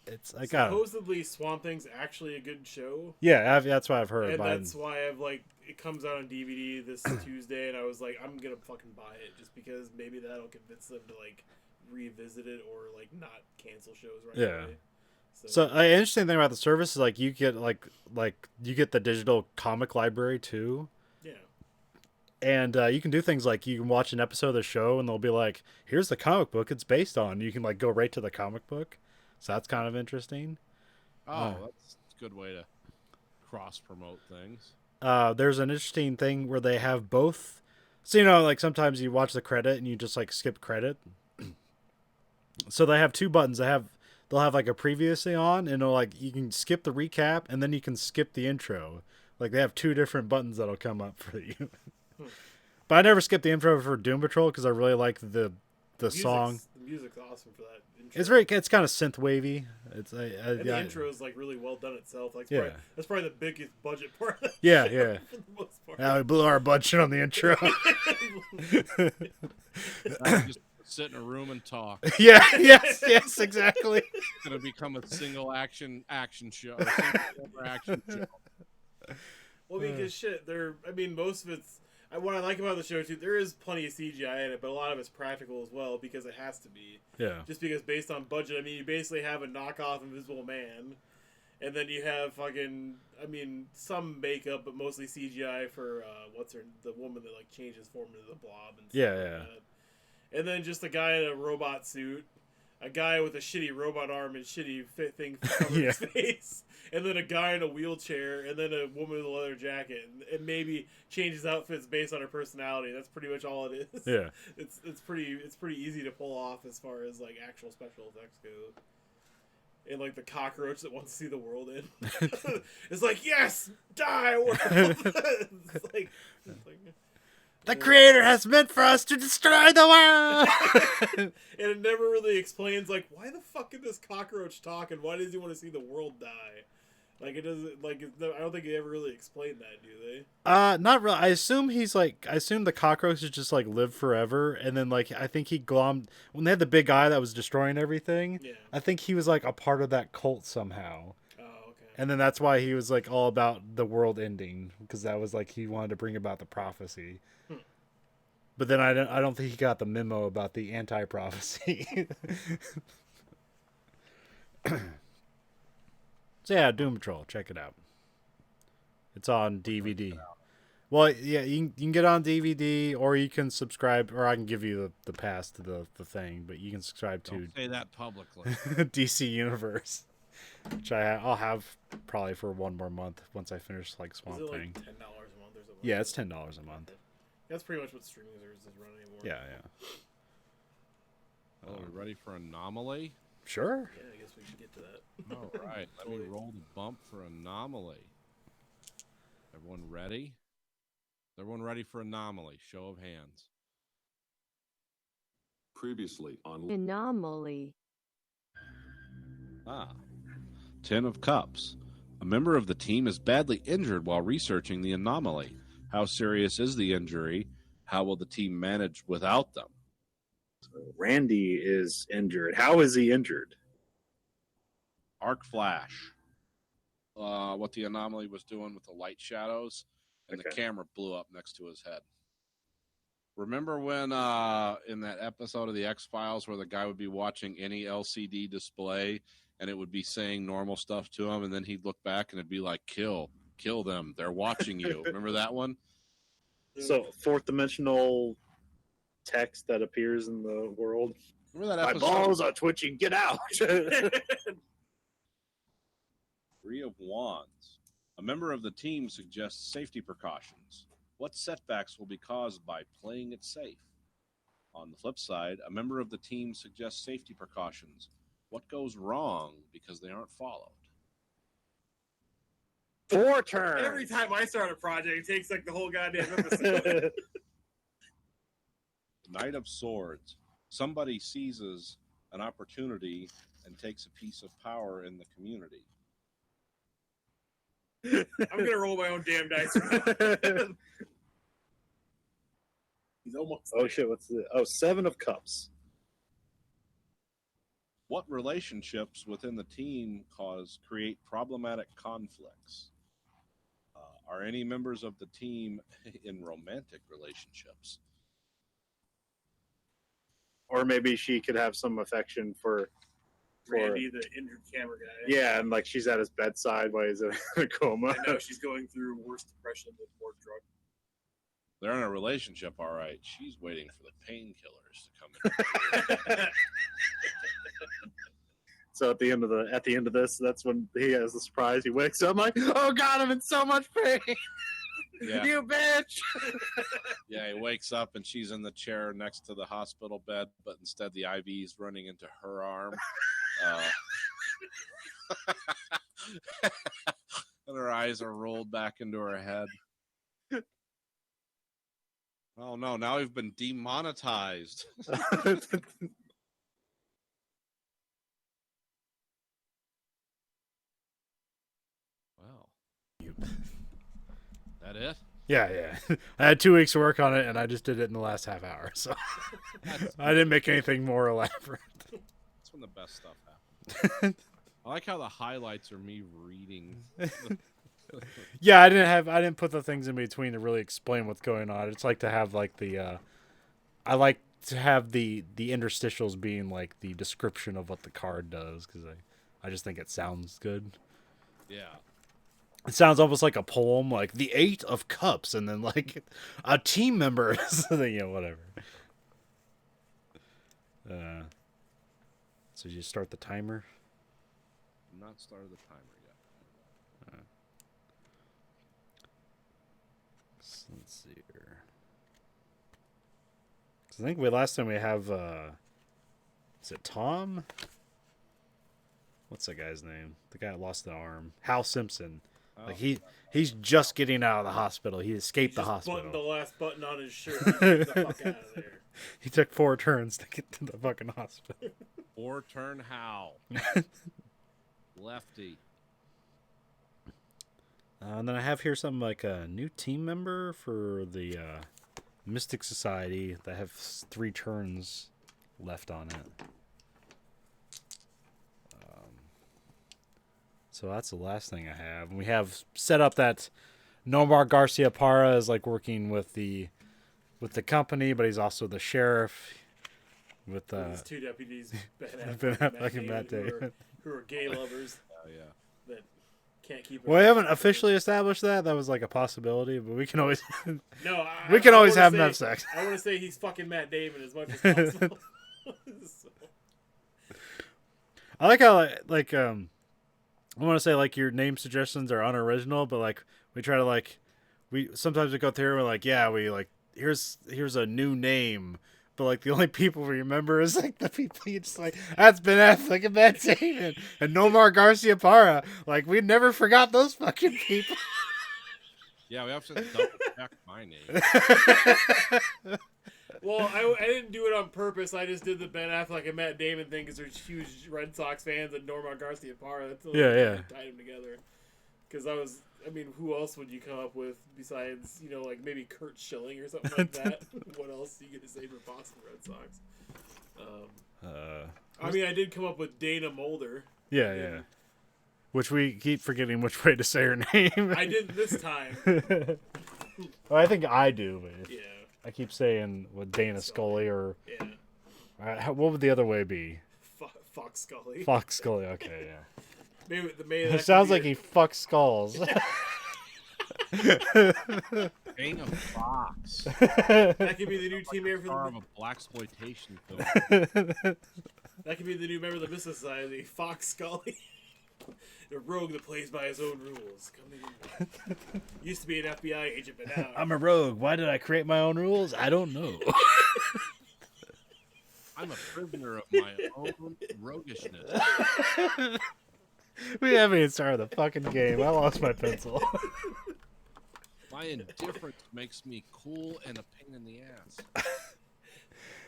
it's like I don't know. Supposedly, Swamp Thing's actually a good show. Yeah, that's what I've heard. And But that's why I've like it comes out on DVD this Tuesday, and I was like, I'm gonna fucking buy it just because maybe that'll convince them to like revisit it or like not cancel shows right Yeah. away. So interesting thing about the service is like you get like you get the digital comic library too. Yeah. And you can do things like you can watch an episode of the show and they'll be like, here's the comic book it's based on. You can like go right to the comic book. So that's kind of interesting. Oh, that's a good way to cross promote things. There's an interesting thing where they have both. So, you know, like sometimes you watch the credit and you just like skip credit. So they have 2 buttons. They'll have like a previously on, and it'll like you can skip the recap and then you can skip the intro. Like they have 2 different buttons that'll come up for you. But I never skipped the intro for Doom Patrol because I really like the song. The music's awesome for that. Intro. It's kind of synth wavy. It's and the intro is like really well done itself. Like Yeah. that's probably the biggest budget part. Of Yeah. for the most part. Yeah, we blew our budget on the intro. Just sit in a room and talk. Yes, exactly. It's gonna become a single action show. A single action show. Well, because shit, most of it's. What I like about the show too, there is plenty of CGI in it, but a lot of it's practical as well because it has to be. Yeah. Just because based on budget, I mean, you basically have a knockoff Invisible Man, and then you have fucking, I mean, some makeup, but mostly CGI for the woman that like changes form into the Blob and stuff Yeah, like yeah. that. And then just a guy in a robot suit, a guy with a shitty robot arm and shitty thing covering his face, and then a guy in a wheelchair, and then a woman with a leather jacket, and maybe changes outfits based on her personality. That's pretty much all it is. Yeah. It's pretty easy to pull off as far as like actual special effects go. And like the cockroach that wants to see the world in, it's like, yes, die world. it's like The creator has meant for us to destroy the world. and it never really explains like why the fuck did this cockroach talk and why does he want to see the world die? Like it doesn't I don't think they ever really explained that, do they? Not really. I assume the cockroaches just like live forever, and then like I think he glommed when they had the big guy that was destroying everything. Yeah. I think he was like a part of that cult somehow. Oh, okay. And then that's why he was like all about the world ending, because that was like he wanted to bring about the prophecy. But then I don't think he got the memo about the anti-prophecy. So yeah, Doom Patrol, check it out. It's on DVD. Well, yeah, you can get it on DVD, or you can subscribe, or I can give you the pass to the thing, but you can subscribe to Don't say that publicly. DC Universe, which I'll have probably for one more month once I finish like Swamp Is it Thing. like $10 a month or something? Yeah, it's $10 a month. That's pretty much what streaming services run anymore. Yeah. Oh, we ready for Anomaly? Sure. Yeah, I guess we should get to that. All right, let me roll the bump for Anomaly. Everyone ready? Is everyone ready for Anomaly? Show of hands. Previously on Anomaly. Ten of Cups. A member of the team is badly injured while researching the anomaly. How serious is the injury? How will the team manage without them? Randy is injured. How is he injured? Arc Flash. What the anomaly was doing with the light shadows, and the Okay. camera blew up next to his head. Remember when in that episode of the X-Files where the guy would be watching any LCD display and it would be saying normal stuff to him, and then he'd look back and it'd be like, kill them, they're watching you. Remember that one? So, fourth dimensional text that appears in the world. Remember that My episode? balls are twitching. Get out. Three of Wands. A member of the team suggests safety precautions. What setbacks will be caused by playing it safe? On the flip side, a member of the team suggests safety precautions. What goes wrong because they aren't followed? 4 turns. Every time I start a project, it takes like the whole goddamn episode. Knight of Swords. Somebody seizes an opportunity and takes a piece of power in the community. I'm gonna roll my own damn dice. He's almost. Oh shit! What's the? Oh, 7 of Cups. What relationships within the team create problematic conflicts? Are any members of the team in romantic relationships? Or maybe she could have some affection for Randy, the injured camera guy. Yeah, and like she's at his bedside while he's in a coma. I know she's going through worse depression with more drug. They're in a relationship, all right. She's waiting for the painkillers to come in. So at the end of this, that's when he has the surprise. He wakes up like, oh god, I'm in so much pain. Yeah. You bitch. Yeah, he wakes up and she's in the chair next to the hospital bed, but instead the IV's running into her arm. And her eyes are rolled back into her head. Oh no, now we've been demonetized. Wow. That it? Yeah. I had 2 weeks to work on it, and I just did it in the last half hour, so I didn't make anything more elaborate. That's when the best stuff happens. I like how the highlights are me reading. Yeah, I didn't put the things in between to really explain what's going on. It's like to have like I like to have the interstitials being like the description of what the card does because I just think it sounds good. Yeah. It sounds almost like a poem, like the 8 of Cups, and then like a team member, whatever. So you start the timer. I'm not started the timer yet. So let's see here. I think last time we have is it Tom? What's that guy's name? The guy that lost the arm. Hal Simpson. Oh, Like he's just getting out of the hospital. He escaped the Just hospital. buttoned the last button on his shirt. Get the fuck out of there. He took 4 turns to get to the fucking hospital. 4-turn Hal. Lefty. And then I have here something like a new team member for the Mystic Society that have 3 turns left on it. So that's the last thing I have. And we have set up that Nomar Garcia Parra is like working with the company, but he's also the sheriff. With These 2 deputies, Ben Ben Affleck Affleck and Matt Damon. who are gay lovers Oh yeah. that can't keep. Well, I haven't officially established that. That was like a possibility, but we can always No, we can always wanna have say- enough sex. I want to say he's fucking Matt Damon as much as possible. So, I like how I want to say like your name suggestions are unoriginal, but like we try to like we sometimes we go through and we're like, yeah, we like here's a new name, but like the only people we remember is like the people you just like that's Ben Affleck and Matt Damon and Nomar Garcia Parra. Like we never forgot those fucking people. Yeah, we have to double check my name. well, I didn't do it on purpose. I just did the Ben Affleck and Matt Damon thing because they're huge Red Sox fans and Norman Garcia Parra. That's the only Yeah, thing yeah. that tied them together. Because I mean, who else would you come up with besides, like maybe Kurt Schilling or something like that? What else are you going to say for Boston Red Sox? I mean, I did come up with Dana Mulder. Yeah. Which we keep forgetting which way to say her name. I did this time. Well, I think I do, but Yeah. I keep saying with Dana Scully or Yeah. what would the other way be? Fox Scully. Fox Scully. Okay, yeah. Maybe It that sounds could like be he fucks skulls. Dana Fox. that could be the new team member Star for of a blaxploitation film. that could be the new member of the Business Society, Fox Scully. A rogue that plays by his own rules. Coming in. Used to be an FBI agent, but now I'm a rogue. Why did I create my own rules? I don't know. I'm a prisoner of my own roguishness. We haven't even started the fucking game. I lost my pencil. My indifference makes me cool and a pain in the ass.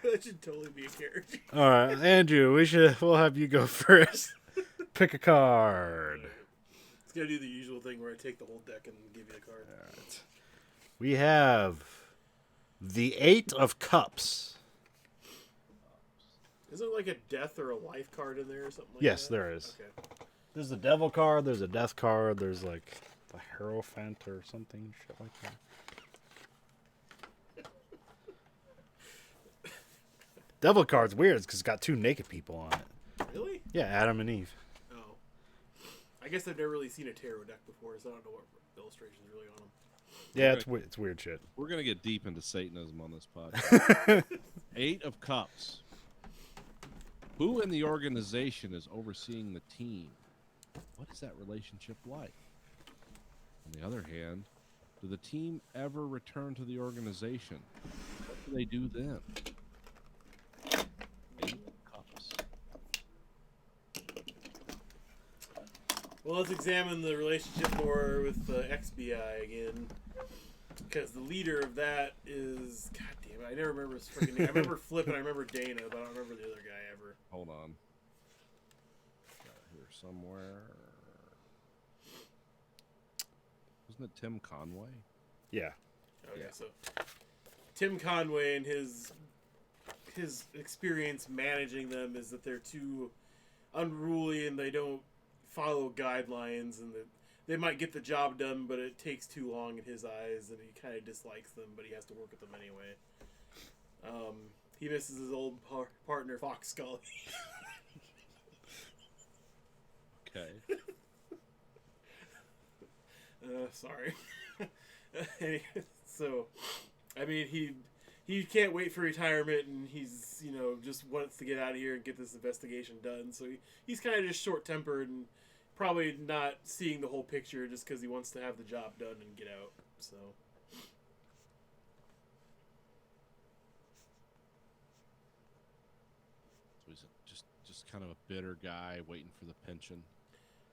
that should totally be a character. All right, Andrew, we'll have you go first. Pick a card. It's gonna do the usual thing where I take the whole deck and give you a card. All right. We have the 8 of Cups. Is there like a death or a life card in there or something like Yes, that? there is. Okay. There's a Devil card. There's a Death card. There's like the Hierophant or something, shit like that. Devil card's weird because it's got 2 naked people on it. Really? Yeah, Adam and Eve. Oh. I guess I've never really seen a tarot deck before, so I don't know what illustrations really on them. Yeah, it's weird shit. We're gonna get deep into Satanism on this podcast. 8 of Cups. Who in the organization is overseeing the team? What is that relationship like? On the other hand, do the team ever return to the organization? What do they do then? 8 of Cups. Well, let's examine the relationship more with the XBI again. Because the leader of that is... God damn it, I never remember his freaking name. I remember Flip and I remember Dana, but I don't remember the other guy ever. Hold on. Got it here somewhere. Wasn't it Tim Conway? Yeah. Okay, Yeah. so Tim Conway and his experience managing them is that they're too unruly and they don't follow guidelines, and that they might get the job done, but it takes too long in his eyes, and he kind of dislikes them, but he has to work with them anyway. He misses his old partner, Fox Scully. Okay. Sorry. So, I mean, he can't wait for retirement, and he's, you know, just wants to get out of here and get this investigation done. So he's kind of just short-tempered and probably not seeing the whole picture just because he wants to have the job done and get out. So. So he's just kind of a bitter guy waiting for the pension.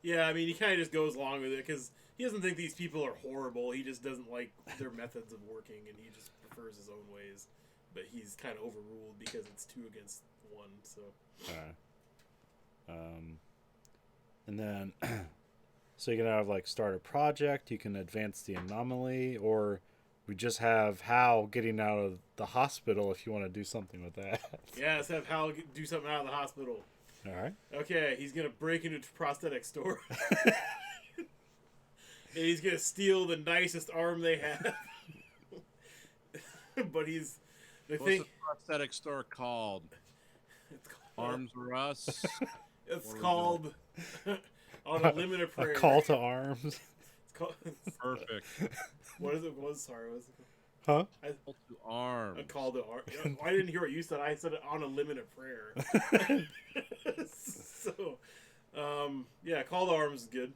Yeah, I mean, he kind of just goes along with it because he doesn't think these people are horrible. He just doesn't like their methods of working, and he just prefers his own ways. But he's kind of overruled because it's 2 against 1. So. And then, so you can have like start a project. You can advance the anomaly, or we just have Hal getting out of the hospital if you want to do something with that. Yeah, let's have Hal do something out of the hospital. All right. Okay, he's gonna break into a prosthetic store. And he's gonna steal the nicest arm they have. But he's What's the prosthetic store called? It's called Arms or Us? It's called On a Limit of Prayer. A call to arms. It's called. Perfect. What is it? Sorry, what is it? Huh? Call to Arms. A call to arms. I didn't hear what you said. I said it On a Limit of Prayer. So, yeah, call to arms is good.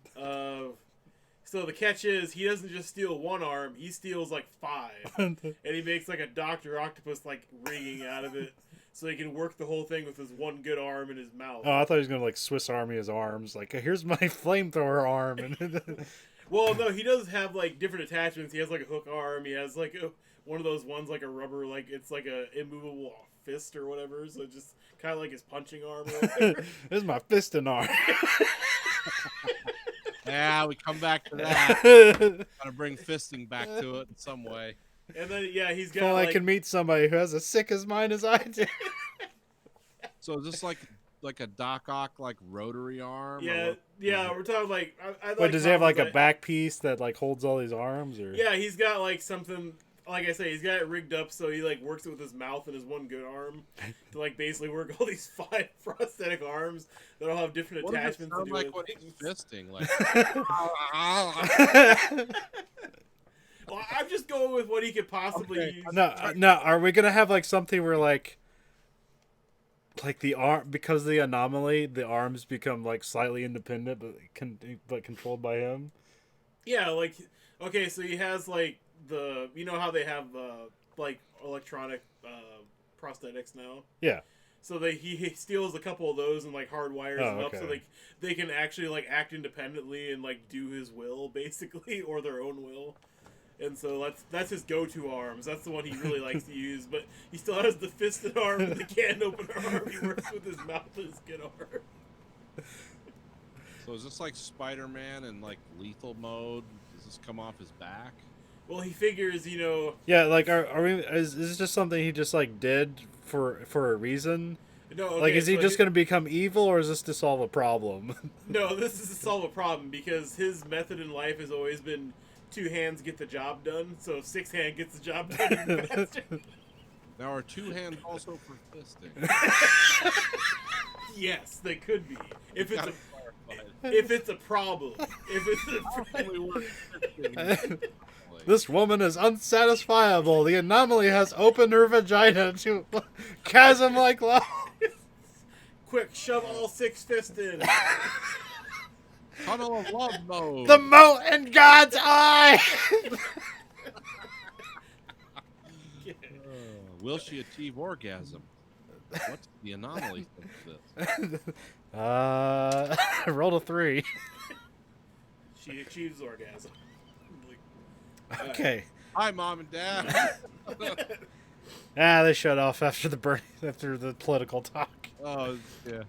So the catch is he doesn't just steal 1 arm; he steals like 5, and he makes like a Dr. Octopus like ringing out of it, so he can work the whole thing with his 1 good arm in his mouth. Oh, I thought he was gonna like Swiss Army his arms. Like, here's my flamethrower arm. And Well, no, he does have like different attachments. He has like a hook arm. He has like one of those ones like a rubber, like it's like a immovable fist or whatever. So just kind of like his punching arm. Or whatever. This is my fisting arm. Yeah, we come back to that. Gotta bring fisting back to it in some way. And then yeah, he's got. Well, like, I can meet somebody who has a sick as mind as I do. So is this like a Doc Ock like rotary arm? Yeah, yeah. We're talking like. I But does he have like a that- back piece that like holds all these arms? Or Yeah, he's got like something. Like I say, he's got it rigged up so he like works it with his mouth and his 1 good arm to like basically work all these 5 prosthetic arms that all have different What does it attachments to sound do like with when things. he's fisting? Like, Well, I'm just going with what he could possibly use. No. Are we gonna have like something where like the arm, because of the anomaly, the arms become like slightly independent, but controlled by him? Yeah, like okay, so he has like you know how they have like electronic prosthetics now. Yeah. So he steals a couple of those and like hardwires them up so okay. they can actually like act independently and like do his will basically or their own will. And so that's his go-to arms. That's the one he really likes to use. But he still has the fisted arm and the can opener arm. He works with his mouth and his good arm. so is this like Spider-Man in like lethal mode? Does this come off his back? Well, he figures, you know. Yeah, like are we? Is this just something he just like did for a reason? No, okay, Like, is he so just gonna become evil, or is this to solve a problem? No, this is to solve a problem because his method in life has always been 2 hands get the job done. So if 6 hand gets the job done even faster. Now are 2 hands also for fisting? Yes, they could be. If it's Gotta a clarify. if it's a problem. If it's a We were fisting. This woman is unsatisfiable. The anomaly has opened her vagina to chasm-like love. quick, shove all 6 fists in. Tunnel of love mode. The mote in God's eye. Will she achieve orgasm? What's the anomaly of this? I rolled a 3. She achieves orgasm. Okay. Hi, Mom and Dad. They shut off after the political talk. Oh, yeah.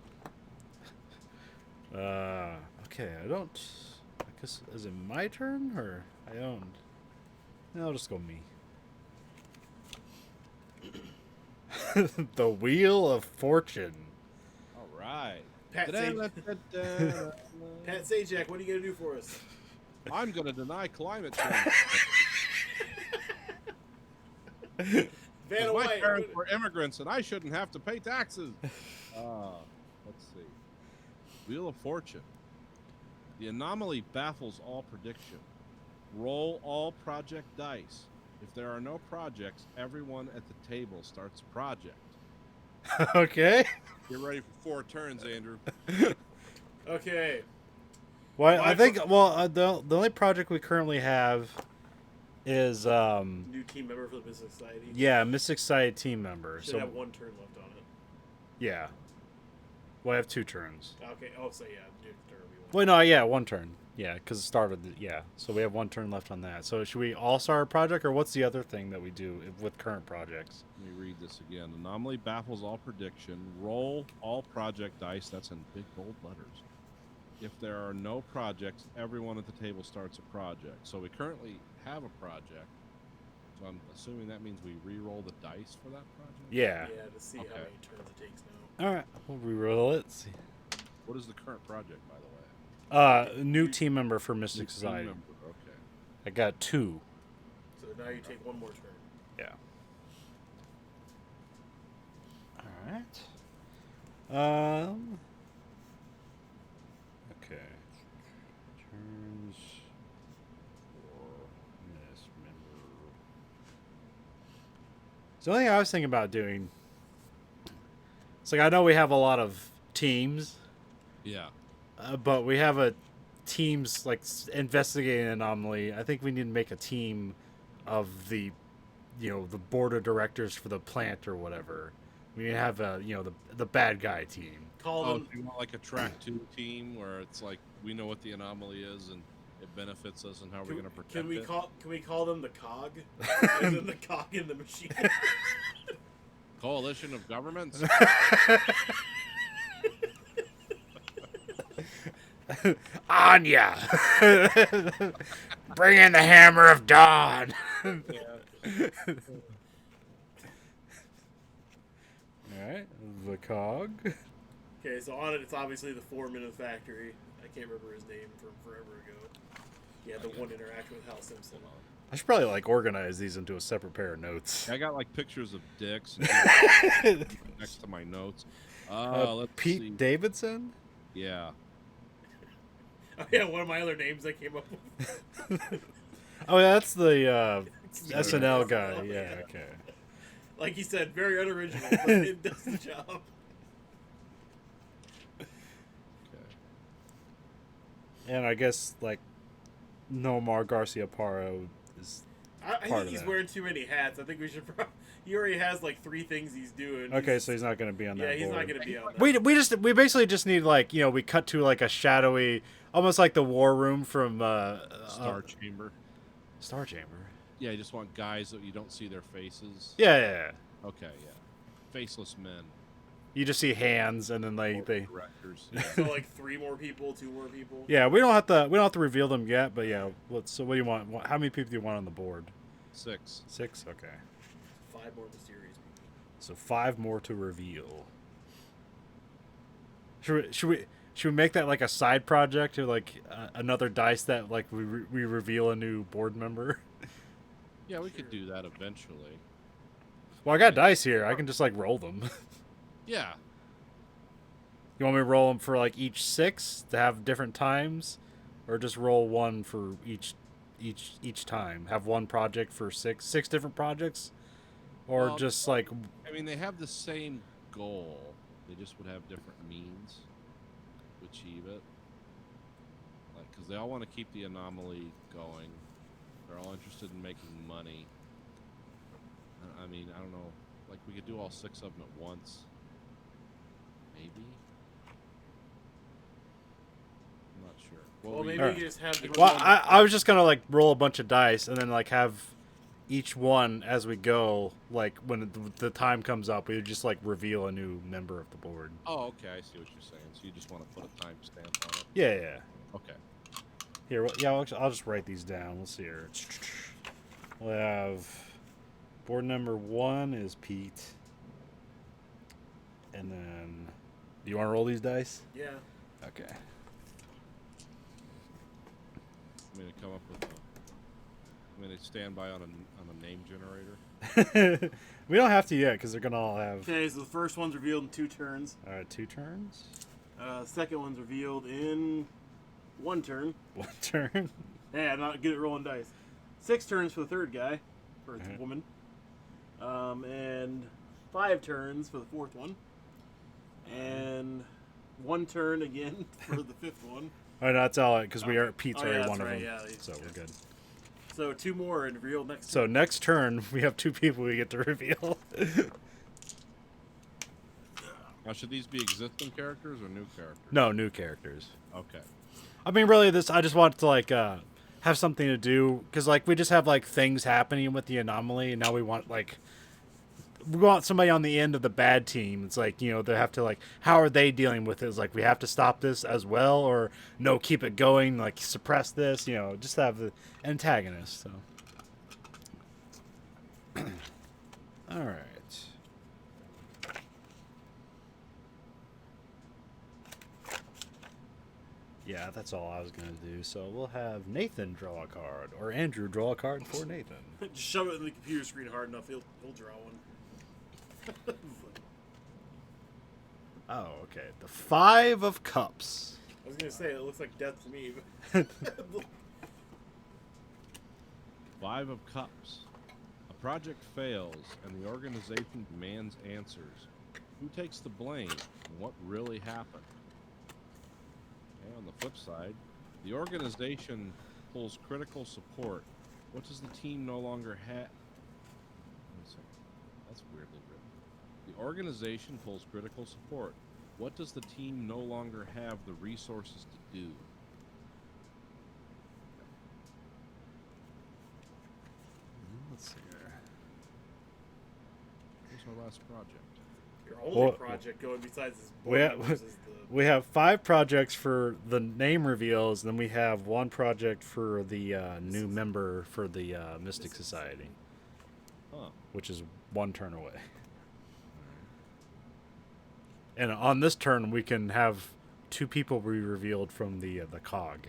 Okay, I guess, is it my turn, or I don't? No, I'll just go me. The Wheel of Fortune. All right. Pat Sajak, what are you gonna do for us? I'm going to deny climate change. Vanna 'Cause my White. parents were immigrants and I shouldn't have to pay taxes. Let's see. Wheel of Fortune. The anomaly baffles all prediction. Roll all project dice. If there are no projects, everyone at the table starts a project. Okay. Get ready for 4 turns, Andrew. Okay. Well, My I think the only project we currently have is New team member for the Business Society. yeah, Mystic Society team member. Should So have 1 turn left on it. yeah, well, I have 2 turns. Okay. Oh, so yeah, Duke Derby. Wait, no, yeah, 1 turn. Yeah, because it started. Yeah, so we have 1 turn left on that. So should we all start a project, or what's the other thing that we do with current projects? Let me read this again. Anomaly baffles all prediction. Roll all project dice. That's in big bold letters. If there are no projects, everyone at the table starts a project. So we currently have a project. So I'm assuming that means we re-roll the dice for that project? Yeah. Yeah, to see Okay. how many turns it takes now. All right, we'll reroll it. See. What is the current project, by the way? New team member for Mystic New team Society. member, okay. I got 2. So now you take 1 more turn. Yeah. All right. Okay. Turns for this member. So the only thing I was thinking about doing. It's like I know we have a lot of teams, Yeah. but we have a teams like investigating an anomaly. I think we need to make a team of the, the board of directors for the plant or whatever. We need to have the bad guy team. Call Oh, them. do you want like a track 2 team where it's like we know what the anomaly is and it benefits us and how we're going to protect Can we it? call them the cog? As in the cog in the machine. Coalition of Governments? Anya! Bring in the hammer of dawn! Alright, the cog. Okay, so on it, it's obviously the foreman of the factory. I can't remember his name from forever ago. Yeah, the one interaction with Hal Simpson. I should probably organize these into a separate pair of notes. I got like pictures of dicks next to my notes. Let's Pete see. Davidson? Yeah. Oh yeah, one of my other names I came up with. Oh, yeah, that's the Yeah. SNL guy. SNL, Yeah, yeah. okay. Like he said, very unoriginal, but it does the job. Okay. And I guess, Nomar Garcia Paro is I part think of he's that. wearing too many hats. I think we should. He already has 3 things he's doing. Okay, so he's not going to be on yeah, that he's board. not going to be on that. We basically just need we cut to a shadowy, almost like the war room from Star Chamber. Star Chamber. Yeah, you just want guys that you don't see their faces. Yeah. Okay, yeah. Faceless men. You just see hands, and then Board they. of directors. Yeah. So 3 more people, 2 more people. Yeah, we don't have to reveal them yet, but yeah. So what do you want? How many people do you want on the board? 6. 6. Okay. 5 more mysterious people. So 5 more to reveal. Should we make that a side project or another dice that we reveal a new board member? Yeah, we could do that eventually. Well, I got dice here. I can just roll them. Yeah. You want me to roll them for each 6 to have different times, or just roll 1 for each time? Have 1 project for 6 different projects, or Well, just I mean, they have the same goal. They just would have different means to achieve it. Because they all want to keep the anomaly going. They're all interested in making money. I mean, I don't know. We could do all 6 of them at once. Maybe. I'm not sure. Well, maybe Alright. you just have the. well, I was just gonna roll a bunch of dice and then have each one as we go. When the time comes up, we would just reveal a new member of the board. Oh, okay. I see what you're saying. So you just want to put a timestamp on it. Yeah. Okay. Here, yeah, I'll just write these down. Let's see here. We'll have board number 1 is Pete, and then do you want to roll these dice? Yeah. Okay. me to come up with a? I mean, they stand by on a name generator. We don't have to yet because they're gonna all have. Okay, so the first one's revealed in 2 turns. All right, 2 turns. Second one's revealed in 1 turn. 1 turn. Hey, I'm not good at rolling dice. 6 turns for the third guy, or Alright. woman. And 5 turns for the 4th one. And 1 turn again for the 5th one. Oh, no, that's all because we are Pete's Oh, already yeah, one that's of right, them, yeah, so we're good. So 2 more and reveal next So next turn we have 2 people we get to reveal. Now, should these be existing characters or new characters? No, new characters. Okay. I mean, really, I just want to like have something to do because like we just have like things happening with the anomaly, and now we want somebody on the end of the bad team. It's like, you know, they have to like, how are they dealing with it? It's like we have to stop this as well, or no, keep it going, like suppress this. You know, just have the antagonist. So, all right. Yeah, that's all I was gonna do. So we'll have Nathan draw a card, or Andrew draw a card for Nathan. Just shove it in the computer screen hard enough, he'll draw one. Oh, okay. The 5 of Cups. I was gonna say it looks like death to me. 5 of Cups. A project fails, and the organization demands answers. Who takes the blame, and what really happened? Okay, on the flip side, the organization pulls critical support. What does the team no longer have? That's weirdly written. The organization pulls critical support. What does the team no longer have the resources to do? Let's see here. Where's my last project? Your only project going besides this board members is We have 5 projects for the name reveals, and then we have 1 project for the new member for the Mystic Society, Huh. which is 1 turn away. And on this turn, we can have 2 people be revealed from the cog.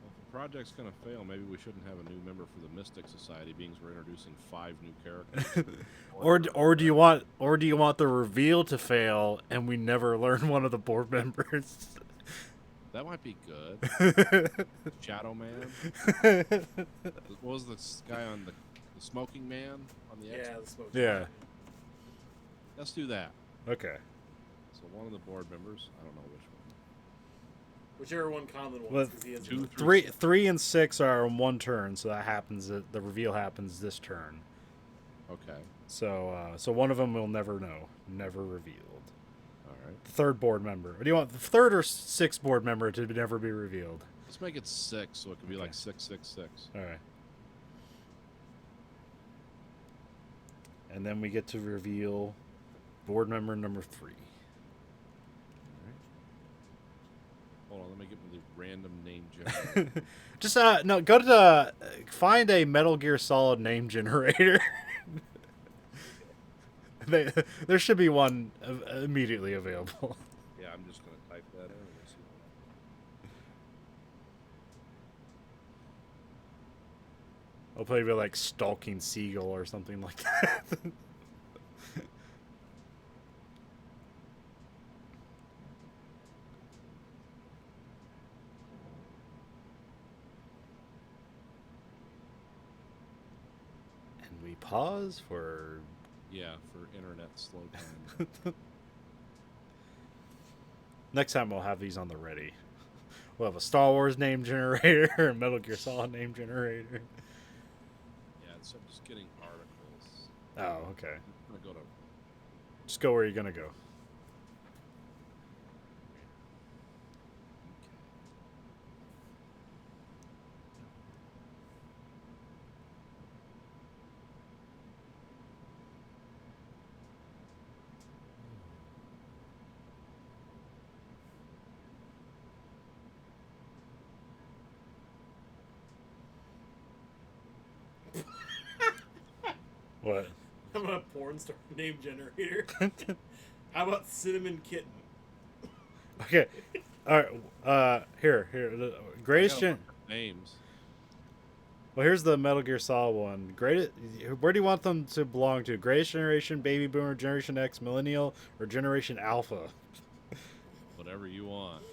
Well, if the project's going to fail, maybe we shouldn't have a new member for the Mystic Society, being we're introducing 5 new characters. Or do you want the reveal to fail and we never learn one of the board members? That might be good. Shadow Man. What was the guy on the Smoking Man on the X? Yeah, the smoke. Yeah. Let's do that. Okay. So one of the board members, I don't know which one. Whichever one Conlon wants, Well, because he has 2, Three, 3, and 6 are on 1 turn, so that happens. The reveal happens this turn. Okay. So one of them we'll never know, never revealed. All right. The 3rd board member. Or do you want the 3rd or 6th board member to never be revealed? Let's make it 6, so it could be like 666. All right. And then we get to reveal board member number 3. Hold on, let me get me the random name generator. Just no, go to find a Metal Gear Solid name generator. There should be one immediately available. Yeah, I'm just gonna type that in. And see. I'll probably be like Stalking Seagull or something like that. And we pause for. Yeah, for internet slow time. Next time we'll have these on the ready. We'll have a Star Wars name generator, a Metal Gear Solid name generator. Yeah, so I'm just getting articles. Oh, okay. I'm gonna go to. Just go where you're gonna go. What? How about a porn star name generator? How about Cinnamon Kitten? Okay. All right. Here. The greatest I gotta gen. look at names. Well, here's the Metal Gear Solid one. Greatest. Where do you want them to belong to? Greatest generation, Baby Boomer, Generation X, Millennial, or Generation Alpha? Whatever you want.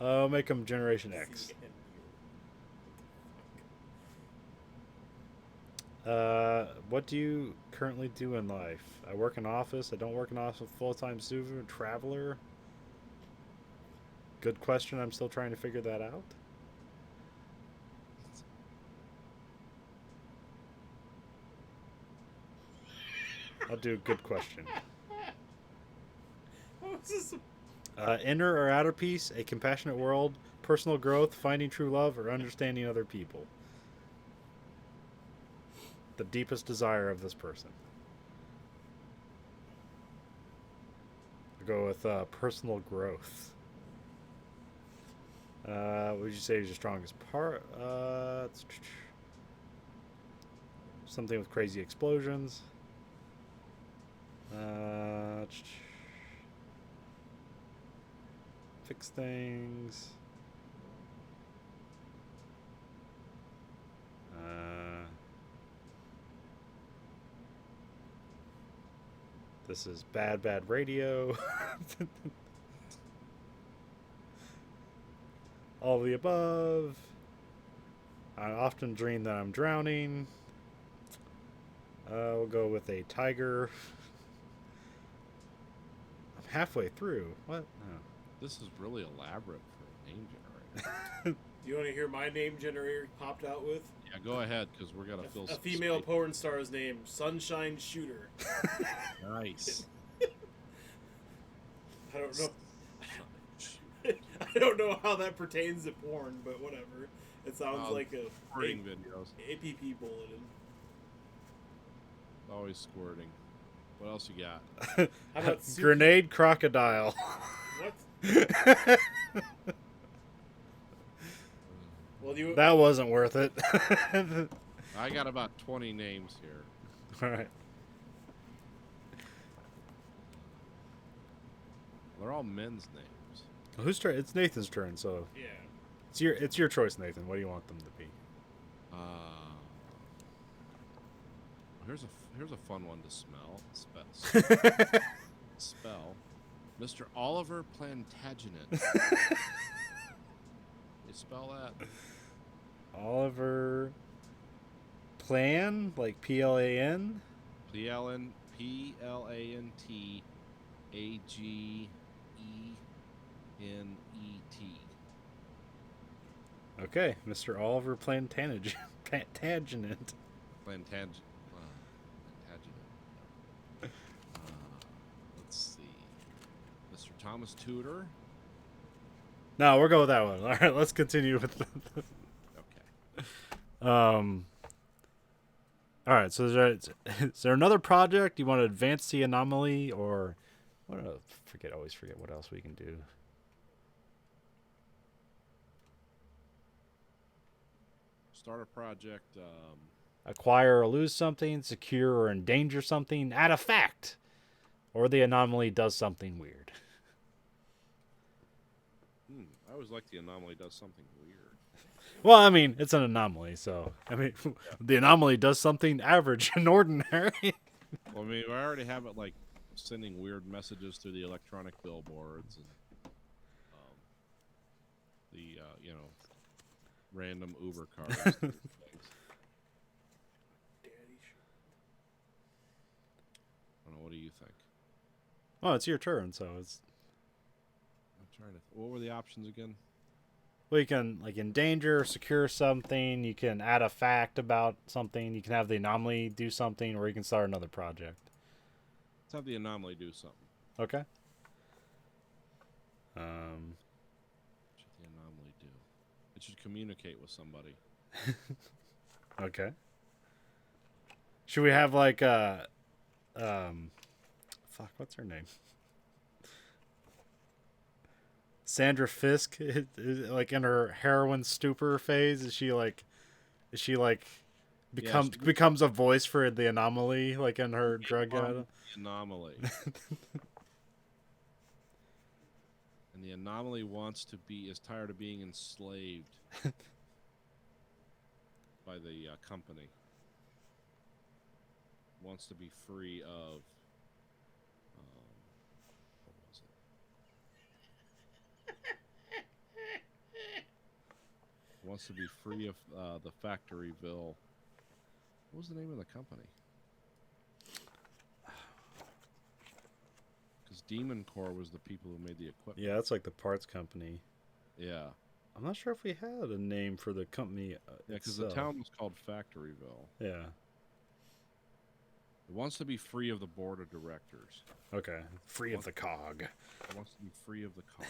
I'll make them Generation X. What do you currently do in life? I work in office. I don't work in office. Full-time student, traveler. Good question. I'm still trying to figure that out. I'll do good question. What was this? Inner or outer peace, a compassionate world, personal growth, finding true love, or understanding other people. The deepest desire of this person. I'll go with personal growth. What would you say is your strongest part? Something with crazy explosions. Fix things. This is bad radio. All of the above. I often dream that I'm drowning. We'll go with a tiger. I'm halfway through. What? Oh. This is really elaborate for a name generator. Do you want to hear my name generator popped out with? Yeah, go ahead, because we're gonna fill A some female space. porn star's name, Sunshine Shooter. Nice. I don't know. I don't know how that pertains to porn, but whatever. It sounds like a Squirting videos. APP bulletin. Always squirting. What else you got? How about Suki? Grenade crocodile. What? Well, do you? That wasn't worth it. I got about 20 names here. All right. They're all men's names. Whose turn? It's Nathan's turn, so Yeah. it's your choice, Nathan. What do you want them to be? Here's a fun one to smell. Spell. Mr. Oliver Plantagenet. You spell that? Oliver Plan, like PLAN. Plantagenet. Okay, Mr. Oliver Plantagenet. Plantagenet. Let's see. Mr. Thomas Tudor. No, we'll go with that one. All right, let's continue with the Okay. All right, so is there another project you want to advance the anomaly, or what? Always forget what else we can do. Start a project. Acquire or lose something, secure or endanger something, add a fact, or the anomaly does something weird. I always like the anomaly does something weird. Well, I mean, it's an anomaly, so I mean, the anomaly does something average and ordinary. Well, I mean, I already have it like sending weird messages through the electronic billboards and random Uber cars. and things. I don't know. What do you think? Oh, it's your turn, so it's. I'm trying to. What were the options again? Well, you can like endanger, secure something. You can add a fact about something. You can have the anomaly do something, or you can start another project. Let's have the anomaly do something. Okay. What should the anomaly do? It should communicate with somebody. Okay. Should we have like fuck, what's her name? Sandra Fisk, like in her heroin stupor phase, is she like becomes a voice for the anomaly, like in her drug The anomaly. And And the anomaly is tired of being enslaved by the company. Wants to be free of. What was it? Wants to be free of the Factoryville. What was the name of the company? Because Demon Core was the people who made the equipment. Yeah, that's like the parts company. Yeah. I'm not sure if we had a name for the company. Yeah, because the town was called Factoryville. Yeah. It wants to be free of the board of directors. Okay. Free of the cog. It wants to be free of the cog.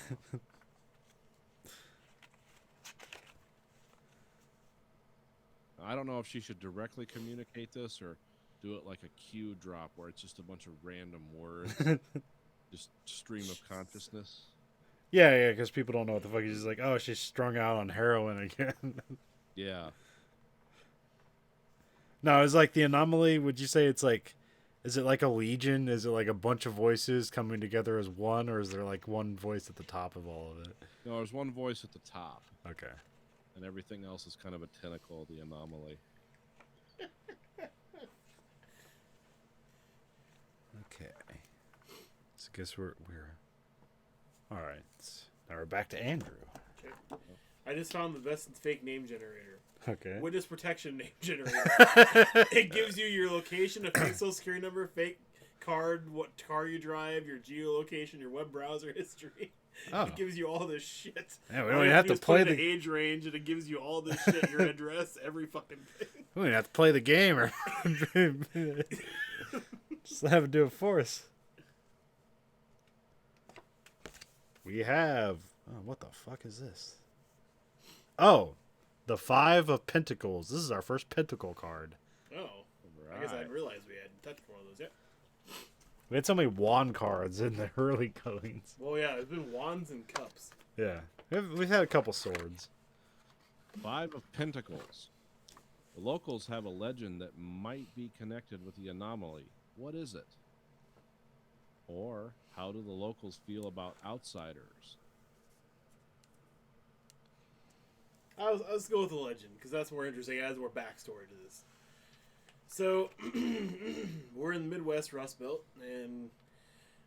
I don't know if she should directly communicate this or do it like a cue drop where it's just a bunch of random words. Just stream of consciousness. Yeah, because people don't know what the fuck. He's just like, oh, she's strung out on heroin again. Yeah. No, it's like the anomaly. Would you say it's like, is it like a legion? Is it like a bunch of voices coming together as one, or is there like one voice at the top of all of it? No, there's one voice at the top. Okay. And everything else is kind of a tentacle of the anomaly. Okay. So I guess we're all right. Now we're back to Andrew. Okay. I just found the best fake name generator. Okay. Witness protection name generator. It gives you your location, a fake social security number, fake card, what car you drive, your geolocation, your web browser history. Oh. It gives you all this shit. Yeah, we All don't you even have do to is play put in the age range, and it gives you all this shit, your address, every fucking thing. We don't even have to play the game or just have it do it for us. We have what the fuck is this? Oh, the 5 of Pentacles. This is our first Pentacle card. Oh. I guess I didn't realize we hadn't touched one of those yet. We had so many wand cards in the early coins. Well, yeah, there's been wands and cups. Yeah, we've had a couple swords. 5 of Pentacles. The locals have a legend that might be connected with the anomaly. What is it? Or how do the locals feel about outsiders? Let's go with the legend, because that's more interesting. It adds more backstory to this. So, we're in the Midwest Rust Belt, and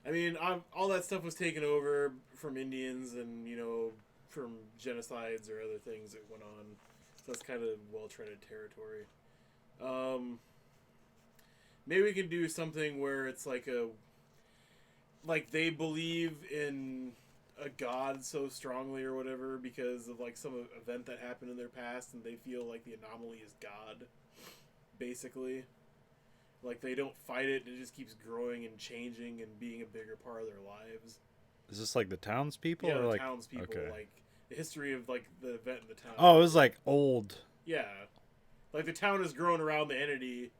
I mean, all that stuff was taken over from Indians and, you know, from genocides or other things that went on. So that's kind of well-treaded territory. Maybe we can do something where it's like they believe in a god so strongly or whatever because of like some event that happened in their past, and they feel like the anomaly is God. Basically, like they don't fight it, it just keeps growing and changing and being a bigger part of their lives. Is this like the townspeople? Yeah, or the like townspeople, okay. like the history of like the event in the town. Oh, it was like old. Yeah, like the town has grown around the entity,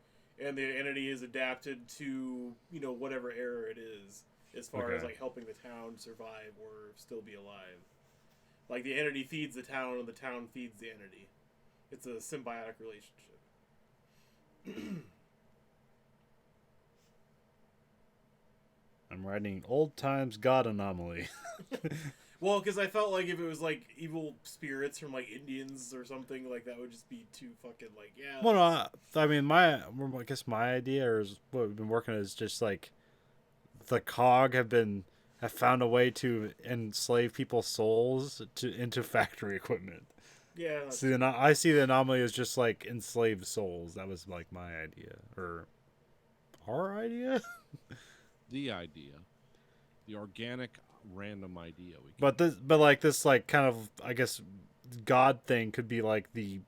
and the entity is adapted to, you know, whatever era it is, as far Okay. as like helping the town survive or still be alive. Like the entity feeds the town, and the town feeds the entity. It's a symbiotic relationship. I'm writing old times God anomaly. Well, because I felt like if it was like evil spirits from like Indians or something, like that would just be too fucking like, yeah. Well, no, I mean, I guess my idea is what we've been working on is just like the cog have found a way to enslave people's souls into factory equipment. Yeah. That's, See, I see the anomaly as just like enslaved souls. That was like my idea, or our idea. The idea. The organic random idea. But this like kind of, I guess, God thing could be like the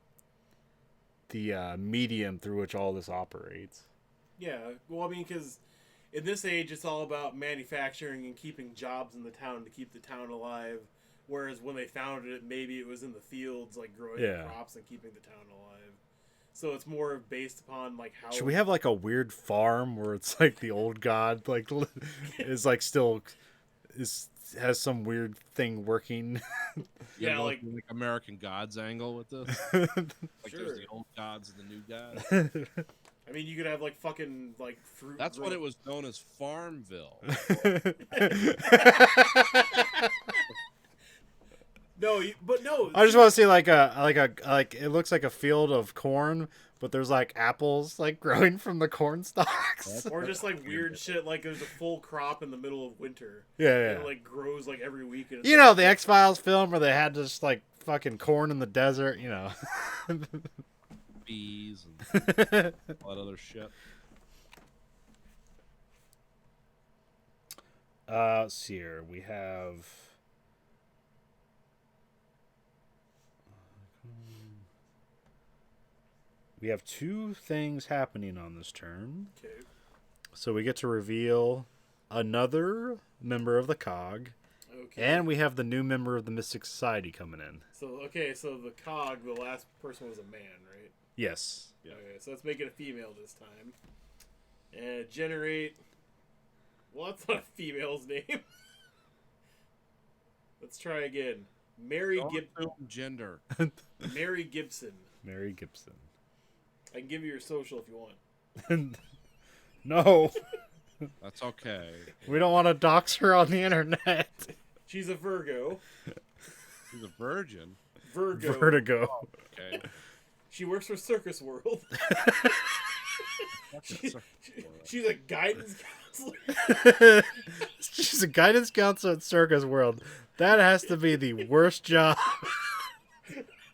medium through which all this operates. yeah. Well, I mean, because in this age, it's all about manufacturing and keeping jobs in the town to keep the town alive. Whereas when they founded it, maybe it was in the fields, like growing crops and keeping the town alive. So it's more based upon like how. Should we have like a weird farm where it's like the old god like is like still has some weird thing working? Yeah, like American Gods angle with this. Like Sure. there's the old gods and the new gods. I mean, you could have like fucking like fruit. That's what it was known as Farmville. No, but no. I just want to see like it looks like a field of corn, but there's like apples like growing from the corn stalks. Or just like weird shit, like there's a full crop in the middle of winter. Yeah, And yeah. it like grows like every week. And it's You know the X-Files film where they had just like fucking corn in the desert. You know. Bees and all that other shit. Let's see here. We have. We have two things happening on this turn. Okay. So we get to reveal another member of the COG, Okay. and we have the new member of the Mystic Society coming in. So so the cog, the last person was a man, right? Yes. Yeah. Okay, so let's make it a female this time. And generate. Well, that's not a female's name. Let's try again. Mary Don't Gib. assume gender. Mary Gibson. Mary Gibson. I can give you your social if you want. No, That's okay. we don't want to dox her on the internet. She's a Virgo. She's a virgin. Virgo. Vertigo. Okay. She works for Circus World. Fucking She's a guidance counselor. She's a guidance counselor at Circus World. That has to be the worst job.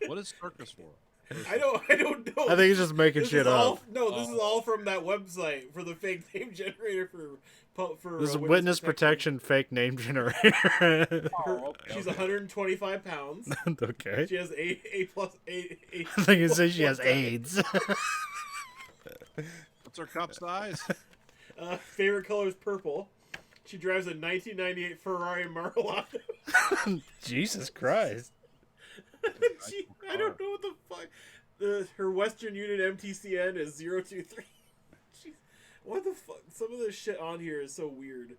What is Circus World? I don't know. I think he's just making This shit is all, up. No, this is all from that website for the fake name generator for This is witness protection fake name generator. She's 125 pounds. Okay. She has A plus A. I think it says she has AIDS. What's her cup size? Favorite color is purple. She drives a 1998 Ferrari Mar-a-Lago. Jesus Christ. I don't know what the fuck. Her Western Unit MTCN is 023. Jeez, what the fuck? Some of this shit on here is so weird.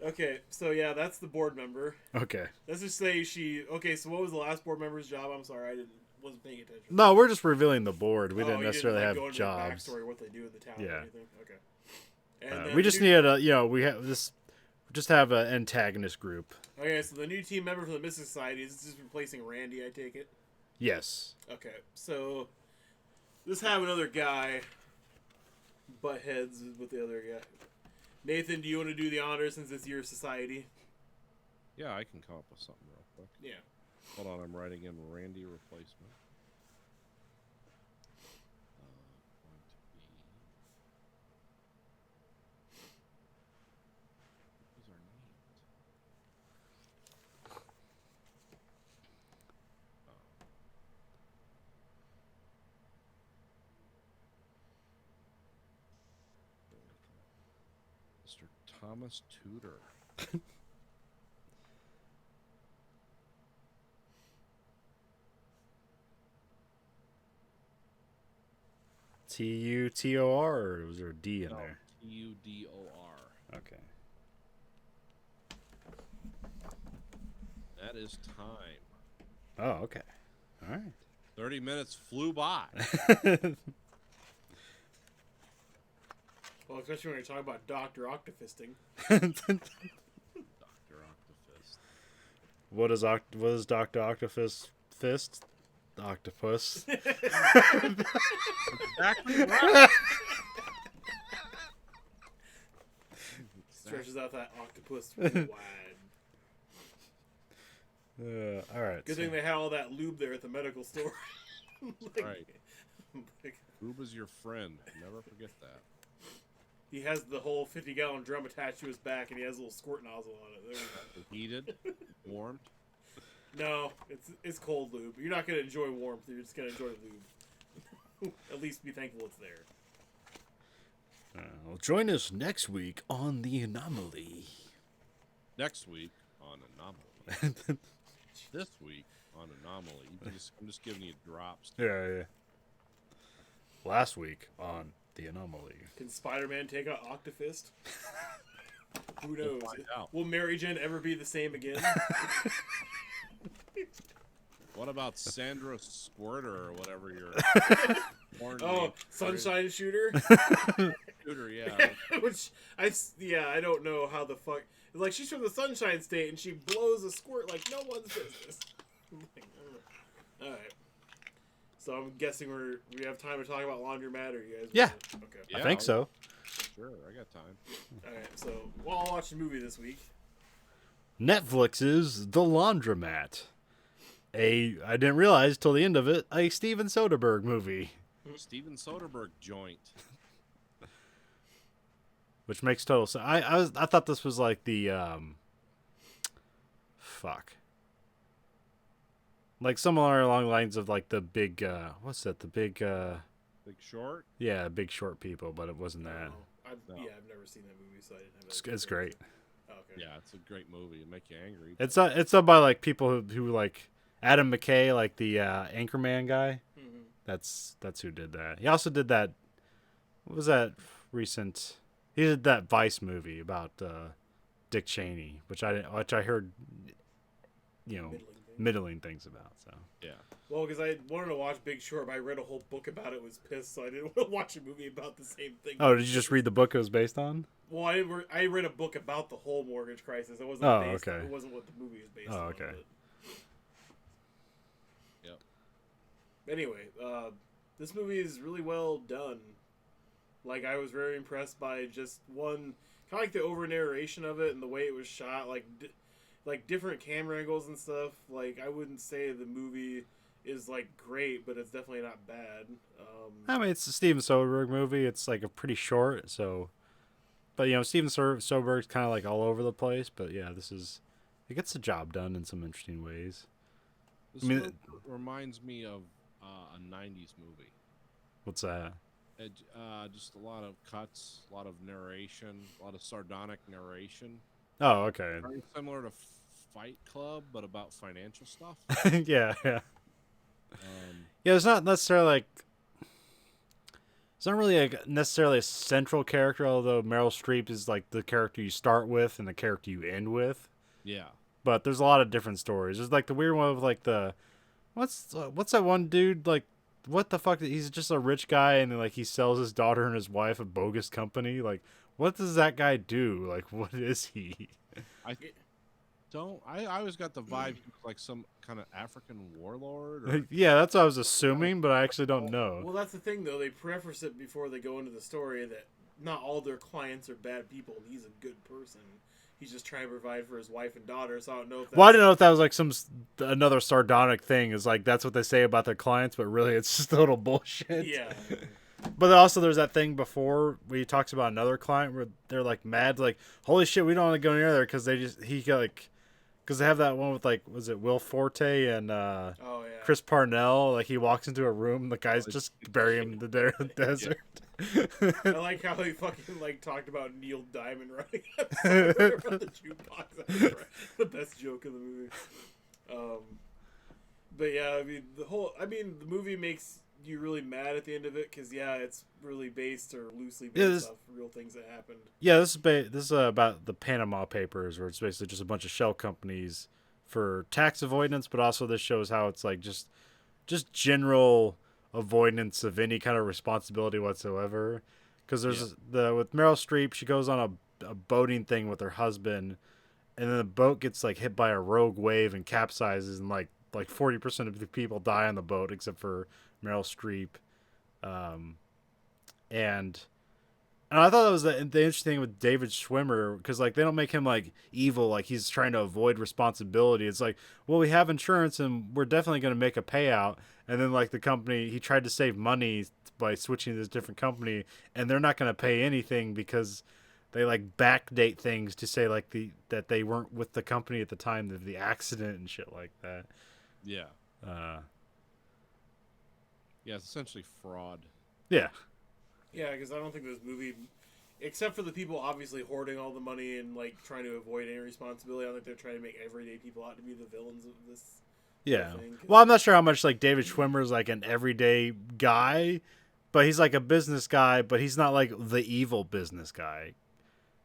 Okay, so yeah, that's the board member. Okay. Let's just say she. Okay, so what was the last board member's job? I'm sorry, wasn't paying attention. No, we're just revealing the board. We Oh, didn't you necessarily like, have go into jobs. The backstory, what they do in the town. Yeah. Or anything. Okay. And then We the just new- needed a, we have this, just have an antagonist group. Okay, so the new team member for the Mystic Society is just replacing Randy. I take it. Yes. Okay, so let's have another guy butt heads with the other guy. Nathan, do you want to do the honors since it's your society? Yeah, I can come up with something real quick. Yeah. Hold on, I'm writing in Randy replacement. Going to be. Who's our name? Mr. Thomas Tudor. Tutor, or was there a D in No, there? Tudor. Okay. That is time. Oh, okay. All right. 30 minutes flew by. Well, especially when you're talking about Dr. Octofisting. Dr. Octopus. What is Dr. Octopus fist? Octopus. Exactly right. Stretches out that octopus really wide. All right. Good so- thing they had all that lube there at the medical store. Right. like, Lube is your friend. Never forget that. he has the whole 50-gallon drum attached to his back, and he has a little squirt nozzle on it. There we go. Heated, warmed. No, it's cold lube. You're not gonna enjoy warmth. You're just gonna enjoy lube. At least be thankful it's there. Well, join us next week on The Anomaly. Next week on Anomaly. This week on Anomaly. I'm just giving you drops. Yeah. Last week on The Anomaly. Can Spider-Man take out Octofist? Who We'll knows? find out. Will Mary Jane ever be the same again? What about Sandra Squirter or whatever your porn Oh, name? Sunshine Shooter. Shooter, yeah. Which I don't know how the fuck. Like she's from the Sunshine State and she blows a squirt like no one's business. All right. So I'm guessing we have time to talk about Laundromat, or you guys? Yeah. Okay. Yeah, I think I'll- so. Sure, I got time. All right. So we'll all watch the movie this week. Netflix's The Laundromat. I didn't realize till the end of it, a Steven Soderbergh movie, Steven Soderbergh joint. which makes total sense. I thought this was like the fuck. Like similar along the lines of like the big what's that? The big Big Short. yeah, Big Short people, but it wasn't that. No. Yeah, I've never seen that movie, so I didn't have. It's great. Oh, okay. Yeah, it's a great movie. It make you angry. It's done by like people who like Adam McKay, like the Anchorman guy. Mhm. That's who did that. He also did that. What was that recent? He did that Vice movie about Dick Cheney, which I heard, middling things about. So Yeah. Well, because I wanted to watch Big Short, but I read a whole book about it. Was pissed, so I didn't want to watch a movie about the same thing. oh, did you just read the book it was based on? Well, I read a book about the whole mortgage crisis. It wasn't. Oh, based okay. It wasn't what the movie was based on. Oh, okay. But... Yep. Anyway, this movie is really well done. Like, I was very impressed by just one, kind of like the over narration of it and the way it was shot, like different camera angles and stuff. Like, I wouldn't say the movie is like great, but it's definitely not bad. I mean, it's a Steven Soderbergh movie. It's like a pretty short, so. But Steven Soderbergh's kind of like all over the place. But yeah, it gets the job done in some interesting ways. This I mean, one reminds me of a '90s movie. What's that? Just a lot of cuts, a lot of narration, a lot of sardonic narration. Oh, okay. Very similar to Fight Club, but about financial stuff. Yeah. Yeah, it's not necessarily like. It's not really necessarily a central character, although Meryl Streep is like the character you start with and the character you end with. Yeah. But there's a lot of different stories. There's like the weird one of like what's that one dude like? What the fuck? He's just a rich guy and like he sells his daughter and his wife a bogus company. Like, what does that guy do? Like, what is he? I always got the vibe he was like some kind of African warlord. Or... Yeah, that's what I was assuming, but I actually don't know. Well, that's the thing, though. They preface it before they go into the story that not all their clients are bad people, and he's a good person. He's just trying to provide for his wife and daughter, so I don't know if that's... Well, I didn't know if that was like another sardonic thing. Is like that's what they say about their clients, but really it's just total bullshit. Yeah. But also there's that thing before where he talks about another client where they're like mad, like, holy shit, we don't want to go near there because because they have that one with like, was it Will Forte and Oh, yeah. Chris Parnell? Like he walks into a room, the guys just bury him in the desert. I like how they fucking like talked about Neil Diamond running around the jukebox. That's the best joke of the movie. But yeah, I mean the movie makes you really mad at the end of it because it's really based or loosely based off real things that happened. Yeah, this is about the Panama Papers, where it's basically just a bunch of shell companies for tax avoidance, but also this shows how it's like just general avoidance of any kind of responsibility whatsoever. Because there's with Meryl Streep, she goes on a boating thing with her husband, and then the boat gets like hit by a rogue wave and capsizes, and like 40% of the people die on the boat except for Meryl Streep. And I thought that was the interesting thing with David Schwimmer, because like they don't make him like evil, like he's trying to avoid responsibility. It's like, well, we have insurance and we're definitely going to make a payout. And then like the company, he tried to save money by switching to this different company, and they're not going to pay anything because they like backdate things to say like that they weren't with the company at the time of the accident and shit like that. Yeah. Yeah, it's essentially fraud. Yeah. Yeah, because I don't think this movie, except for the people obviously hoarding all the money and like trying to avoid any responsibility, I don't think they're trying to make everyday people out to be the villains of this. Yeah. Thing. Well, I'm not sure how much like David Schwimmer is like an everyday guy, but he's like a business guy, but he's not like the evil business guy.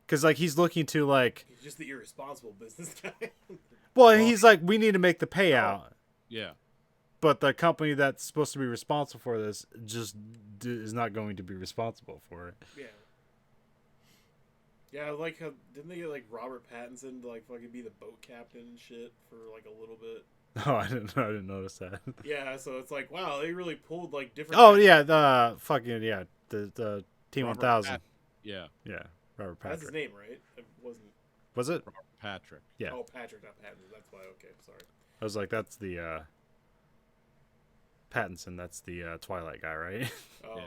Because like he's looking to like. He's just the irresponsible business guy. Well, he's like, we need to make the payout. Yeah. But the company that's supposed to be responsible for this just is not going to be responsible for it. Yeah. Yeah, I like how didn't they get like Robert Pattinson to like fucking be the boat captain and shit for like a little bit? Oh, I didn't notice that. Yeah, so it's like, wow, they really pulled like different. Oh yeah, the the Team Robert 1000. Pat- yeah, Yeah, Robert That's his Patrick. name, right? It wasn't. Was it? Robert Patrick. Yeah. Oh, Patrick, not Patton. That's why. Okay, sorry. I was like, that's the Pattinson. That's the Twilight guy, right? Oh, Yeah.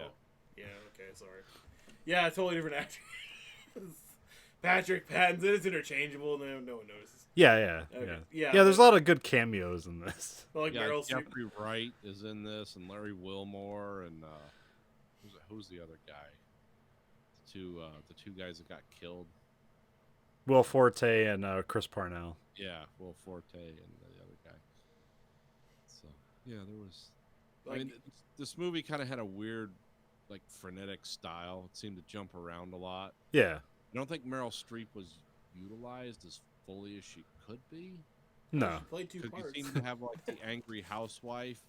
yeah. Okay, sorry. Yeah, totally different actor. Patrick Pattinson. It's interchangeable. No one notices. yeah. Okay. Yeah. Yeah, There's a lot of good cameos in this. Well, like Yeah, Meryl Streep. Jeffrey Wright is in this, and Larry Wilmore, and who's the other guy? The two guys that got killed. Will Forte and Chris Parnell. Yeah, Will Forte and the other guy. So yeah, there was. I Like, mean, this movie kind of had a weird, like, frenetic style. It seemed to jump around a lot. Yeah. I don't think Meryl Streep was utilized as fully as she could be. No. she played two Because you parts. seem to have like the angry housewife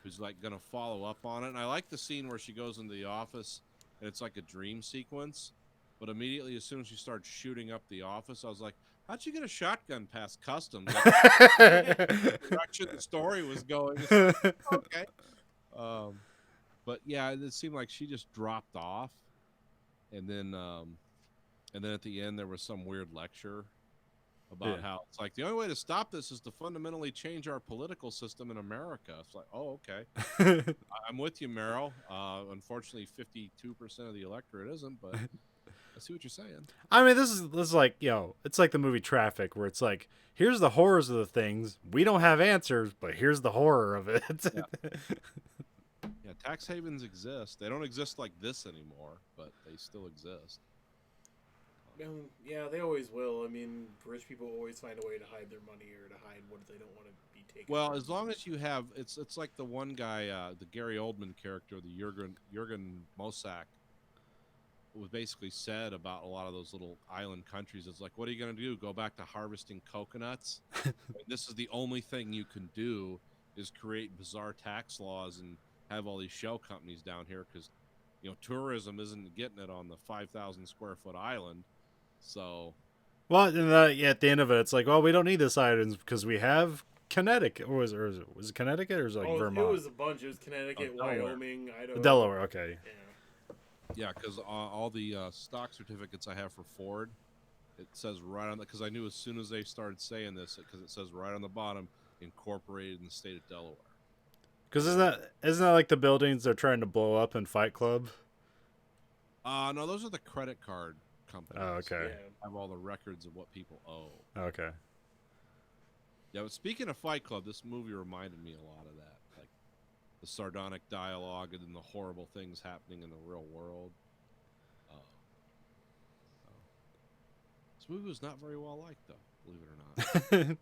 who's like gonna follow up on it. And I like the scene where she goes into the office and it's like a dream sequence. But immediately, as soon as she starts shooting up the office, I was like, "How'd you get a shotgun past customs?" Like, the direction the story was going. Okay. But yeah, it seemed like she just dropped off, and then at the end there was some weird lecture about Yeah. how it's like the only way to stop this is to fundamentally change our political system in America. It's like, oh, okay, I'm with you, Meryl. Unfortunately, 52% of the electorate isn't, but I see what you're saying. I mean, this is like, it's like the movie Traffic, where it's like, here's the horrors of the things. We don't have answers, but here's the horror of it. Yeah, tax havens exist. They don't exist like this anymore, but they still exist. Yeah, they always will. I mean, rich people always find a way to hide their money or to hide what they don't want to be taken. Well, from. as long as you have, it's like the one guy, the Gary Oldman character, the Jurgen Mosak, was basically said about a lot of those little island countries. It's like, what are you going to do? Go back to harvesting coconuts? This is the only thing you can do is create bizarre tax laws and have all these shell companies down here because, tourism isn't getting it on the 5,000 square foot island. So, Well, and at the end of it, it's like, well, we don't need this items because we have Connecticut. Or was it Connecticut or was it like Vermont? It was a bunch. It was Connecticut, Delaware. Wyoming, Idaho. Delaware, okay. Yeah. yeah, because all the stock certificates I have for Ford, it says right on the, because I knew as soon as they started saying this, because it says right on the bottom, incorporated in the state of Delaware. Because isn't that like the buildings they're trying to blow up in Fight Club? No, those are the credit card companies. Oh, okay. Yeah. Have all the records of what people owe. Okay. Yeah, but speaking of Fight Club, this movie reminded me a lot of that. Like the sardonic dialogue and then the horrible things happening in the real world. This movie was not very well liked, though, believe it or not.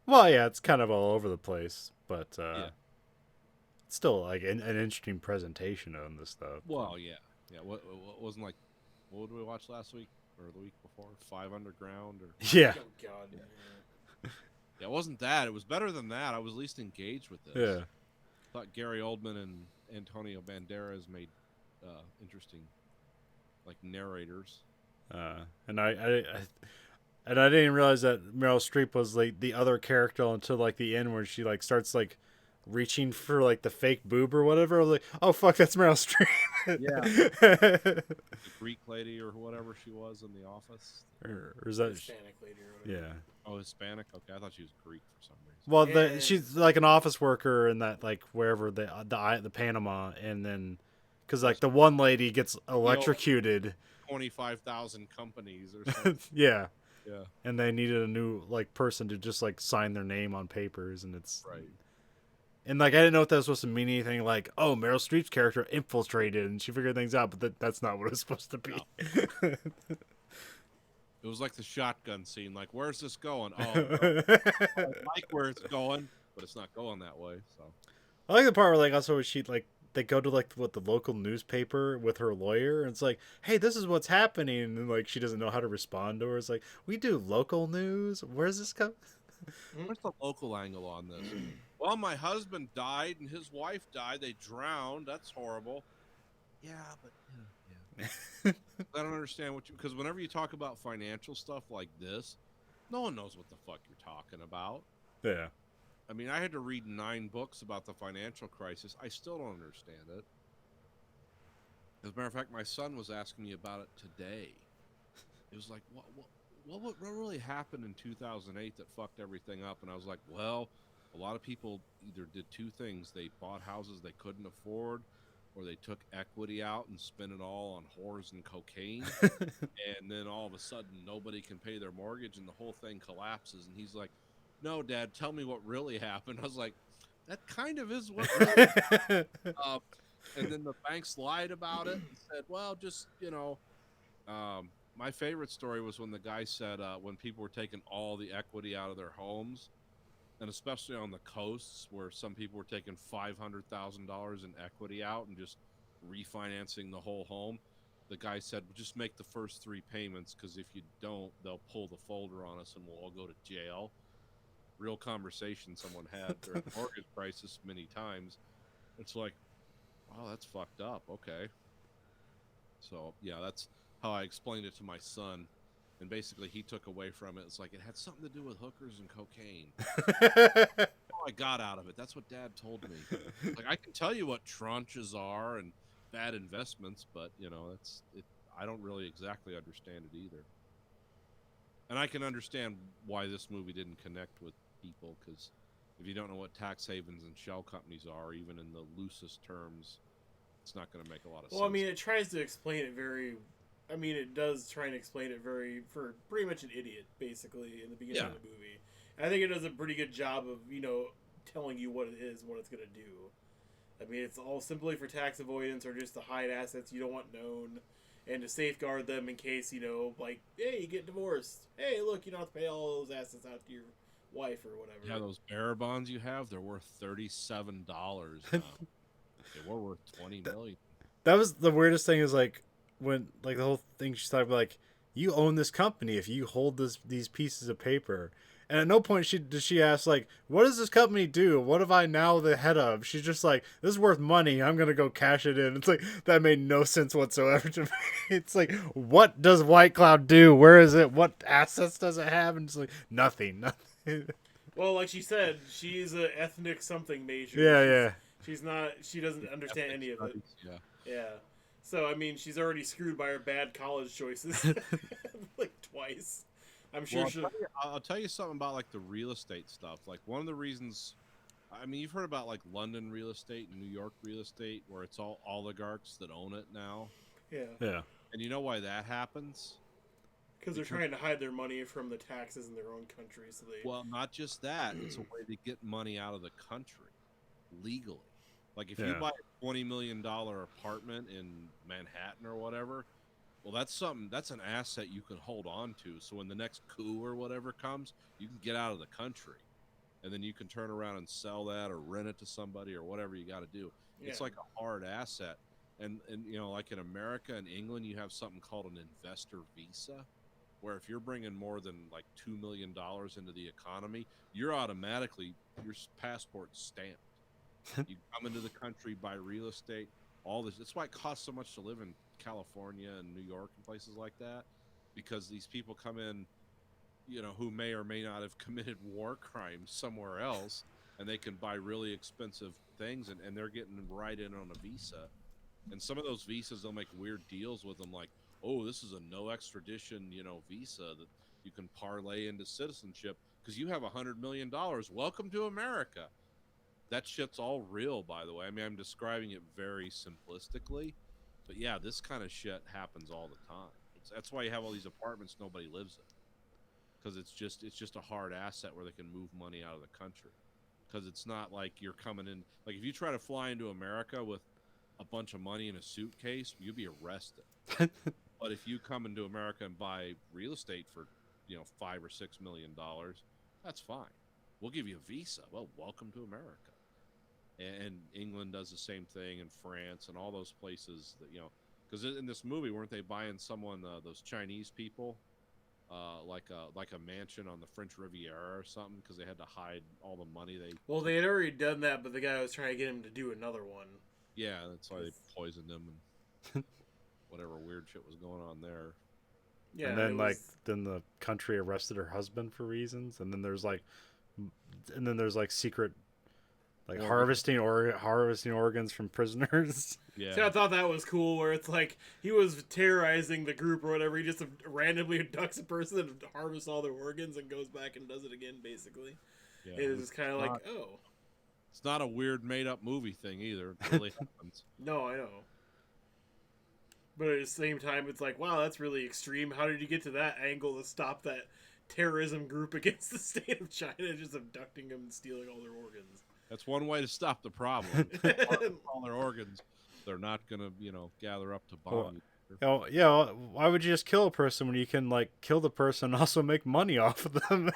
Well, yeah, it's kind of all over the place, but Yeah. it's still like an interesting presentation on this stuff. Well, yeah. Yeah, what wasn't like, what did we watch last week or the week before? 5 Underground? Or Yeah. Oh God. Yeah. Yeah, it wasn't that. It was better than that. I was least engaged with this. Yeah. I thought Gary Oldman and Antonio Banderas made interesting, like, narrators. And I didn't realize that Meryl Streep was like the other character until like the end where she like starts like reaching for like the fake boob or whatever. I was like, oh fuck, that's Meryl Streep. The Greek lady or whatever she was in the office. or is that? Hispanic lady or whatever. Yeah. Oh, Hispanic? Okay, I thought she was Greek for some reason. Well, Yeah. she's like an office worker in that like wherever the Panama, and then because like the one lady gets electrocuted. 25,000 companies or something. Yeah. Yeah. And they needed a new like person to just like sign their name on papers, and it's Right. And like I didn't know if that was supposed to mean anything. Like, oh, Meryl Streep's character infiltrated and she figured things out, but that's not what it's supposed to be. No. It was like the shotgun scene. Like, where's this going? Oh, I like where it's going, but it's not going that way. So I like the part where like also she like they go to like the local newspaper with her lawyer, and it's like, hey, this is what's happening, and like she doesn't know how to respond to her. It's like, we do local news. Where's this come? where's the local angle on this? Well, my husband died and his wife died. They drowned. That's horrible. Yeah, but yeah. I don't understand what you, because whenever you talk about financial stuff like this, no one knows what the fuck you're talking about. Yeah. I mean, I had to read 9 books about the financial crisis. I still don't understand it. As a matter of fact, my son was asking me about it today. It was like, what really happened in 2008 that fucked everything up? And I was like, well, a lot of people either did 2 things. They bought houses they couldn't afford, or they took equity out and spent it all on whores and cocaine. And then all of a sudden, nobody can pay their mortgage and the whole thing collapses. And he's like, no, Dad, tell me what really happened. I was like, that kind of is what really happened. And then the banks lied about it and said, well, just, my favorite story was when the guy said when people were taking all the equity out of their homes, and especially on the coasts where some people were taking $500,000 in equity out and just refinancing the whole home. The guy said, well, just make the first 3 payments, because if you don't, they'll pull the folder on us and we'll all go to jail. Real conversation someone had during the mortgage crisis many times. It's like, wow, that's fucked up. Okay. So, yeah, that's how I explained it to my son. And basically, he took away from it. It's like, it had something to do with hookers and cocaine. All I got out of it. That's what Dad told me. Like, I can tell you what tranches are and bad investments, but, that's it. I don't really exactly understand it either. And I can understand why this movie didn't connect with people, because if you don't know what tax havens and shell companies are, even in the loosest terms, it's not going to make a lot of sense. Well, I mean, it tries to explain it it does try and explain it for pretty much an idiot, basically, in the beginning of the movie. And I think it does a pretty good job of, telling you what it is and what it's going to do. I mean, it's all simply for tax avoidance or just to hide assets you don't want known and to safeguard them in case, like, hey, you get divorced. Hey, look, you don't have to pay all those assets out to your wife or whatever. Yeah, those bearer bonds you have, they're worth $37 now. They were worth $20 million. That was the weirdest thing, is like when like the whole thing she's talking about, like, you own this company if you hold these pieces of paper. And at no point does she ask, like, what does this company do? What am I now the head of? She's just like, this is worth money. I'm going to go cash it in. It's like, that made no sense whatsoever to me. It's like, what does White Cloud do? Where is it? What assets does it have? And it's like, nothing. Well, like she said, she's an ethnic something major. Yeah. She doesn't understand any of it. Yeah. Yeah. So, I mean, she's already screwed by her bad college choices. Like, twice. I'm sure I'll tell you something about, like, the real estate stuff. Like, one of the reasons... I mean, you've heard about, like, London real estate and New York real estate, where it's all oligarchs that own it now. Yeah. And you know why that happens? Because they're trying to hide their money from the taxes in their own country. So they... Well, not just that. It's a way to get money out of the country legally. Like, if you buy a $20 million apartment in Manhattan or whatever, well, that's an asset you can hold on to. So when the next coup or whatever comes, you can get out of the country. And then you can turn around and sell that or rent it to somebody or whatever you got to do. Yeah. It's like a hard asset. And like in America and England, you have something called an investor visa, where if you're bringing more than like $2 million into the economy, you're automatically, your passport's stamped. You come into the country, buy real estate, all this. That's why it costs so much to live in California and New York and places like that, because these people come in, who may or may not have committed war crimes somewhere else, and they can buy really expensive things, and they're getting right in on a visa. And some of those visas, they'll make weird deals with them, like, oh, this is a no extradition, visa that you can parlay into citizenship because you have $100 million. Welcome to America. That shit's all real, by the way. I mean, I'm describing it very simplistically, but yeah, this kind of shit happens all the time. That's why you have all these apartments nobody lives in, because it's just a hard asset where they can move money out of the country. Because it's not like you're coming in, like if you try to fly into America with a bunch of money in a suitcase, you'll be arrested. But if you come into America and buy real estate for, $5 or $6 million, that's fine. We'll give you a visa. Well, welcome to America. And England does the same thing, and France, and all those places that, because in this movie, weren't they buying someone, those Chinese people, like a mansion on the French Riviera or something, because they had to hide all the money they... Well, they had already done that, but the guy was trying to get him to do another one. Yeah, that's why they poisoned him and whatever weird shit was going on there. Yeah, and then then the country arrested her husband for reasons, and then there's like and then there's like secret, like Organs. harvesting organs from prisoners. Yeah. See, I thought that was cool, where it's like he was terrorizing the group or whatever. He just randomly abducts a person and harvests all their organs and goes back and does it again, basically. Yeah. It was kind of like, not- oh, It's not a weird made up movie thing either. It really happens. no, I know. But at the same time, it's like, wow, that's really extreme. How did you get to that angle to stop that terrorism group against the state of China, just abducting them and stealing all their organs? That's one way to stop the problem. Harvest all their organs, they're not gonna, gather up to bomb you. Oh yeah, why would you just kill a person when you can like kill the person and also make money off of them?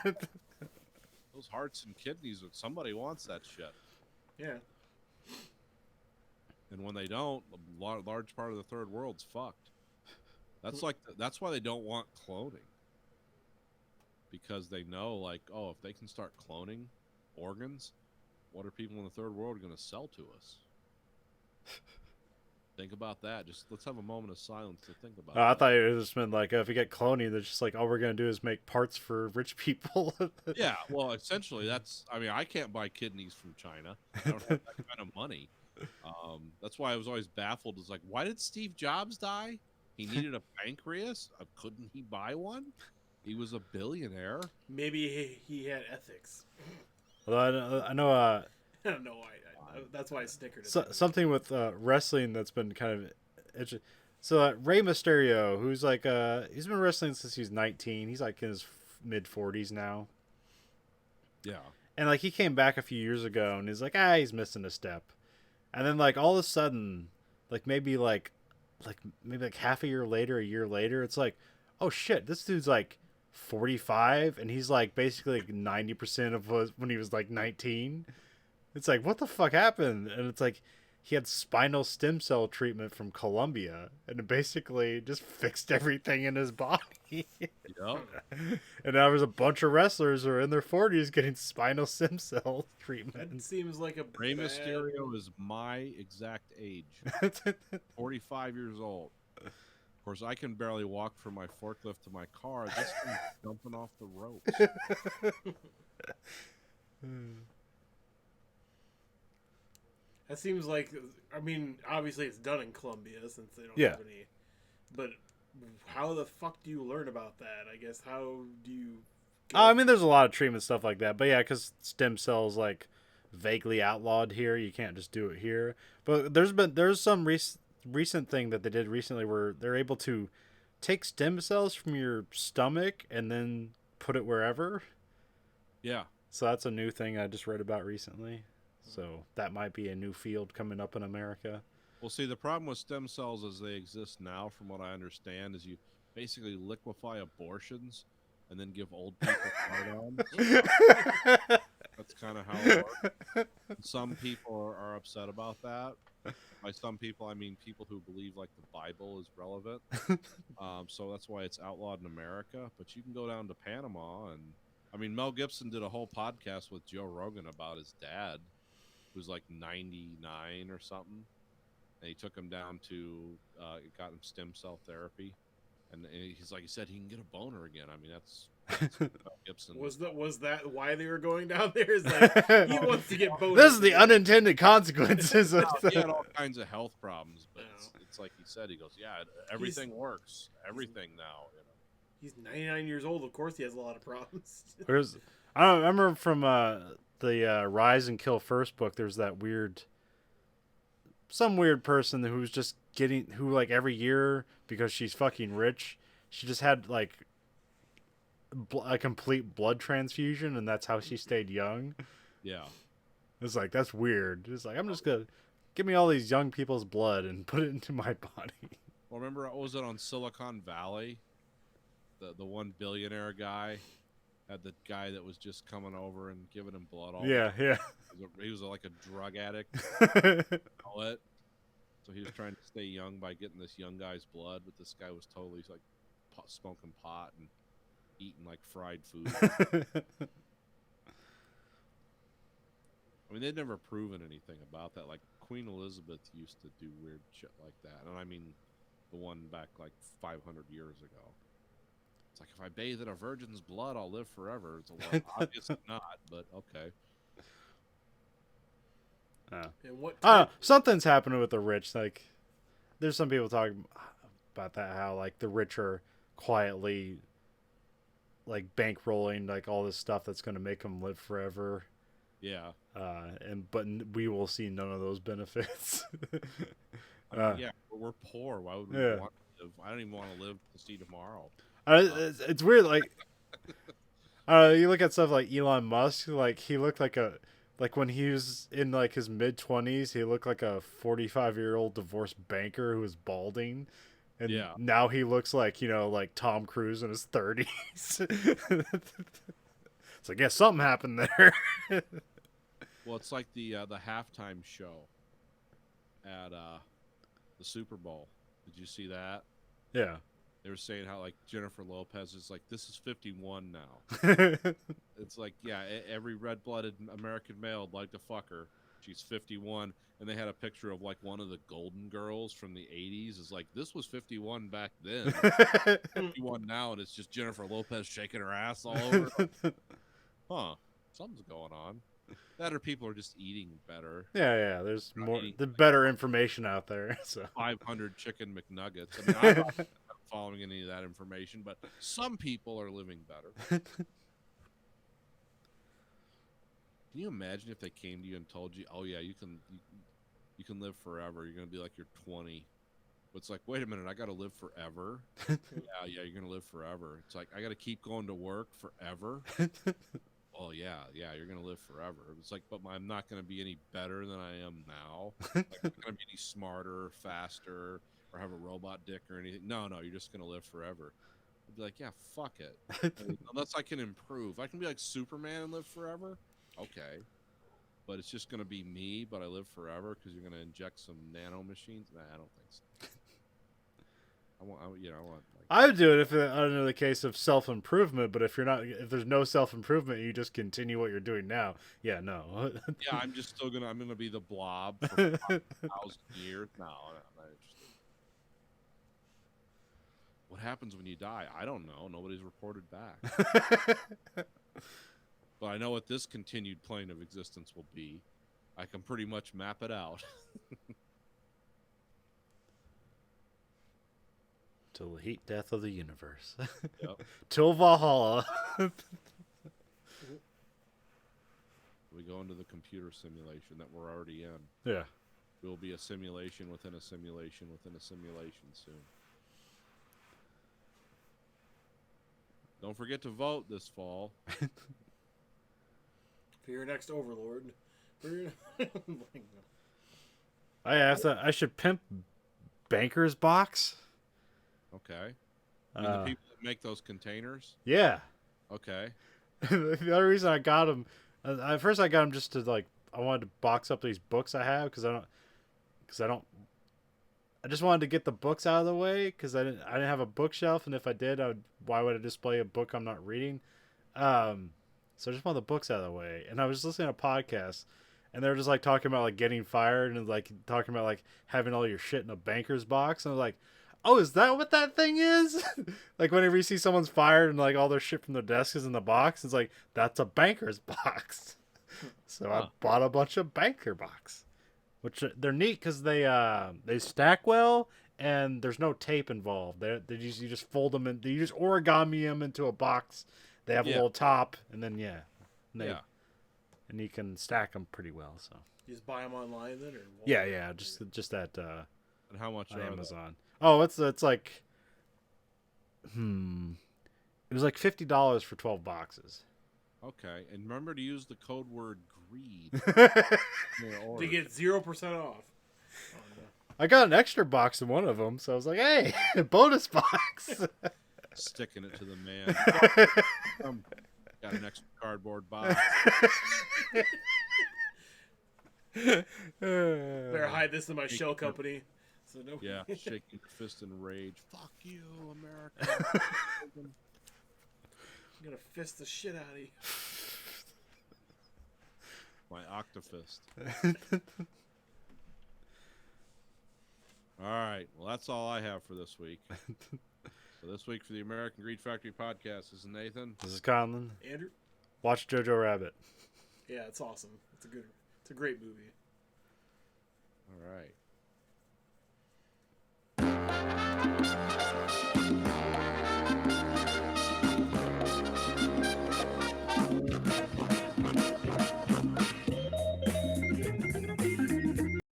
Those hearts and kidneys, somebody wants that shit. Yeah. And when they don't, a large part of the third world's fucked. That's why they don't want cloning. Because they know, like, oh, if they can start cloning organs, what are people in the third world going to sell to us? Think about that. Just let's have a moment of silence to think about. I that. thought it just meant like if you get cloning, they're just like all we're gonna do is make parts for rich people. Yeah, well, essentially, I can't buy kidneys from China. I don't have that kind of money. That's why I was always baffled. Is like, why did Steve Jobs die? He needed a pancreas. Couldn't he buy one? He was a billionaire. Maybe he had ethics. Well, I know I don't know why. That's why I snickered at that. something with wrestling that's been kind of interesting. So Rey Mysterio, who's like he's been wrestling since he's 19. He's like in his mid 40s now. Yeah. And like he came back a few years ago and he's like, he's missing a step. And then like all of a sudden, like maybe half a year later, it's like, oh shit, this dude's like 45 and he's like basically like 90% of when he was like 19. It's like, what the fuck happened? And it's like he had spinal stem cell treatment from Colombia and it basically just fixed everything in his body. Yep. And now there's a bunch of wrestlers who are in their 40s getting spinal stem cell That treatment. seems like a Rey bad... Mysterio is my exact age. 45 years old. Of course, I can barely walk from my forklift to my car. This thing's jumping off the ropes. That seems like, I mean, obviously it's done in Colombia since they don't Yeah. have any. But how the fuck do you learn about that? I guess how do you? I mean, there's a lot of treatment stuff like that, but yeah, because stem cells like vaguely outlawed here, you can't just do it here. But there's some recent thing that they did recently where they're able to take stem cells from your stomach and then put it wherever. Yeah. So that's a new thing I just read about recently. So that might be a new field coming up in America. Well, see, the problem with stem cells as they exist now, from what I understand, is you basically liquefy abortions and then give old people hard-ons. That's kind of how it works. Some people are upset about that. By some people, I mean people who believe like the Bible is relevant. So that's why it's outlawed in America. But you can go down to Panama, and I mean, Mel Gibson did a whole podcast with Joe Rogan about his dad, who's like 99 or something. And he took him down to, got him stem cell therapy. And he's like, he said he can get a boner again. I mean, that's Mel Gibson. Was that why they were going down there? Is like he wants to get bonus. This is the unintended consequences of He had all kinds of health problems, but Yeah. it's like he said, he goes, yeah, everything works. Everything now, He's 99 years old. Of course, he has a lot of problems. I remember from the Rise and Kill First book, there's that some weird person who's just who like every year, because she's fucking rich, she just had like a complete blood transfusion, and that's how she stayed young. Yeah. It's like, that's weird. It's like, I'm just gonna give me all these young people's blood and put it into my body. Well, remember, what was it on Silicon Valley? The one billionaire guy had the guy that was just coming over and giving him blood all Yeah, yeah. He was like a drug addict. All it. So he was trying to stay young by getting this young guy's blood, but this guy was totally like smoking pot and eating like fried food. I mean, they'd never proven anything about that. Like Queen Elizabeth used to do weird shit like that, and I mean, the one back like 500 years ago. It's like, if I bathe in a virgin's blood, I'll live forever. It's a lot. Obviously not, but okay. And what? Something's happening with the rich. Like, there's some people talking about that, how like the rich are quietly like bankrolling like all this stuff that's going to make them live forever. Yeah. But we will see none of those benefits. Yeah, we're poor. Why would we want to live? I don't even want to live to see tomorrow. It's weird. Like, you look at stuff like Elon Musk. Like, he looked like when he was in like his mid-20s, he looked like a 45-year-old divorced banker who was balding. And now he looks like, like Tom Cruise in his 30s. It's like, yeah, something happened there. Well, it's like the halftime show at the Super Bowl. Did you see that? Yeah. They were saying how like Jennifer Lopez is like, this is 51 now. It's like, yeah, every red-blooded American male would like to fuck her. She's 51, and they had a picture of like one of the Golden Girls from the 80s. Is like, this was 51 back then, 51 now, and it's just Jennifer Lopez shaking her ass all over. Huh? Something's going on. That or people are just eating better. Yeah. There's the better information out there. So 500 chicken McNuggets. I mean, I'm not following any of that information, but some people are living better. Can you imagine if they came to you and told you, "Oh yeah, you can live forever. You're gonna be like you're 20." But it's like, wait a minute, I gotta live forever. Yeah, you're gonna live forever. It's like, I gotta keep going to work forever. Oh yeah, you're gonna live forever. It's like, but I'm not gonna be any better than I am now. Like, I'm not gonna be any smarter, faster, or have a robot dick or anything. No, you're just gonna live forever. I'd be like, yeah, fuck it. I mean, unless I can improve, I can be like Superman and live forever. Okay, but it's just gonna be me, but I live forever because you're gonna inject some nano machines. Nah, I don't think so. I want. Like, I would do it if under the case of self-improvement, but if there's no self-improvement, you just continue what you're doing now. Yeah, no. Yeah, I'm gonna be the Blob for 5,000 years. No, I'm not interested. What happens when you die? I don't know. Nobody's reported back. But I know what this continued plane of existence will be. I can pretty much map it out. Till the heat death of the universe. Yep. Till Valhalla. We go into the computer simulation that we're already in. Yeah. It will be a simulation within a simulation within a simulation soon. Don't forget to vote this fall. For your next overlord. I should pimp Banker's Box. Okay. I mean, the people that make those containers? Yeah. Okay. The other reason I got them, at first I got them just to like, I wanted to box up these books I have I just wanted to get the books out of the way because I didn't have a bookshelf, and if I did, why would I display a book I'm not reading? So I just want the books out of the way. And I was just listening to a podcast, and they were just like talking about like getting fired and like talking about like having all your shit in a banker's box. And I was like, oh, is that what that thing is? Like whenever you see someone's fired and like all their shit from their desk is in the box, it's like, that's a banker's box. So I bought a bunch of banker box, which they're neat because they stack well and there's no tape involved. You just fold them in. You just origami them into a box. They have a little top, and then and you can stack them pretty well. So you just buy them online then, or yeah, just that. And how much on are Amazon? Oh, it's like, it was like $50 for 12 boxes. Okay, and remember to use the code word greed to get 0% off. I got an extra box in one of them, so I was like, hey, bonus box. Sticking it to the man. Got an extra cardboard box. Better hide this in my shell company. So no. Yeah, shaking your fist in rage. Fuck you, America. I'm gonna fist the shit out of you. My octofist. All right. Well, that's all I have for this week. So this week for the American Greed Factory podcast, this is Nathan. This is Conlon. Andrew. Watch Jojo Rabbit. Yeah, it's awesome. It's a great movie. All right.